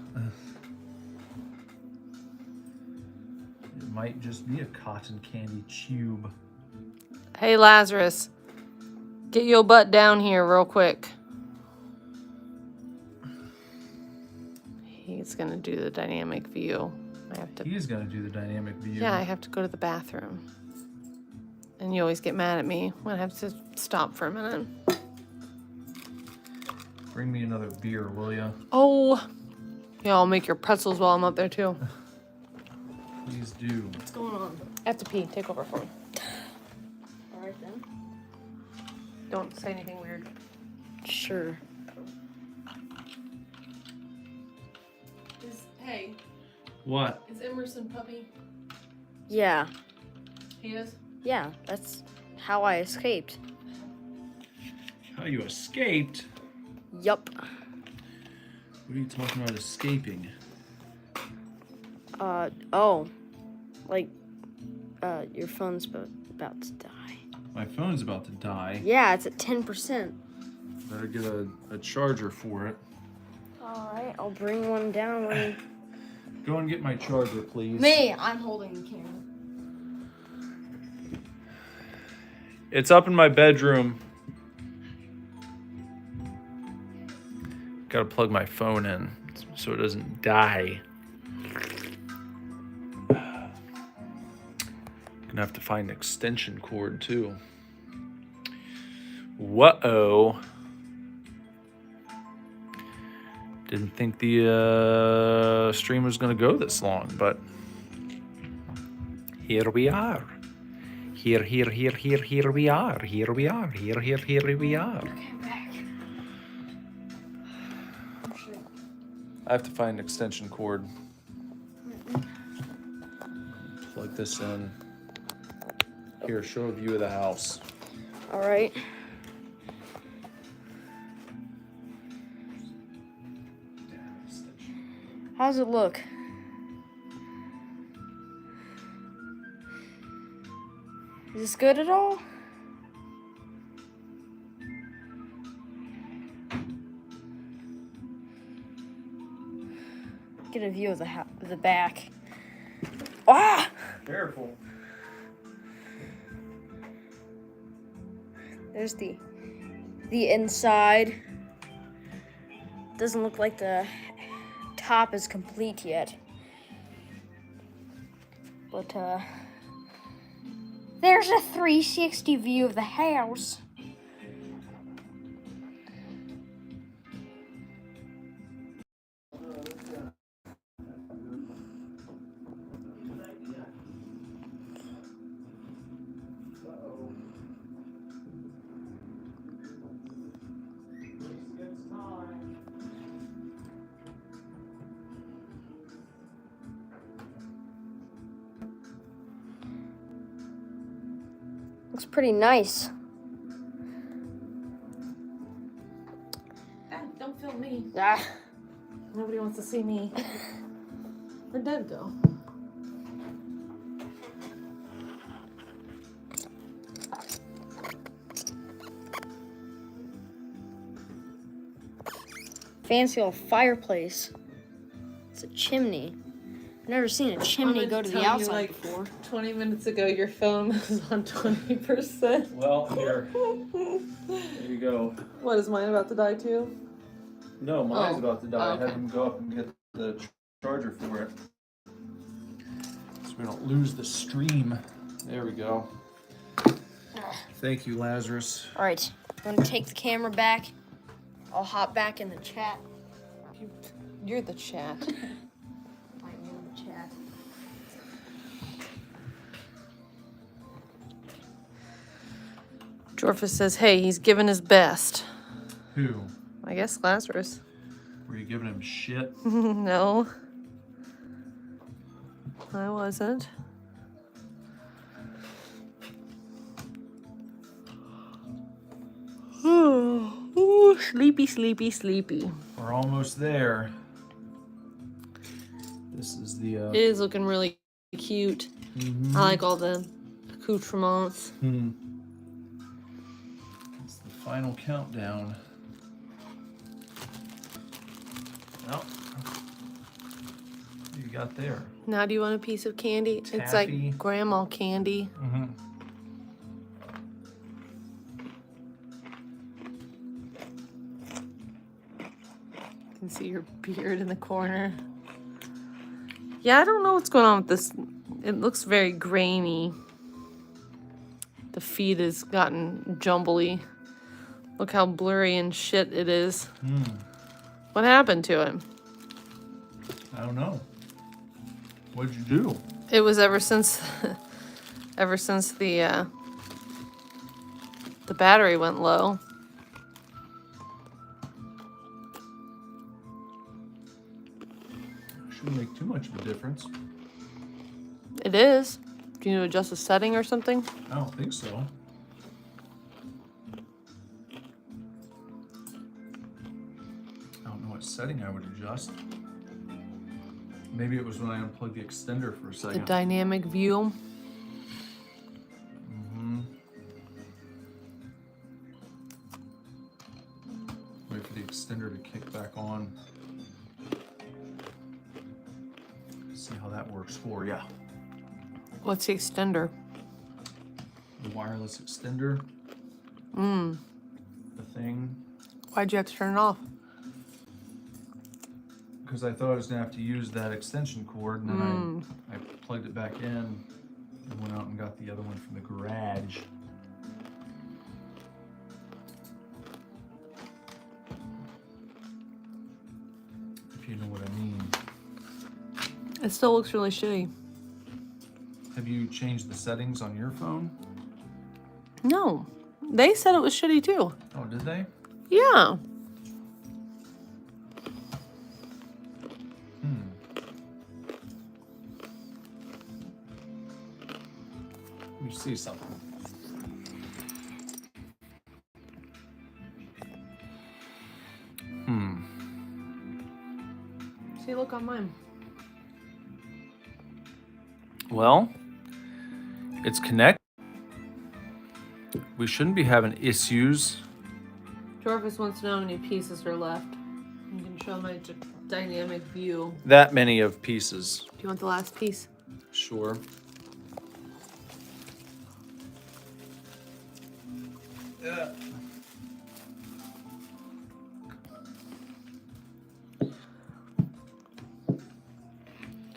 It might just be a cotton candy tube. Hey, Lazarus, get your butt down here real quick. He's gonna do the dynamic view. I have to. He's gonna do the dynamic view. Yeah, I have to go to the bathroom. And you always get mad at me when I have to stop for a minute. Bring me another beer, will ya? Oh, yeah, I'll make your pretzels while I'm up there too. Please do. What's going on? I have to pee. Take over for me. All right then. Don't say anything weird. Sure. Hey, What? is Emerson puppy? Yeah. He is? Yeah. That's how I escaped. How you escaped? Yup. What are you talking about escaping? Oh. Like, your phone's about to die. My phone's about to die. Yeah, it's at 10%. Better get a charger for it. Alright, I'll bring one down when... Go and get my charger, please. Me! I'm holding the camera. It's up in my bedroom. Gotta plug my phone in so it doesn't die. Gonna have to find an extension cord too. Whoa. Didn't think the stream was gonna go this long, but here we are. Here we are. Here we are. Here we are. I have to find an extension cord. Plug this in. Here, show a view of the house. Alright. How's it look? Is this good at all? Get a view of the back. Ah! Careful. There's the inside. Doesn't look like the top is complete yet. But there's a 360 view of the house. Looks pretty nice. Don't film me. Ah. Nobody wants to see me. Where'd Dad go? Fancy little fireplace. It's a chimney. I've never seen a chimney go to the outside before. 20 minutes ago, your phone was on 20%. Well, here. There you go. What, is mine about to die too? No, mine's Oh. about to die. Okay. I had him go up and get the charger for it. So we don't lose the stream. There we go. Thank you, Lazarus. Alright, I'm gonna take the camera back. I'll hop back in the chat. You're the chat. I am in the chat. Jorfus says, hey, he's giving his best. Who? I guess Lazarus. Were you giving him shit? No. I wasn't. Ooh, sleepy, sleepy, sleepy. We're almost there. This is the It is looking really cute. I like all the accoutrements. It's the final countdown. Well, what do you got there? Now, do you want a piece of candy? It's Taffy. like grandma candy. You can see your beard in the corner. Yeah, I don't know what's going on with this. It looks very grainy. The feed has gotten jumbly. Look how blurry and shit it is. What happened to it? I don't know. What'd you do? It was ever since the battery went low. Shouldn't make too much of a difference. It is. Do you need to adjust the setting or something? I don't think so. I don't know what setting I would adjust. Maybe it was when I unplugged the extender for a The second. dynamic view. Wait for the extender to kick back on. See how that works for ya. What's the extender? The wireless extender. The thing. Why'd you have to turn it off? Because I thought I was gonna have to use that extension cord, and then I plugged it back in and went out and got the other one from the garage. If you know what I mean. It still looks really shitty. Have you changed the settings on your phone? No. They said it was shitty too. Oh, did they? Yeah. Let me see something. See, look on mine. Well, it's connected. We shouldn't be having issues. Jarvis wants to know how many pieces are left. You can show my dynamic view. That many of pieces. Do you want the last piece? Sure.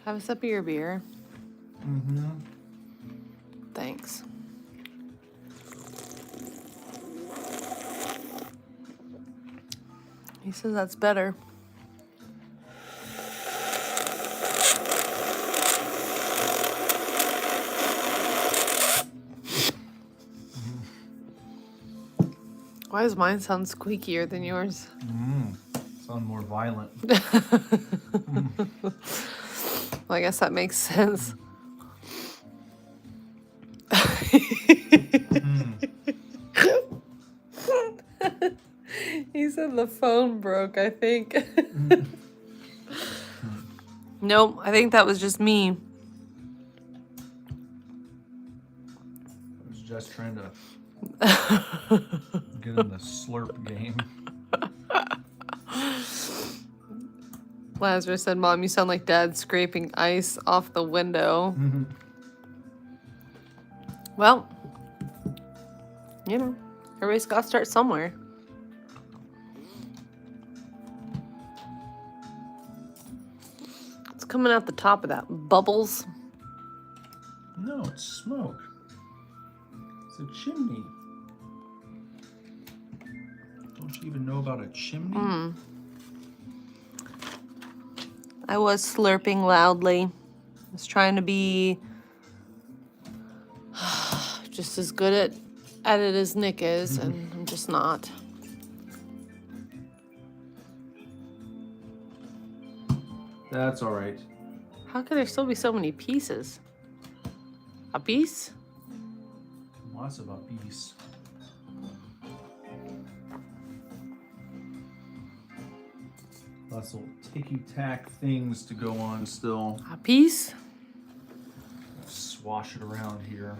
Have a sip of your beer. Mm-hmm. Thanks. He says that's better. Why does mine sound squeakier than yours? Sound more violent. Well, I guess that makes sense. He said the phone broke, I think. Nope, I think that was just me. I was just trying to get in the slurp game. Lazarus said, Mom, you sound like Dad scraping ice off the window. Well, you know, everybody's got to start somewhere. It's coming out the top of that. Bubbles. No, it's smoke. It's a chimney. Don't you even know about a chimney? I was slurping loudly. I was trying to be just as good at it as Nick is, and I'm just not. That's all right. How could there still be so many pieces? A piece? Lots of upbeats. Lots of ticky-tack things to go on still. A piece? Swash it around here.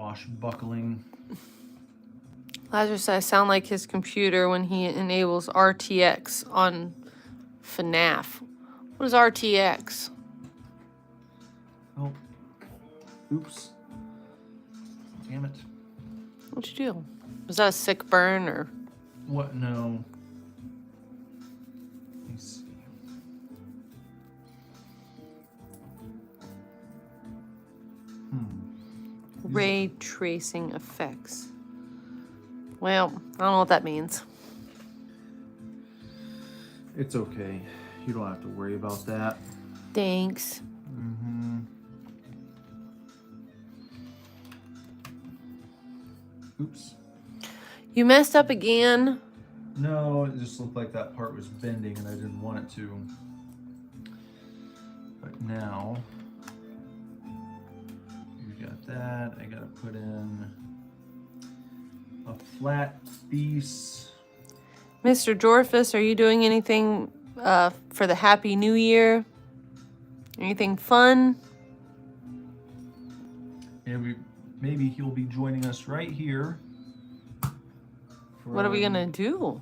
swashbuckling. Lazarus said I sound like his computer when he enables RTX on FNAF. What is RTX? Oh, oops. Damn it. What'd you do? Was that a sick burn or? What? No. Let me see. Ray tracing effects. Well, I don't know what that means. It's okay. You don't have to worry about that. Thanks. Oops. You messed up again. No, it just looked like that part was bending and I didn't want it to. But now, you got that. I gotta put in a flat piece. Mr. Jorfus, are you doing anything for the Happy New Year? Anything fun? And maybe he'll be joining us right here. What are we gonna do?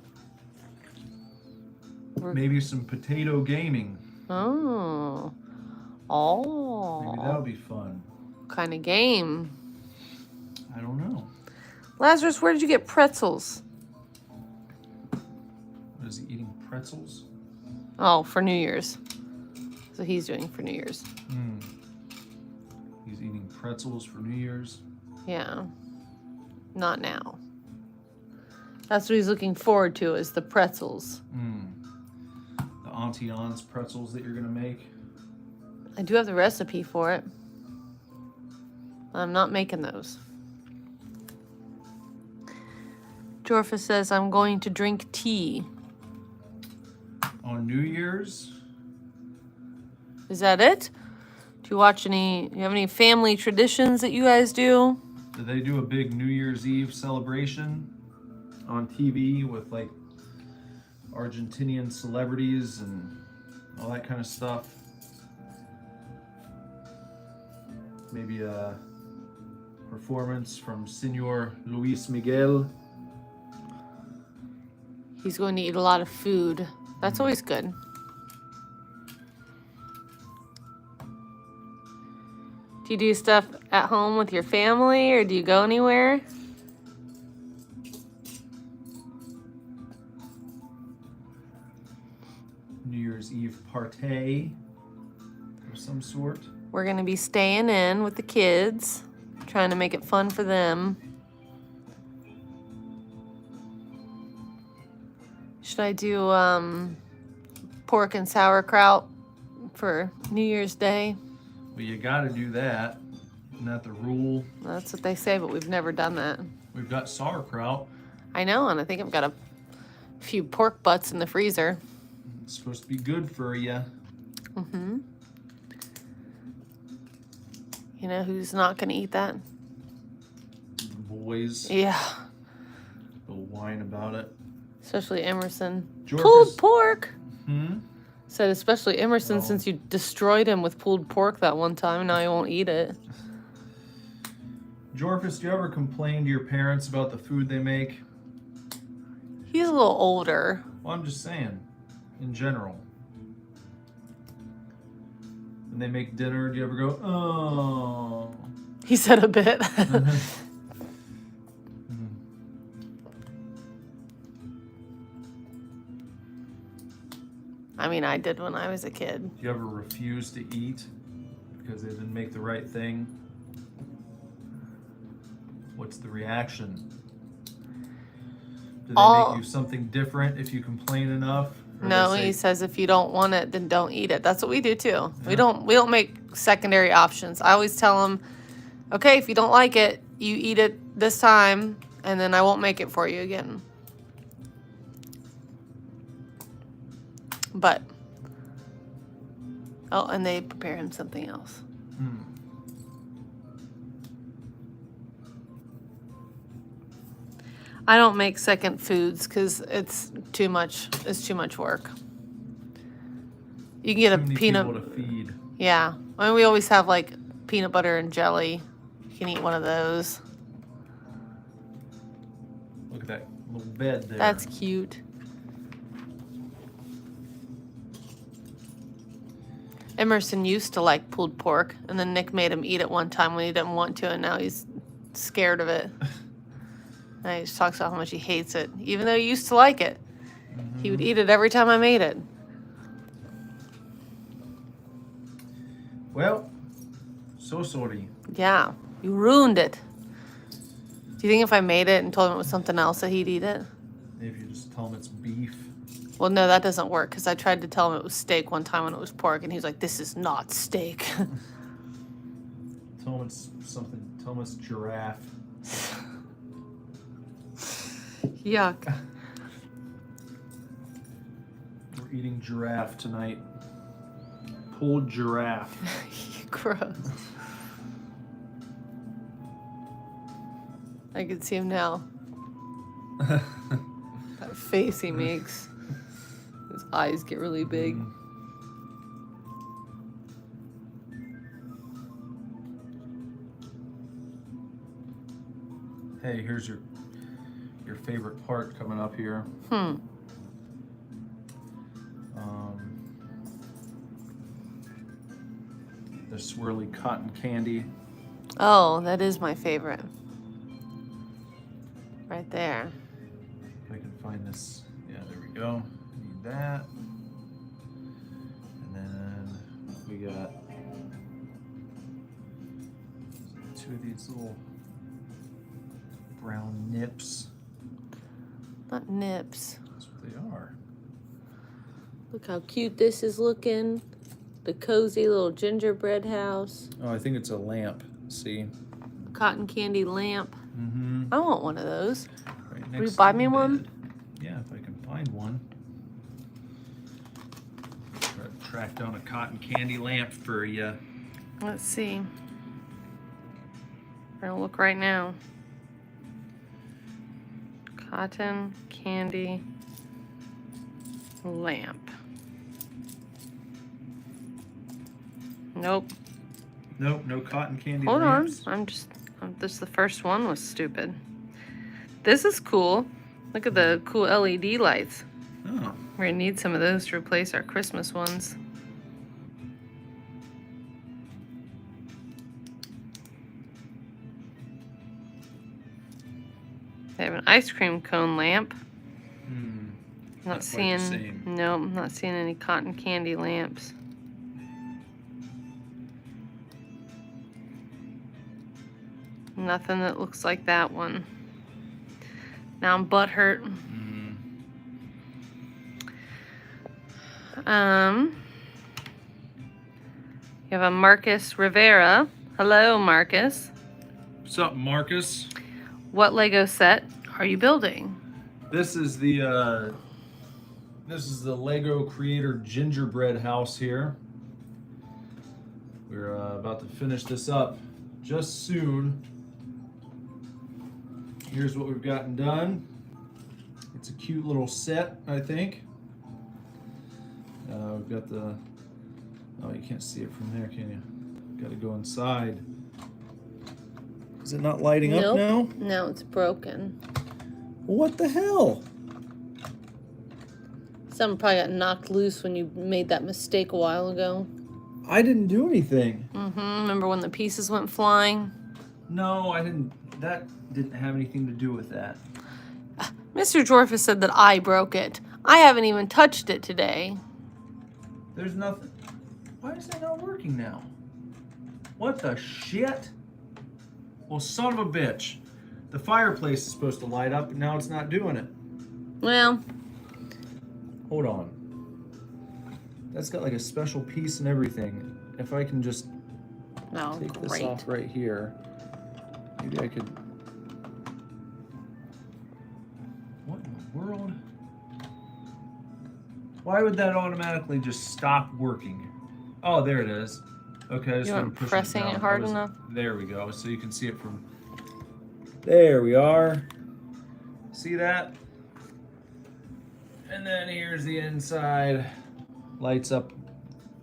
Maybe some potato gaming. Oh. Maybe that'll be fun. What kind of game? I don't know. Lazarus, where did you get pretzels? What is he eating? Pretzels? Oh, for New Year's. So he's doing for New Year's. He's eating pretzels for New Year's. Yeah. Not now. That's what he's looking forward to is the pretzels. The Auntie Anne's pretzels that you're gonna make. I do have the recipe for it. I'm not making those. Jorfa says I'm going to drink tea. On New Year's? Is that it? Do you have any family traditions that you guys do? Do they do a big New Year's Eve celebration on TV with like Argentinian celebrities and all that kind of stuff? Maybe a performance from Senor Luis Miguel. He's going to eat a lot of food. That's always good. Do you do stuff at home with your family or do you go anywhere? New Year's Eve party of some sort. We're going to be staying in with the kids, trying to make it fun for them. Should I do pork and sauerkraut for New Year's Day? Well, you gotta do that. Isn't that the rule? That's what they say, but we've never done that. We've got sauerkraut. I know, and I think I've got a few pork butts in the freezer. It's supposed to be good for you. You know who's not going to eat that? Boys. Yeah, They'll whine about it. especially Emerson. Jorfus- Pulled pork! Hmm? Said especially Emerson Oh. since you destroyed him with pulled pork that one time, now he won't eat it. Jorfus, do you ever complain to your parents about the food they make? He's a little older. Well, I'm just saying, in general. When they make dinner, do you ever go, oh? He said a bit. I mean, I did when I was a kid. Do you ever refuse to eat because they didn't make the right thing? What's the reaction? Do they make you something different if you complain enough? Or No, they he say, says if you don't want it, then don't eat it. That's what we do too. We don't make secondary options. I always tell them, okay, if you don't like it, you eat it this time, and then I won't make it for you again. But and they prepare him something else. I don't make second foods because it's too much. It's too much work. You can get too a many peanut. people to feed. Yeah, I mean we always have like peanut butter and jelly. You can eat one of those. Look at that little bed there. That's cute. Emerson used to like pulled pork, and then Nick made him eat it one time when he didn't want to, and now he's scared of it. And he just talks about how much he hates it, even though he used to like it. He would eat it every time I made it. Well, so sorry. Yeah, you ruined it. Do you think if I made it and told him it was something else that he'd eat it? Maybe you just tell him it's beef. Well, no, that doesn't work, because I tried to tell him it was steak one time when it was pork, and he's like, this is not steak. Tell him it's something. Tell him it's giraffe. Yuck. We're eating giraffe tonight. Pulled giraffe. Gross. I can see him now. That face he makes. His eyes get really big. Hey, here's your favorite part coming up here. The swirly cotton candy. Oh, that is my favorite. Right there. If I can find this. Yeah, there we go. Need that. And then we got 2 of these little brown nips. Not nips. That's what they are. Look how cute this is looking. The cozy little gingerbread house. Oh, I think it's a lamp. See? Cotton candy lamp. Mm-hmm. I want one of those. Right Will you next buy to me the one? bed. Yeah, if I can find one. Try to track down a cotton candy lamp for you. Let's see. We're gonna look right now. Cotton candy lamp. Nope. Nope, no cotton candy Hold lamps. on. This the first one was stupid. This is cool. Look at the cool LED lights. Oh, We're gonna need some of those to replace our Christmas ones. They have an ice cream cone lamp. Not Not quite the seeing. same. No, I'm not seeing any cotton candy lamps. Nothing that looks like that one. Now I'm butthurt. You have a Marcus Rivera. Hello, Marcus. What's up, Marcus? What Lego set are you building? This is the Lego Creator Gingerbread house here. We're about to finish this up just soon. Here's what we've gotten done. It's a cute little set, I think. We've got the, oh, you can't see it from there, can you? Got to go inside. Is it not lighting up now? No, it's broken. What the hell? Something probably got knocked loose when you made that mistake a while ago. I didn't do anything. Remember when the pieces went flying? No, I didn't. That didn't have anything to do with that. Mr. Jorfus said that I broke it. I haven't even touched it today. There's nothing. Why is that not working now? What the shit? Well, son of a bitch. The fireplace is supposed to light up, and now it's not doing it. Well, Hold on. That's got like a special piece and everything. If I can just no, take this great. off right here, maybe I could. What in the world? Why would that automatically just stop working? Oh, there it is. Okay, I just You want weren't to push pressing down. it hard enough? There we go. So you can see it from. There we are. See that? And then here's the inside. Lights up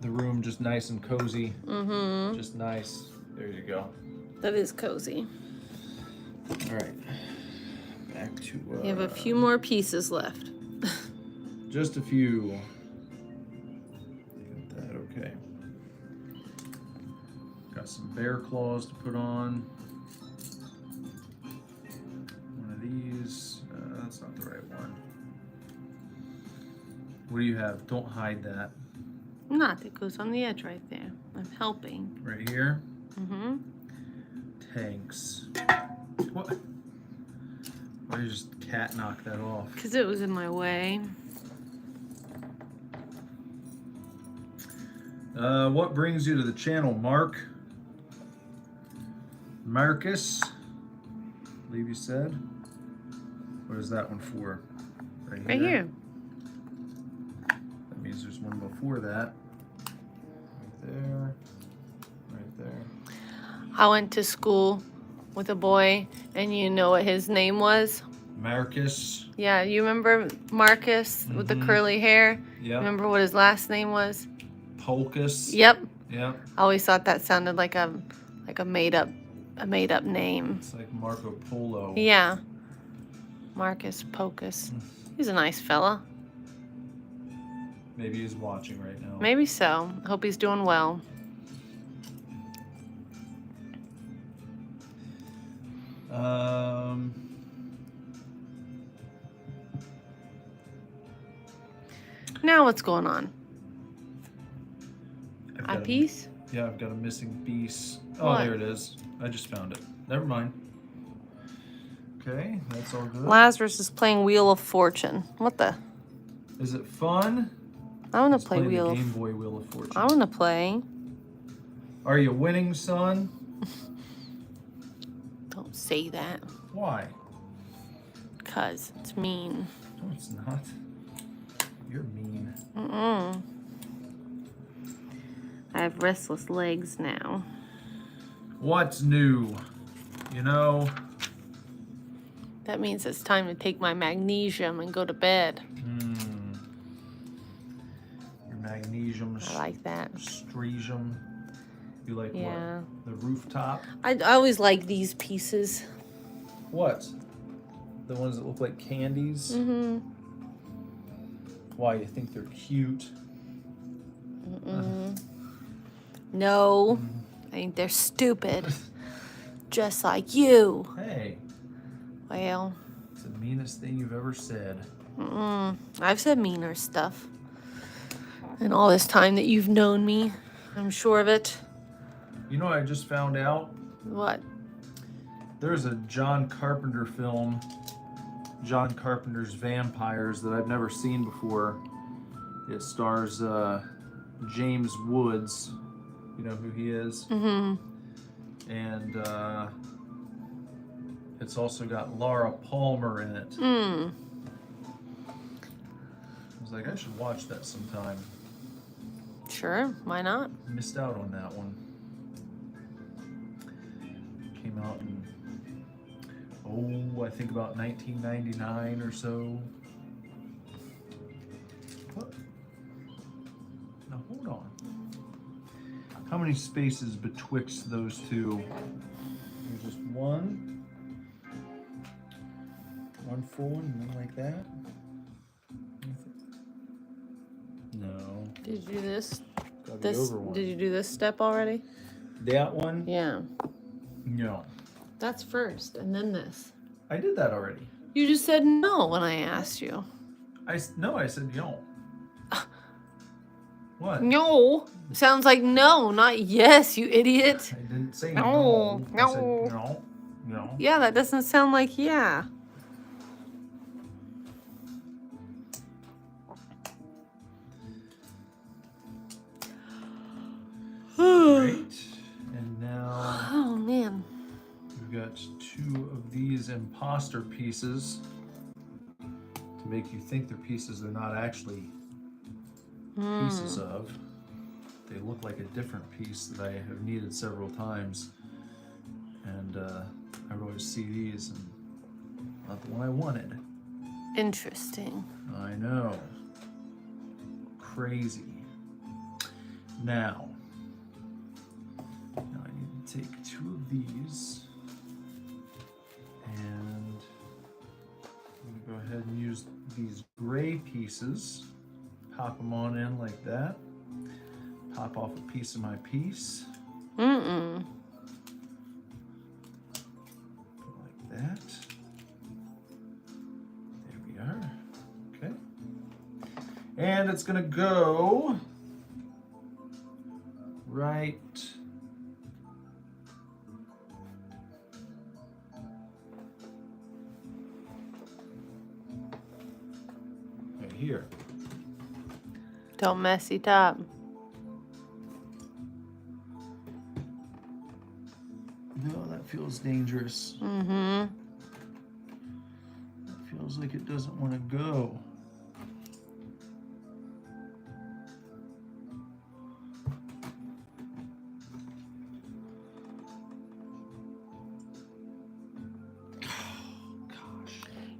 the room just nice and cozy. Just nice. There you go. That is cozy. All right. back to. You have a few more pieces left. Just a few. Get that okay. Got some bear claws to put on. One of these. That's not the right one. What do you have? Don't hide that. Not, it goes on the edge right there. I'm helping. Right here. Mm-hmm. Tanks. What? Why did you just cat knock that off? Because it was in my way. What brings you to the channel, Mark? Marcus? I believe you said. What is that one for? Right here. That means there's one before that. Right there. Right there. I went to school with a boy, and you know what his name was? Marcus. Yeah, you remember Marcus with the curly hair? Yep. Remember what his last name was? Polkus. Yep. Yep. I always thought that sounded like a made up name. It's like Marco Polo. Yeah. Marcus Pocus. He's a nice fella. Maybe he's watching right now. Maybe so. Hope he's doing well. Now what's going on? I've A got piece? Yeah, I've got a missing piece. Oh, What? there it is. I just found it. Never mind. Okay, that's all good. Lazarus is playing Wheel of Fortune. What the? Is it fun? I want He's to play playing Wheel the of... Game Boy Wheel of Fortune. I want to play. Are you winning, son? Don't say that. Why? Because it's mean. No, it's not. You're mean. Mm-mm. I have restless legs now. What's new? You know? That means it's time to take my magnesium and go to bed. Your magnesium. I like that. Stresium. You like Yeah. what? The rooftop? I always like these pieces. What? The ones that look like candies? Mm-hmm. Why, you think they're cute? No. I think they're stupid. Just like you. Hey, Well, it's the meanest thing you've ever said. I've said meaner stuff. And all this time that you've known me, I'm sure of it. You know what I just found out? What? There's a John Carpenter film, John Carpenter's Vampires, that I've never seen before. It stars James Woods. You know who he is? Mm-hmm. And it's also got Laura Palmer in it. I was like, I should watch that sometime. Sure, why not? Missed out on that one. Came out in, I think about 1999 or so. What? Now hold on. How many spaces betwixt those two? There's just one full one, and one like that. No. Did you do this? Gotta be over one. Did you do this step already? That one? Yeah. No. That's first, and then this. I did that already. You just said no when I asked you. I said no. What? No. Sounds like no, not yes, you idiot. I didn't say No, no. I said no. no. Yeah, that doesn't sound like yeah. Great. And now Oh man. we've got two of these imposter pieces to make you think they're pieces they're not actually pieces of. They look like a different piece that I have needed several times. And I would always see these and not the one I wanted. Interesting. I know. Crazy. Now I need to take two of these and these gray pieces, pop them on in like that. Pop off a piece of my piece. Mm-mm. Like that. There we are. Okay. And it's gonna go right here. Don't mess it up. No, that feels dangerous. Mm-hmm. That feels like it doesn't want to go.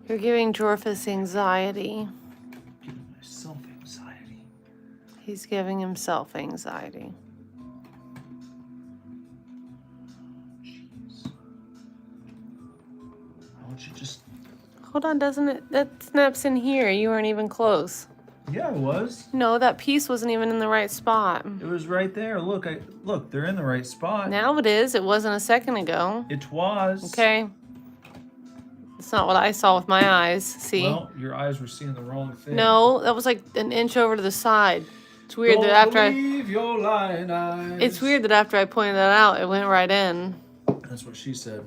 You're giving Jorphus anxiety. Giving myself anxiety. He's giving himself anxiety. Jeez. Why don't you just... Hold on, doesn't it? That snaps in here. You weren't even close. Yeah, it was. No, that piece wasn't even in the right spot. It was right there. Look, look, they're in the right spot. Now it is. It wasn't a second ago. It was. Okay. It's not what I saw with my eyes. See? Well, your eyes were seeing the wrong thing. No, that was like an inch over to the side. It's weird that after your lying eyes. It's weird that after I pointed that out, it went right in. That's what she said.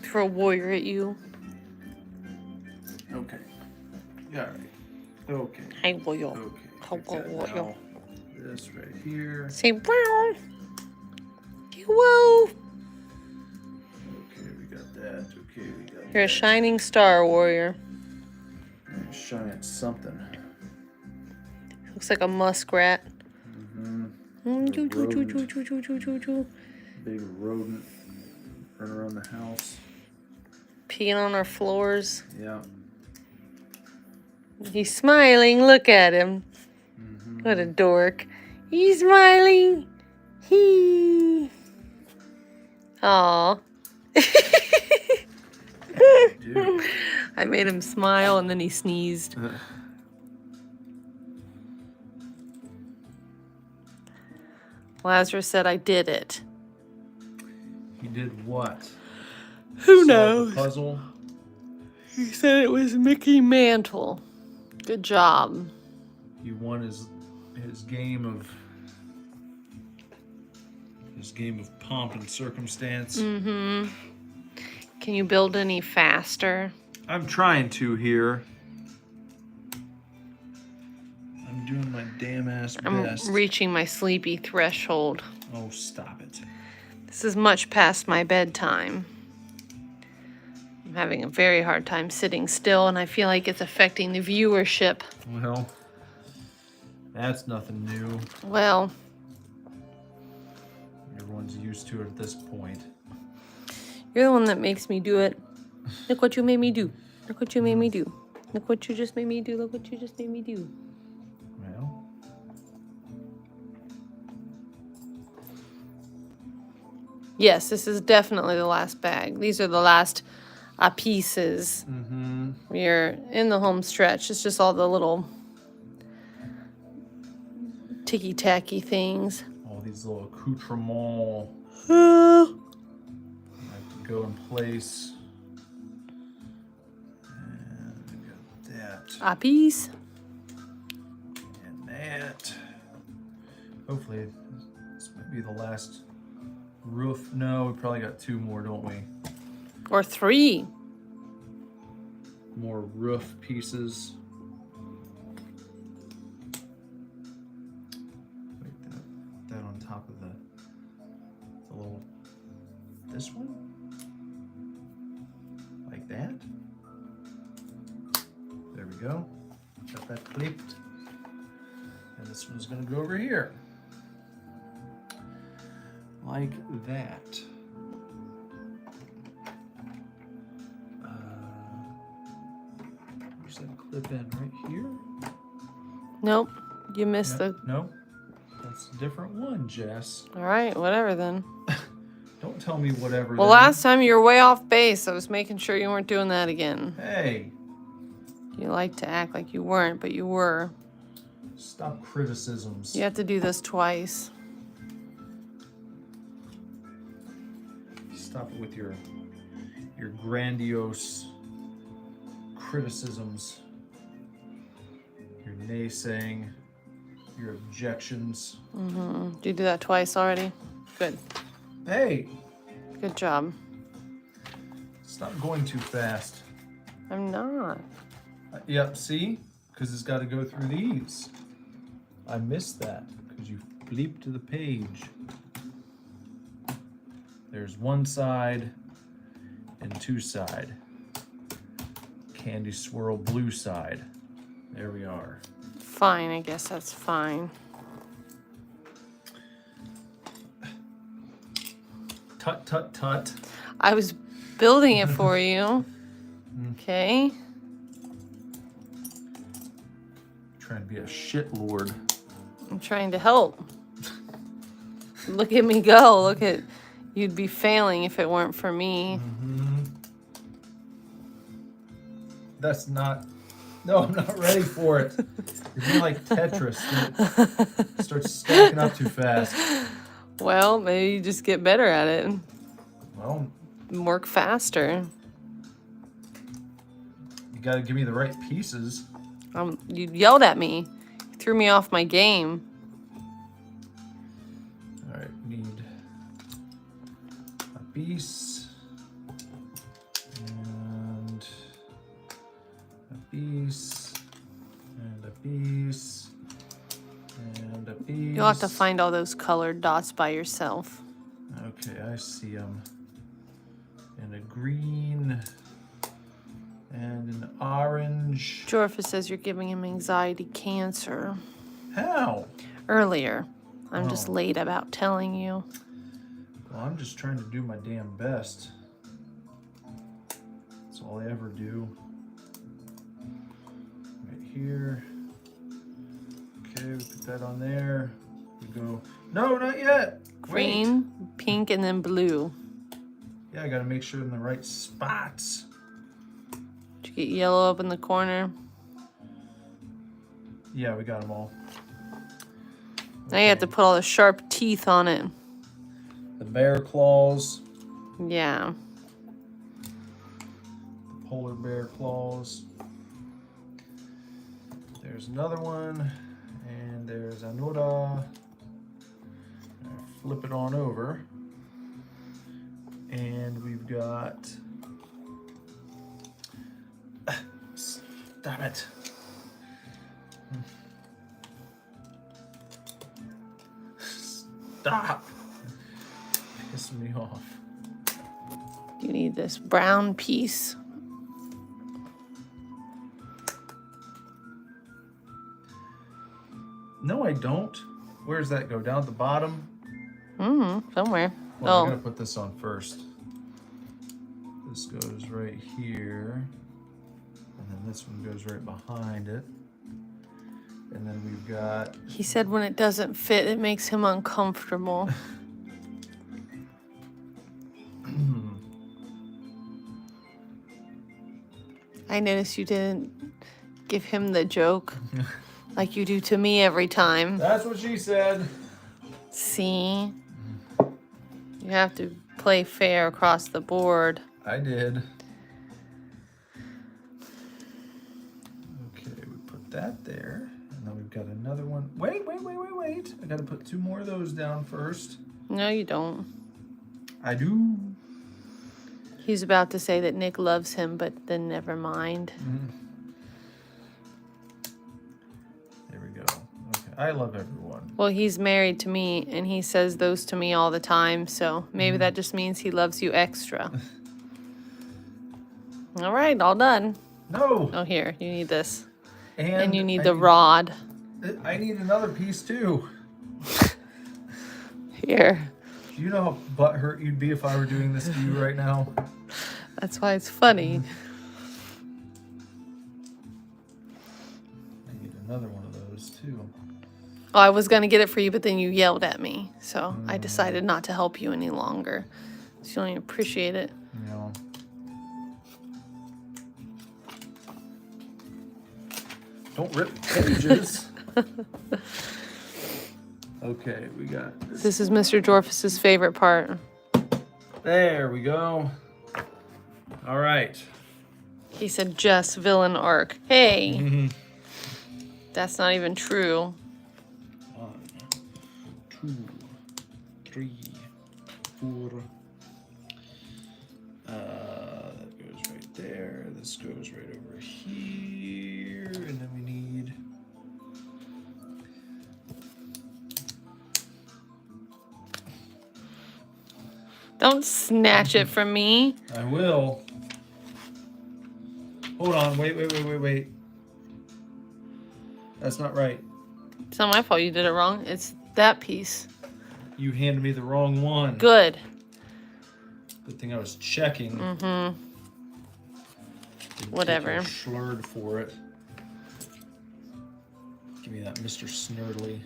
Throw a warrior at you. Okay. Yeah, all right. Okay. Hey, warrior. Okay. How got warrior. now this right here. Say wow. Whoa. Okay, we got that. Okay, we got You're a that. shining star, warrior. Shine at something. Looks like a muskrat. Mm-hmm. Choo, choo, choo, choo, choo, choo, choo, choo, choo. Big rodent running around the house. Peeing on our floors. Yeah. He's smiling. Look at him. Mm-hmm. What a dork. He's smiling. He. Aw. Dude. I made him smile and then he sneezed. Lazarus said I did it. He did what? Who Solve knows? the puzzle. He said it was Mickey Mantle. Good job. He won his game of pomp and circumstance. Mm-hmm. Can you build any faster? I'm trying to here. I'm doing my damn ass I'm best. reaching my sleepy threshold. Oh, stop it. This is much past my bedtime. I'm having a very hard time sitting still, and I feel like it's affecting the viewership. Well, that's nothing new. Well, Everyone's used to it at this point. you're the one that makes me do it. Look what you made me do. Look what you made me do. Look what you just made me do. Look what you just made me do. Well, Yes, this is definitely the last bag. These are the last pieces. mm-hmm. We're in the home stretch. It's just all the little ticky-tacky things. All these little accoutrements Ah. have to go in place. And we got that A piece. and that. Hopefully, this might be the last roof. No, we probably got two more, don't we? Or three. More roof pieces. Wait, that on top of the little, this one? Like that? There we go. Got that clipped. And this one's gonna go over here. Like that. Where's that clip in? Right here? Nope. You missed Yeah, the... no? It's a different one, Jess. All right, whatever then. Don't tell me whatever. Well, then. last time you were way off base. I was making sure you weren't doing that again. Hey, You like to act like you weren't, but you were. stop criticisms. You have to do this twice. Stop it with your grandiose criticisms, your naysaying, your objections. Did you do that twice already? Good. Hey, Good job. stop going too fast. I'm not. Yep, see? Because it's got to go through these. I missed that because you bleeped to the page. There's one side and two side. Candy swirl blue side. There we are. Fine, I guess that's fine. Tut, tut, tut. I was building it for you. Okay. Trying to be a shit lord. I'm trying to help. Look at me go. Look at... You'd be failing if it weren't for me. That's not... No, I'm not ready for it. You're being like Tetris. It starts stacking up too fast. Well, maybe you just get better at it. Well, Work faster. you gotta give me the right pieces. You yelled at me. You threw me off my game. All right, need a piece and a piece and a piece and a piece. You'll have to find all those colored dots by yourself. Okay, I see them. And a green and an orange. Jorfa says you're giving him anxiety cancer. How? Earlier. I'm just Oh. late about telling you. Well, I'm just trying to do my damn best. That's all I ever do. Right here. Okay, we put that on there. We go. No, not yet. Wait. Green, pink, and then blue. Yeah, I gotta make sure in the right spots. Did you get yellow up in the corner? Yeah, we got them all. Now you have to put all the sharp teeth on it. The bear claws, Yeah. the polar bear claws. There's another one, and there's another. Flip it on over. And we've got. Stop it. Stop. Pissing me off. You need this brown piece. No, I don't. Where does that go? Down at the bottom? Somewhere. Well, I'm Oh, gonna put this on first. This goes right here. And then this one goes right behind it. And then we've got... he said when it doesn't fit, it makes him uncomfortable. I noticed you didn't give him the joke like you do to me every time. That's what she said. See? You have to play fair across the board. I did. Okay, we put that there. And then we've got another one. Wait. I gotta put two more of those down first. No, you don't. I do. He's about to say that Nick loves him, but then never mind. There we go. Okay, I love everyone. Well, he's married to me, and he says those to me all the time, so maybe that just means he loves you extra. All right, all done. No! Oh, here, you need this. And And you need I the rod. I need another piece too. Here. Do you know how butthurt you'd be if I were doing this to you right now? That's why it's funny. I need another one of those too. Oh, I was gonna get it for you, but then you yelled at me, so I decided not to help you any longer. So you don't even appreciate it. Yeah. Don't rip pages. Okay, we got this. This is Mr. Dorfus's favorite part. There we go. All right. He said Jess villain arc. Hey, that's not even true. 1, 2, 3, 4. That goes right there. This goes right over here, and then we need. Don't snatch it from me. I will. Hold on. Wait. That's not right. It's not my fault you did it wrong. It's that piece. You handed me the wrong one. Good. Good thing I was checking. Mm-hmm. Didn't Whatever. take your slurred for it. Give me that, Mr. Snurdly.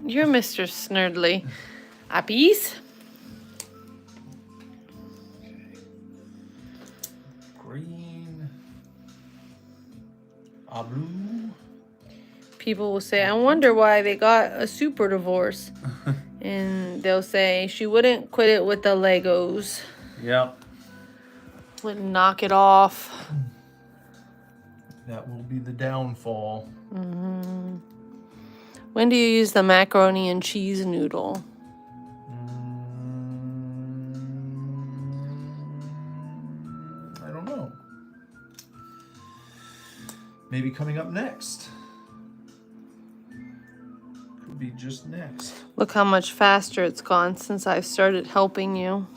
You're Mr. Snurdly. A piece? Green. A blue. People will say, I wonder why they got a super divorce. And they'll say, she wouldn't quit it with the Legos. Yep. Wouldn't knock it off. That will be the downfall. Mm-hmm. When do you use the macaroni and cheese noodle? I don't know. Maybe coming up next. Could be just next. Look how much faster it's gone since I've started helping you.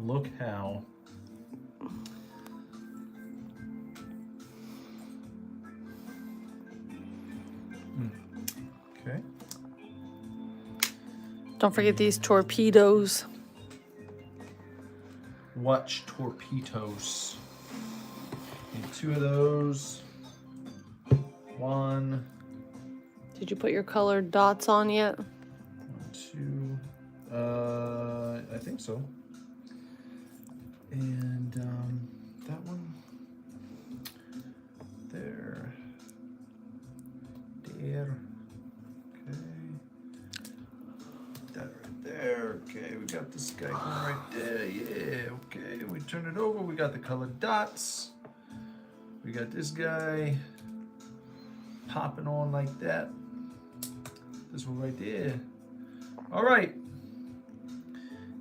Look how. Okay. Don't forget these torpedoes. Watch torpedoes. Need 2 of those. 1, Did you put your colored dots on yet? 2. I think so. And that one. There. There. Okay. That right there. Okay, we got this guy going right there. Yeah. Okay. We turn it over. We got the colored dots. We got this guy popping on like that. This one right there. All right.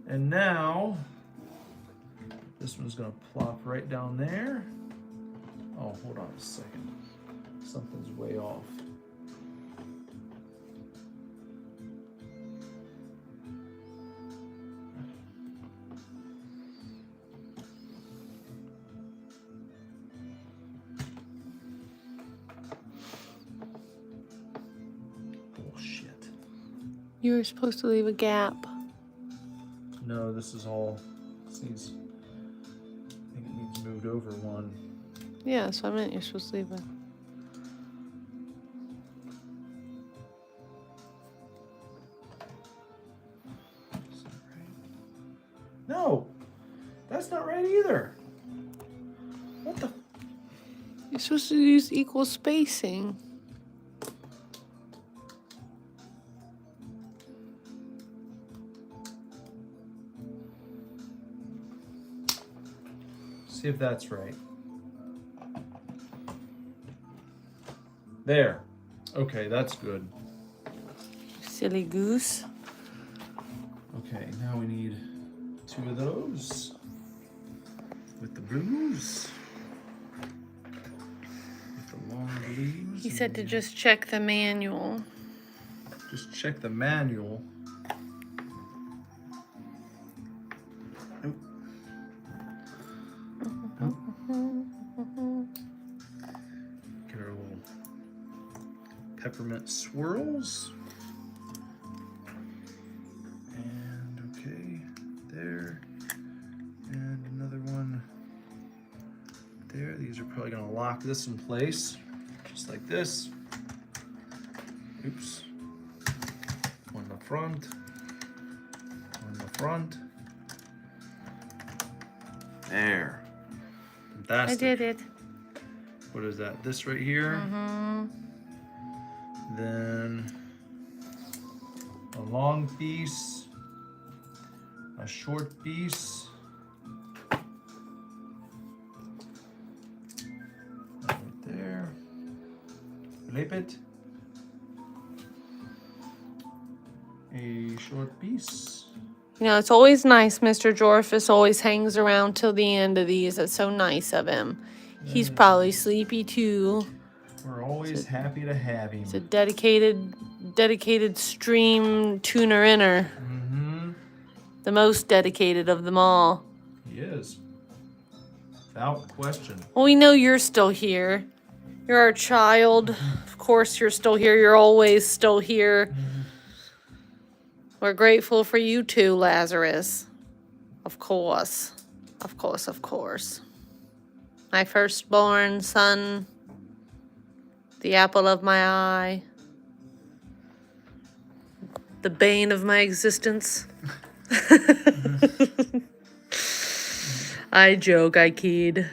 And now this one's gonna plop right down there. Oh, hold on a second. Something's way off. Bullshit. You were supposed to leave a gap. No, this is all. This needs. I think it needs moved over one. Yeah, so I meant you're supposed to leave it. Is that right? No, that's not right either. What the? You're supposed to use equal spacing. See if that's right. There. Okay, that's good. Silly goose. Okay, now we need 2 of those with the blues. With the long blues. He said to just check the manual. Just check the manual. Nope. Nope. Get our little peppermint swirls. And okay, there. And another one there. These are probably gonna lock this in place, just like this. Oops. On the front. On the front. There. I Fantastic. did it. What is that? This right here. Mm-hmm. Then a long piece. A short piece. Right there. Flip it. A short piece. You know, it's always nice. Mr. Jorfus always hangs around till the end of these. That's so nice of him. He's probably sleepy too. We're always happy to have him. He's a dedicated stream tuner-inner. Mm-hmm. The most dedicated of them all. He is. Without question. Well, we know you're still here. You're our child. Of course you're still here. You're always still here. We're grateful for you too, Lazarus. Of course. Of course, of course. My firstborn son. The apple of my eye. The bane of my existence. I joke, I kid.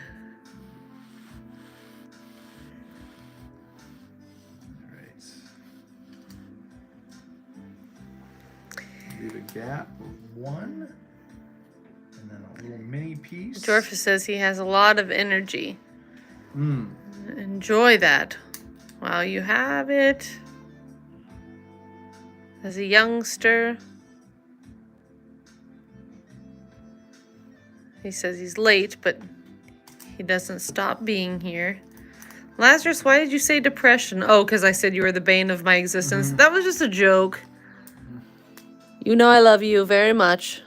Alright. Leave a gap of 1. And then a little mini piece. Jorfa says he has a lot of energy. Mm. Enjoy that while you have it. As a youngster. He says he's late, but he doesn't stop being here. Lazarus, why did you say depression? Oh, because I said you were the bane of my existence. That was just a joke. You know I love you very much.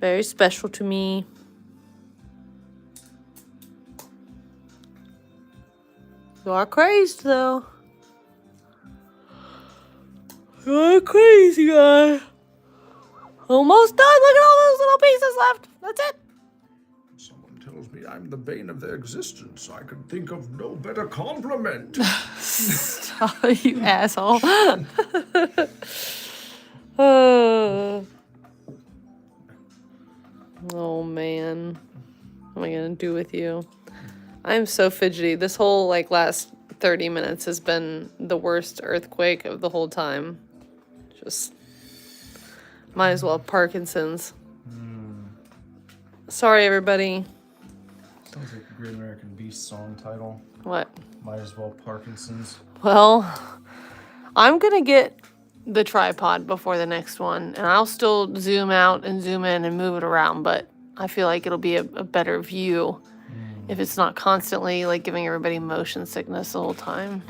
Very special to me. You are crazed, though. You're a crazy guy. Almost done. Look at all those little pieces left. That's it. Someone tells me I'm the bane of their existence. I can think of no better compliment. Stop, you asshole. Oh, man. What am I going to do with you? I'm so fidgety. This whole, last 30 minutes has been the worst earthquake of the whole time. Just... might as well have Parkinson's. Sorry, everybody. Sounds like a Great American Beast song title. What? Might as well Parkinson's. Well, I'm going to get the tripod before the next one, and I'll still zoom out and zoom in and move it around, but I feel like it'll be a better view if it's not constantly, giving everybody motion sickness the whole time.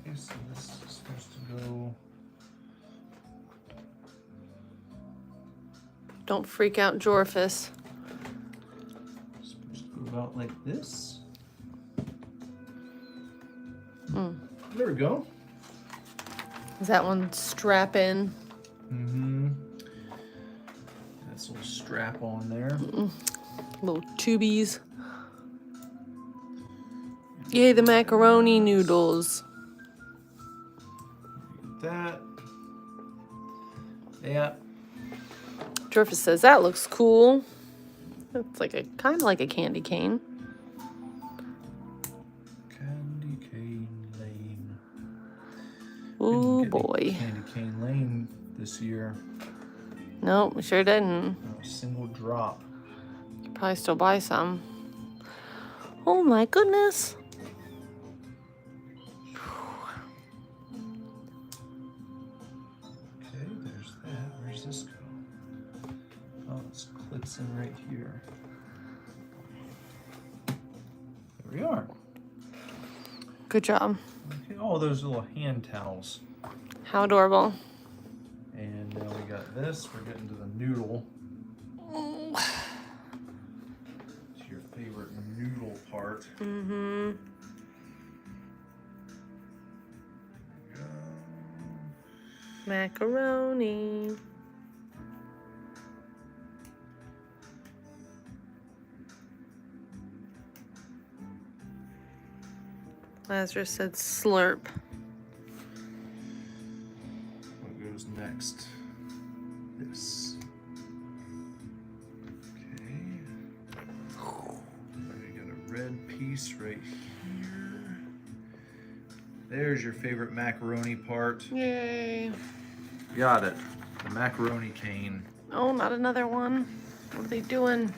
Okay, so this is supposed to go... Don't freak out, Jorfus. supposed to go about like this. There we go. Is that one strap in? Mm-hmm. That's a little strap on there. Little tubies. Yay, the macaroni noodles. That. Yeah. Jorfus says that looks cool. It's kind of like a candy cane. Candy cane lane. Ooh, Didn't get any boy. Candy cane lane this year. No, we sure didn't. Not a single drop. Could probably still buy some. Oh my goodness. Okay, there's that. Where's this go? Oh, this clips in right here. There we are. Good job. Okay, oh, those little hand towels. How adorable. And now we got this. We're getting to the noodle. It's your favorite noodle part. Mm-hmm. There we go. Macaroni. Lazarus said slurp. What goes next? This. Okay. I got a red piece right here. There's your favorite macaroni part. Yay. Got it. The macaroni cane. Oh, not another one. What are they doing?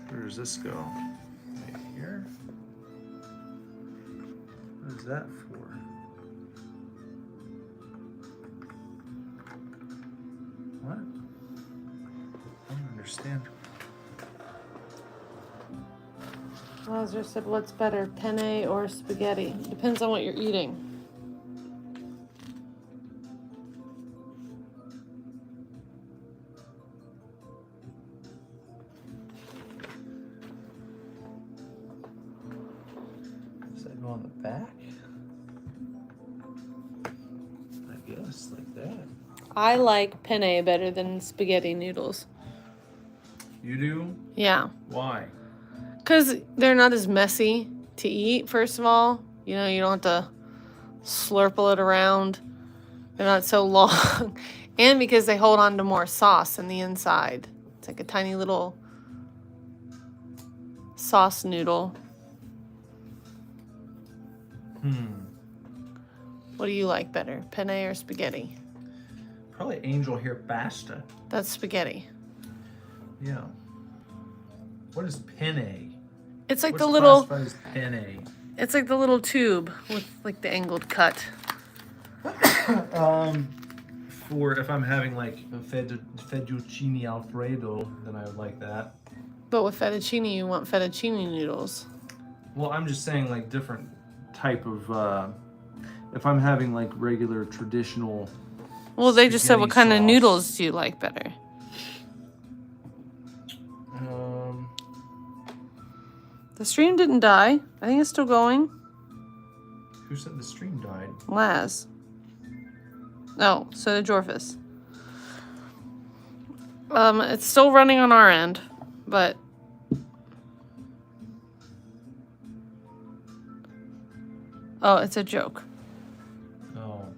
Where does this go? Right here. What is that for? What? I don't understand. Lazarus said, what's better, penne or spaghetti? Depends on what you're eating. Does that go on the back? I guess, like that. I like penne better than spaghetti noodles. You do? Yeah. Why? Because they're not as messy to eat, first of all. You know, you don't have to slurple it around. They're not so long. And because they hold on to more sauce in the inside. It's like a tiny little sauce noodle. What do you like better, penne or spaghetti? Probably angel hair pasta. That's spaghetti. Yeah. What is penne? It's like What's the little, classified as penne? it's like the little tube with like the angled cut. For if I'm having like a fettuccine alfredo, then I would like that. But with fettuccine, you want fettuccine noodles. Well, I'm just saying like different type of. If I'm having like regular traditional. Well, they just said, what kind of sauce. noodles do you like better? The stream didn't die. I think it's still going. Who said the stream died? Laz. Oh, so did Jorphus. It's still running on our end, but oh, it's a joke. Oh.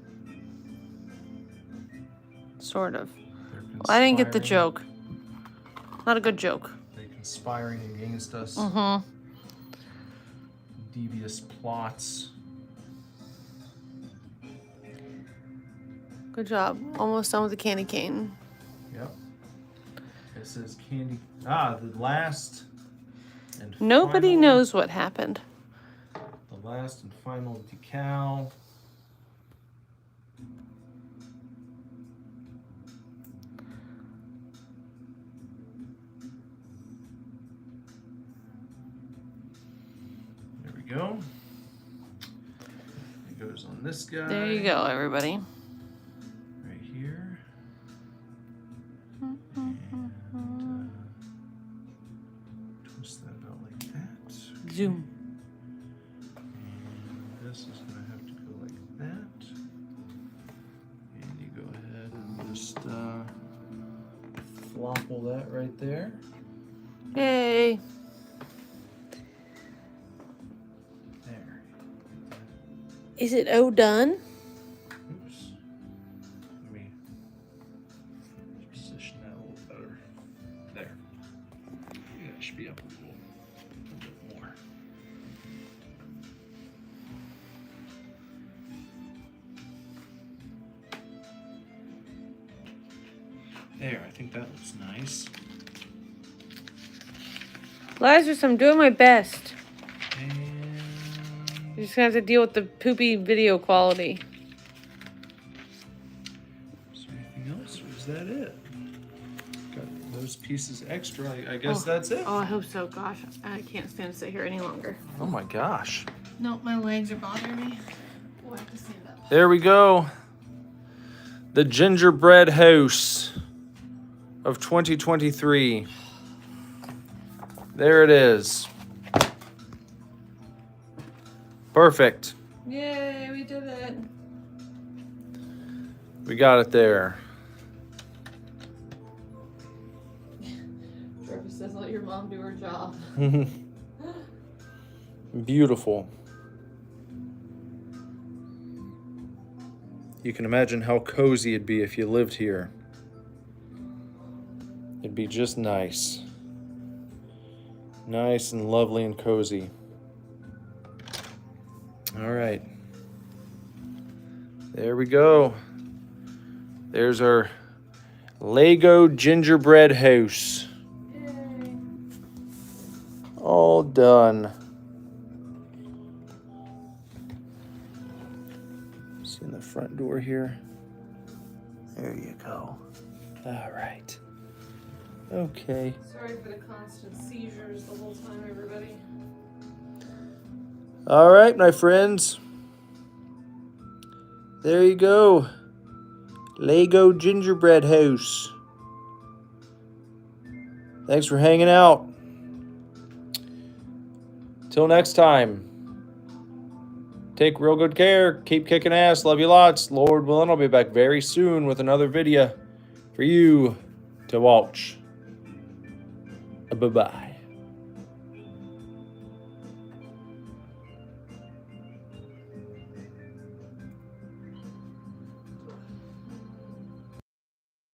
Sort of. Well, I didn't get the conspiring. joke. Not a good joke. They're conspiring against us. Mm-hmm. Devious plots. Good job. Almost done with the candy cane. Yep. It says candy. Ah, the last and Nobody final, knows what happened. The last and final decal. There we go. It goes on this guy. There you go, everybody. Right here. And, twist that out like that. Zoom. And this is going to have to go like that. And you go ahead and just flopple that right there. Yay. There. Is it done? Oops. Let me position that a little better. There. Yeah, it should be up a little bit more. There, I think that looks nice. Lazarus, I'm doing my best. And You're just gonna have to deal with the poopy video quality. is there anything else, or is that it? Got those pieces extra. I guess that's it. Oh, I hope so. Gosh, I can't stand to sit here any longer. Oh my gosh. Nope, my legs are bothering me. We'll have to stand up. There we go. The Gingerbread House of 2023. There it is. Perfect. Yay, we did it. We got it there. Trevor says, let your mom do her job. Beautiful. You can imagine how cozy it'd be if you lived here. It'd be just nice. Nice and lovely and cozy. All right. There we go. There's our Lego gingerbread house. All done. See in the front door here. There you go. All right. Okay. Sorry for the constant seizures the whole time, everybody. All right, my friends. There you go. Lego gingerbread house. Thanks for hanging out. Till next time. Take real good care. Keep kicking ass. Love you lots. Lord willing, I'll be back very soon with another video for you to watch. Bye-bye.